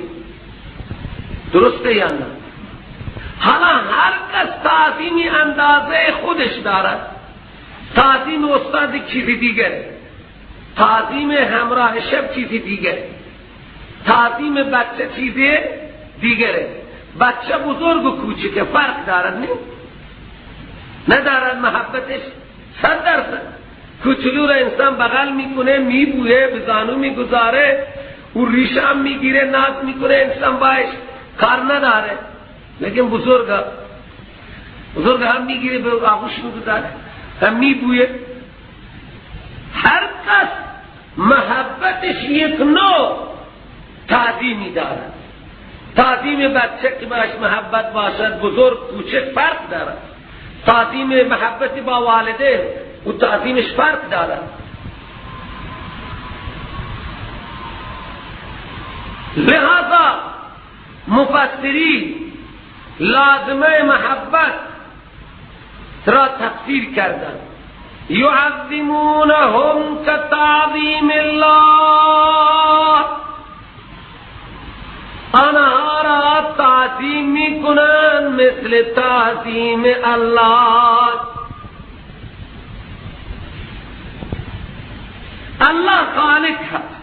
درسته یا نه؟ حالا هر کس تعظیمی اندازه خودش دارد. تعظیم استاد چیزی دیگره، تعظیم همراه شب چیزی دیگره، تعظیم بچه چیزی دیگره. بچه بزرگ و کوچکه فرق دارد، نه؟ ندارد محبتش 100%. کوچولو را انسان بغل میکنه، میبویه، به زانو میگذاره، او ریشه هم میگیره، ناز میکنه، انسان باش کار نداره. لیکن بزرگ هم میگیره، به آغوش میگذاره، هم میبویه. هر کس محبتش یک نوع تعظیمی دارد. تعظیم بچه که باش محبت باشد، بزرگ کوچک فرق دارد. تعظیم محبت با والدین و تعظیمش فرق دارد. لہذا مفسرین لازمه محبت را تفسیر کردند. یعظمونهم کتعظیم الله، آنها را تعظیم میکنند مثل تعظیم الله. الله خالق هست،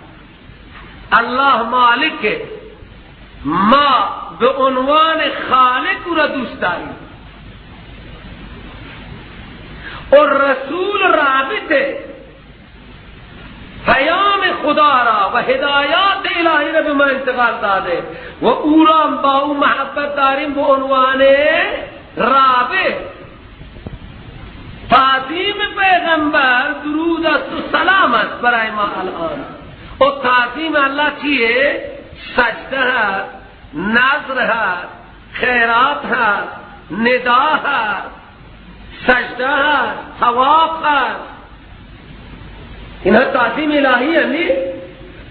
الله مالک. ما به عنوان خالق او را دوست داریم. اور رسول رابطه پیام خدا را و هدایات الهی را به ما انتقال داده و او را با او محبت داریم به عنوان رابط. تعظیم پیغمبر درود است و سلام است برای ما الان. و تعظیم الله چیه؟ سجده هست، نظر هست، خیرات هست، ندا هست، سجده هست، طواف هست. اینها تعظیم الهی هست.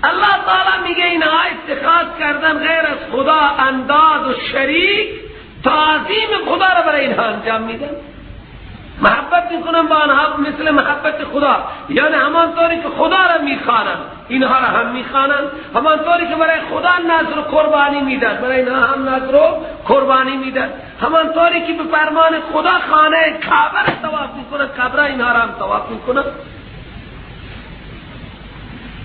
الله تعالی میگه اینها اتخاذ کردن غیر از خدا انداد و شریک، تعظیم خدا را برای اینها انجام میدن. محبت میکنن با آنها مثل محبت خدا، یعنی همانطوری که خدا را میخوانند اینها را هم میخوانند، همانطوری که برای خدا نذر و قربانی میدن برای اینها هم نذر و قربانی میدن، همانطوری که به فرمان خدا خانه کعبه را طواف میکنند کعبه اینها را هم طواف میکنند.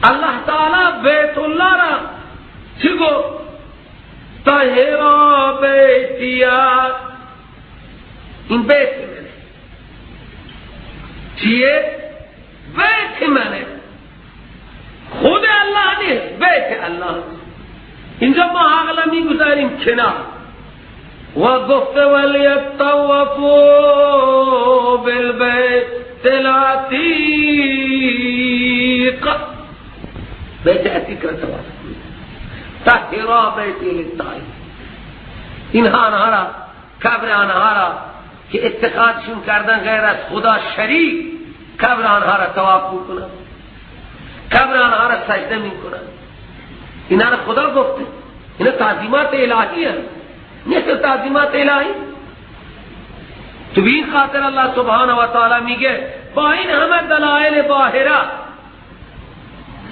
الله تعالی بیت الله را چی گفت؟ طهرا بیتیا، این بیت منه. چیه؟ بیت منه، خود الله نیست، بیت الله. اینجا ما عقلا میگذاریم کنار و گفته ولیطوفوا بالبیت العتیق، بیت عتیق را طواف کنید. طهرا بیتی للطائفین، اینها آنها را، قبر آنها را که اتخاذشون کردن غیر از خدا شریک، قبر آنها را طواف کنند. قبر آنها را سجده می کنند. اینا را خدا گفته، اینا تعظیمات الهی هست، نیست تعظیمات الهی. تو به این خاطر الله سبحانه و تعالی میگه با این همه دلائل باهره،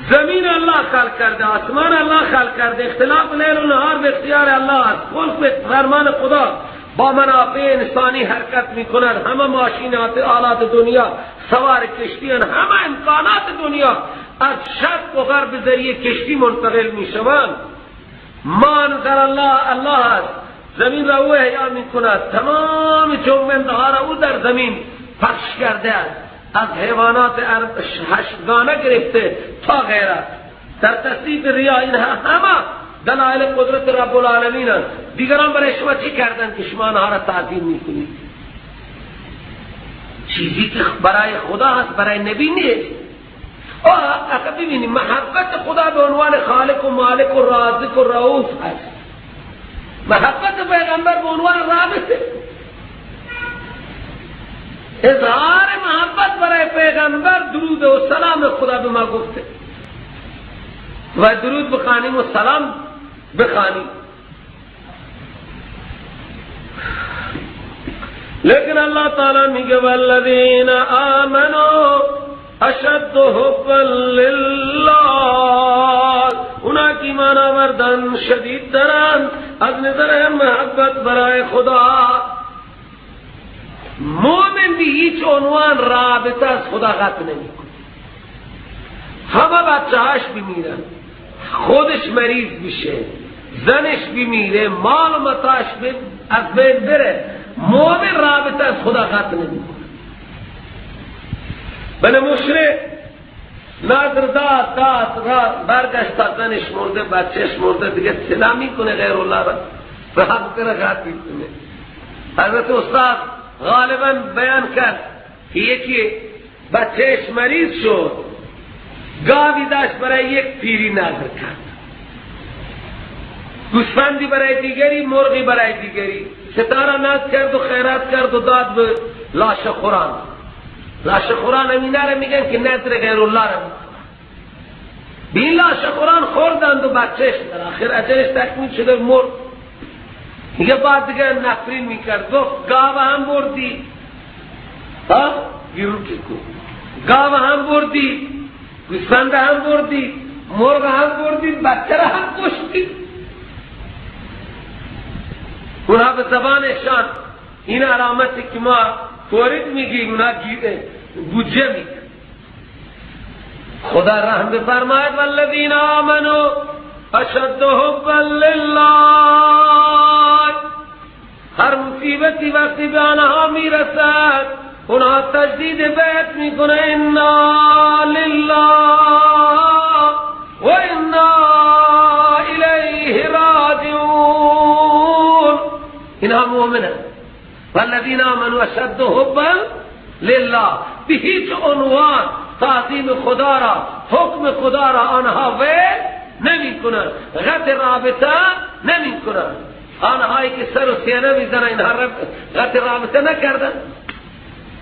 زمین الله خلق کرده، آسمان الله خلق کرده، اختلاف لیل و نهار به اختیار الله است، خلق به فرمان خدا، با منافع انسانی حرکت میکنند، همه ماشینات آلات دنیا، سوار کشتی، همه امکانات دنیا از شرق و غرب به ذریعه کشتی منتقل میشوند. ما نظر الله است، زمین را او احیا میکند، تمام جنبنده ها را او در زمین پخش کرده است، از حیوانات هشتگانه گرفته تا غیره. در تصدیق ریا اینها همه دلائل قدرت رب العالمین است. دیگران برای شما چی کردن که شما آنها را تعظیم میکنید؟ چیزی که برای خدا هست برای نبی نیست. اگر ببینید محبت خدا به عنوان خالق و مالک و رازق و رؤوف هست، محبت پیغمبر به عنوان رابطه، اظهار محبت برای پیغمبر درود و سلام خدا به ما گفته و درود بخوانیم و سلام بخوانیم. لیکن اللہ تعالی میگه والذین آمنوا اشد حبا لله، اونا کی ایمان آوردن شدید دارن از نظر محبت برای خدا. مومن به هیچ عنوان رابطه از خدا قطع نمیکنه. همه بچه‌هاش بمیرن، خودش مریض بشه، زنش بمیره، مال و متاعش از بین بره، مومن رابطه از خدا قطع نمیکنه. بله مشرک نظر داد برگشت تا زنش مرده، بچهش مرده، دیگه صدا میکنه غیر الله را، رابطه را قطع میکنه. حضرت استاد غالبا بیان کرد که یکی بچهش مریض شد، گاوی داشت برای یک پیری نظر کرد، گوسفندی برای دیگری، مرغی برای دیگری، ستاره نظر کرد و خیرات کرد و داد به لاشه خوران. لاشه خوران همینا را میگن که نظر غیر الله را میکنن. به این لاشه خوران خوردند و بچهش در آخر اجلش تکمیل شده مرد. میگه بعد دیگه نفرین میکرد، گفت گاو هم بردی، گیرو که گاو هم بردی، گوسفند هم بردی، مرغ هم بردی، بچه را هم کشتی. اونها به زبانشان این علامتی که ما فورید میگیم، اونها گوجه میگن. خدا رحم بفرماید والذین آمنوا اشد حبا لله. هر مصیبتی وقتی به آنها میرسد اونها تجدید بیعت میکنه، انا لله و انا الیه راجعون. اینها مومنه. والذین آمنوا اشد حبا لله، به هیچ عنوان تعظیم خدا را، حکم خدا را آنها ویل نمی کنند، قطع رابطه نمی کنند. آنهایی که سر و سینه میزنن اینها قطع رابطه نکردن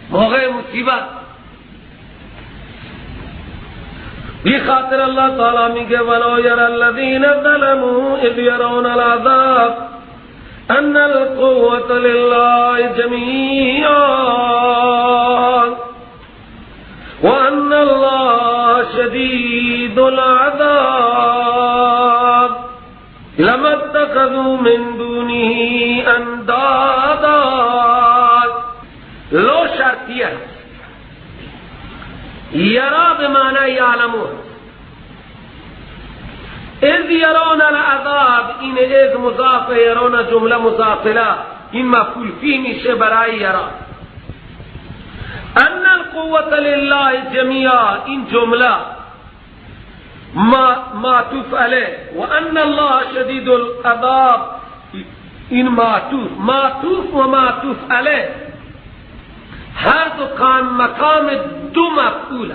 موقع مصیبت. بی خاطر اللہ تعالی میگه ولو یری الذین ظلموا اذ یرون العذاب ان القوة لله جميعا وان الله شدید العذاب لما اتخذوا من دونه اندادا. لو شرطیه، یرا به معنی یعلمون. اذ یرون العذاب، این اذ مضاف، یرون جمله مضافله، این مفعول فیه میشه برای یرا. ان القوة لله جميعا، این جمله معطوف علیه، و ان الله شدید العذاب، این معطوف و معطوف علیه هر دو مقام دو مفعول.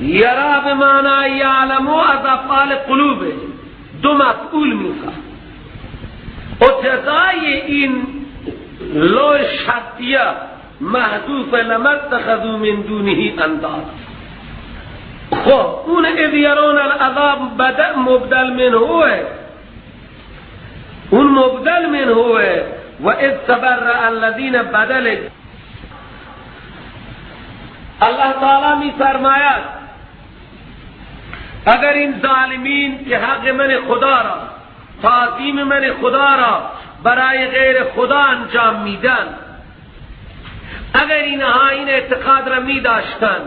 یرا به معنی یعلمو از افعال قلوبه، دو مفعول میخواد. و جزای این لو شرطیه محذوف لما اتخذوا من دونه انداد. خب اون اذ یرون العذاب مبدل من هوه، اون مبدل من هوه و اذ تبرأ الذین بدل. اللہ تعالی می فرماید اگر این ظالمین که حق من خدا را، تعظیم من خدا را برای غیر خدا انجام میدن، اگر اینها این اعتقاد را می داشتن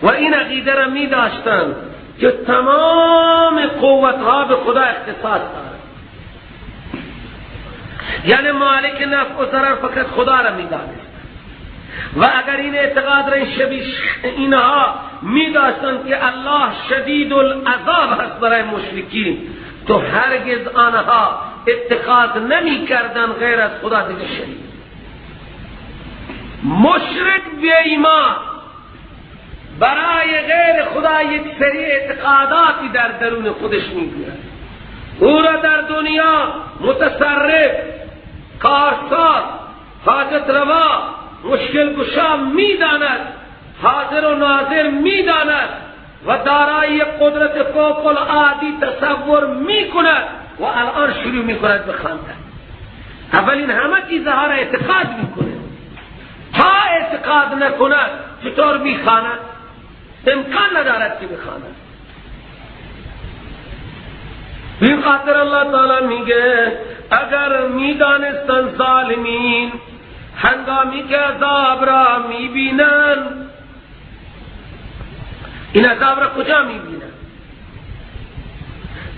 و این عقیده را می داشتن که تمام قوتها به خدا اختصاص دارد، یعنی مالک نفع و ضرر فقط خدا را می دانست، و اگر این اعتقاد را اینها می داشتن که الله شدید العذاب هست برای مشرکین، تو هرگز آنها اتخاذ نمی کردن غیر از خدا دیگه شریک. مشرک بی ایمان برای غیر خدا یک سری اعتقاداتی در درون خودش میگیرد، او را در دنیا متصرف، کارساز، حاجت روا، مشکل گشا میداند، حاضر و ناظر میداند و دارای قدرت فوق العادی تصور میکند و الان شروع میکند بخواندن. اولین همه چیزها را اعتقاد میکنه، تا اعتقاد نکند چطور میخواند؟ امکان ندارد که بخواند. این خاطر الله تعالی میگه اگر میدانستن ظالمین هنگامی که عذاب را میبینن، این عذاب را کجا میبینن؟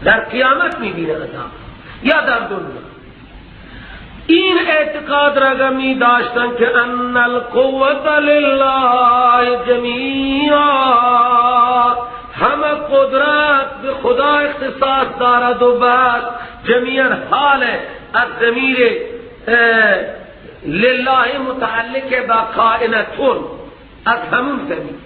در قیامت میبینن عذاب یا در دنیا؟ این اعتقاد را می داشتن که ان القوت لله جمیعا، همه قدرت به خدا اختصاص دارد و بعد جمیعا حال از ضمیر لله متعلق با کائنتون، از همون زمین.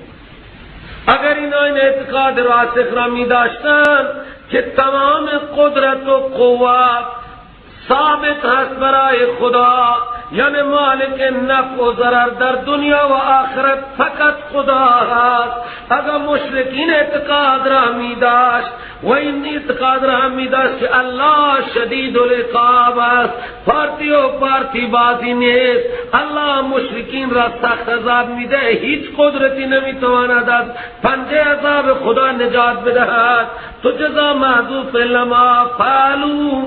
اگر اینا این اعتقاد راسخ را می داشتن که تمام قدرت و قوت ثابت هست برای خدا، یعنی مالک نفع و ضرر در دنیا و آخرت فقط خدا هست، اگر مشرکین اعتقاد را می داشت و این اعتقاد را می داشت که الله شدید العقاب است، پارتی و پارتی بازی نیست، الله مشرکین را سخت عذاب می ده، هیچ قدرتی نمی تواند از پنجه عذاب خدا نجات بدهد، تو جزا محذوف لما فعلوا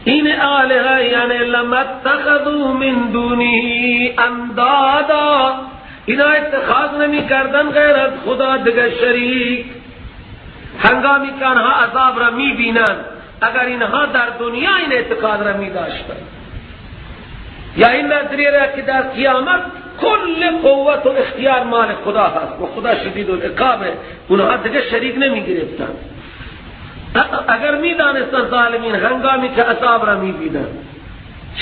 این آلهه یعنی لما اتخذوا من دونه اندادا، اینا اتخاذ نمی کردن غیر از خدا دیگر شریک. هنگامی که آنها عذاب را می بینن، اگر اینها در دنیا این اعتقاد را می داشتن یا این نظریه را که در قیامت کل قوت و اختیار مال خدا هست و خدا شدید العقاب، اونها دیگر شریک نمی گرفتن. اگر می دانستن ظالمین هنگامی که عذاب را می بینن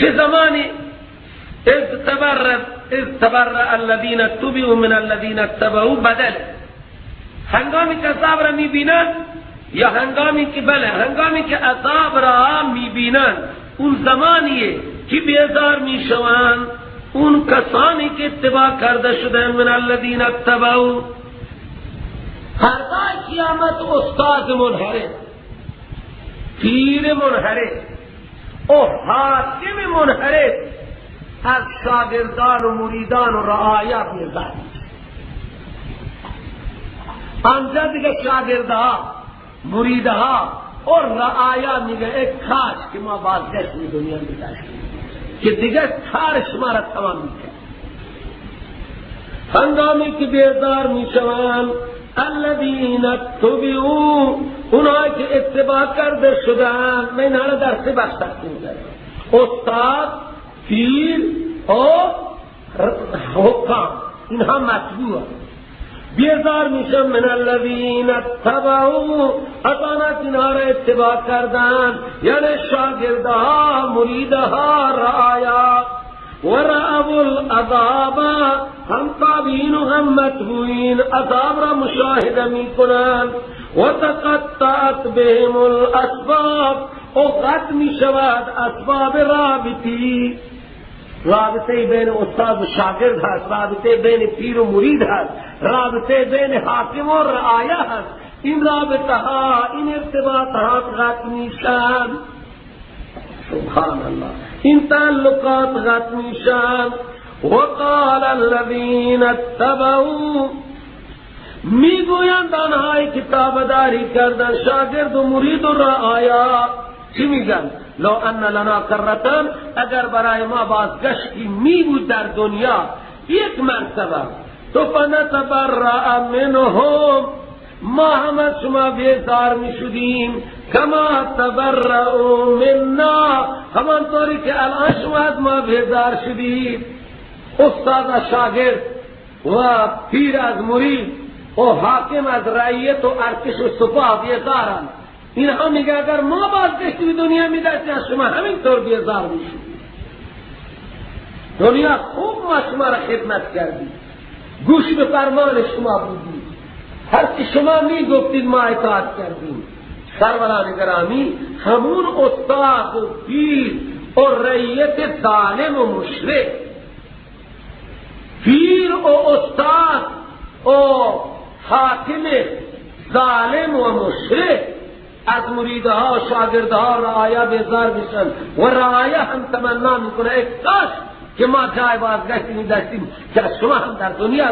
چه زمانی اذ تبرأ الذین تبعوا من الذین اتبعوا بدل، هنگامی که عذاب را می بینن یا هنگامی که هنگامی که عذاب را می بینن اون زمانیه که بیزار می شوند اون کسانی که اتباع کرده شدن من الذین اتبعوا. فردا قیامت استاد منحرف، پیر منحرف و حاکم منحرف از شاگردان و مریدان و رعایا بیزار. آنجا دیگه شاگردها، مریدها اور رعایا میگه ای کاش که ما بازگشت می دنیا میداشتیم که دیگه کار شما را تمام میکرد. هنگامی که بیزار میشوند الذین اتبعوا، اونایی که اتباع کرده شدن، من اینها را در سه بخش تقسیم کردم: استاد، پیر و حکام، اینها متبوع. بیزار میشن من الذین اتبعوا، از آنها که اینها را اتباع کردن، یعنی شاگردها، مریدها، رعایا. و رأوا العذاب، هم تابعین و هم متبوعین عذاب را مشاهده می کنند. و تقطعت بهم الاسباب، و قطع می شود اسباب رابطی. رابطه بین استاد و شاگرد هست، رابطه بین پیر و مرید هست، رابطه بین حاکم و رعایه هست. این رابطه ها، این ارتباطات قطع میشن. سبحان الله، این تعلقات قطع میشن. وقال الذين اتبعوا، میگویند آنهایی که تابعداری کردن شاگرد و مرید و رعایا، چی میگن؟ لو ان لنا کرتن، اگر برای ما بازگشتی می بود در دنیا یک مرتبه، تو فنتبرأ منهم، ما هم از شما بیزار می شدیم، کما تبرأوا منا، همانطوری که الان شما از ما بیزار شدید. استاد از شاگرد و پیر از مرید و حاکم از رعیت و ارتش و سپاه بیزارند. اینها میگه اگر ما بازگشتی به دنیا میداشتیم از شما همینطور بیزار میشیم. دنیا خوب ما شما را خدمت کردیم، گوش به فرمان شما بودیم، هر چی شما میگفتید ما اطاعت کردیم. سروران گرامی، همون استاد و پیر و رعیت ظالم و مشرک، پیر و استاد و حاکم ظالم و مشرک از مریدها و شاگردها رعایا بیزار میشن و رعایا هم تمنا میکنه ای کاش که ما جای بازگشتی میداشتیم که از شما هم در دنیا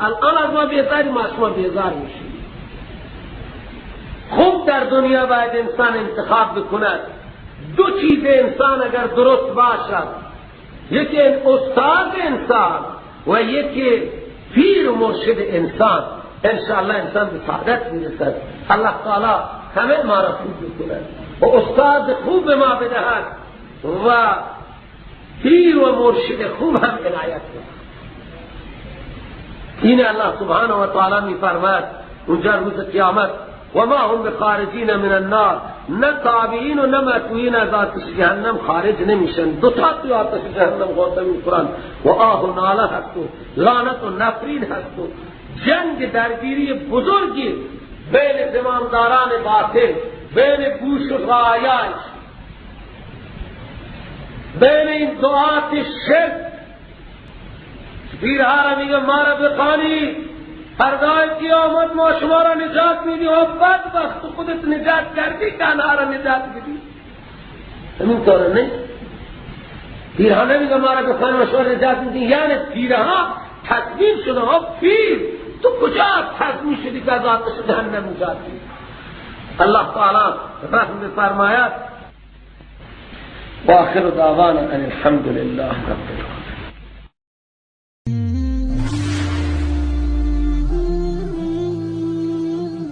الان از ما بیزاری، ما از شما بیزار میشیم. خوب در دنیا باید انسان انتخاب بکند. دو چیز انسان اگر درست باشد، یکی استاد انسان و یکی پیر و مرشد انسان، انشاءالله انسان به سعادت میرسد. الله تعالی همه ما را خوب بکند و استاد خوب ما بدهد و پیر و مرشد خوب هم عنایت کند. این الله سبحانه و تعالی میفرماید اونجا روز قیامت و ما هم بخارجین من النار، نه تابعین و نه مطوعین از آتش جهنم خارج نمیشن. دو تا توی آتش جهنم غوطه میخورن و آه و ناله هست و لعنت و نفرین هست و جنگ درگیری بزرگی بین زمامداران باطل، بین بوش و رعایاش، بین این دعات شرک. پیرها را میگه ما را بخوانی، فردای قیامت ما شما را نجات میدی و بدبخت خودت نجات کردی که آنها را نجات بدی. همین طوره نه؟ پیرها نمیگه ما را بخوانی و شما را نجات میدی، یعنی پیرها تصمیم شده ها پیر تو کجا تصمیم شدی که از آتش جهنم نجات بدی؟ الله تعالی رحم بفرماید. و آخر دعوانا ان الحمد لله رب العالمین.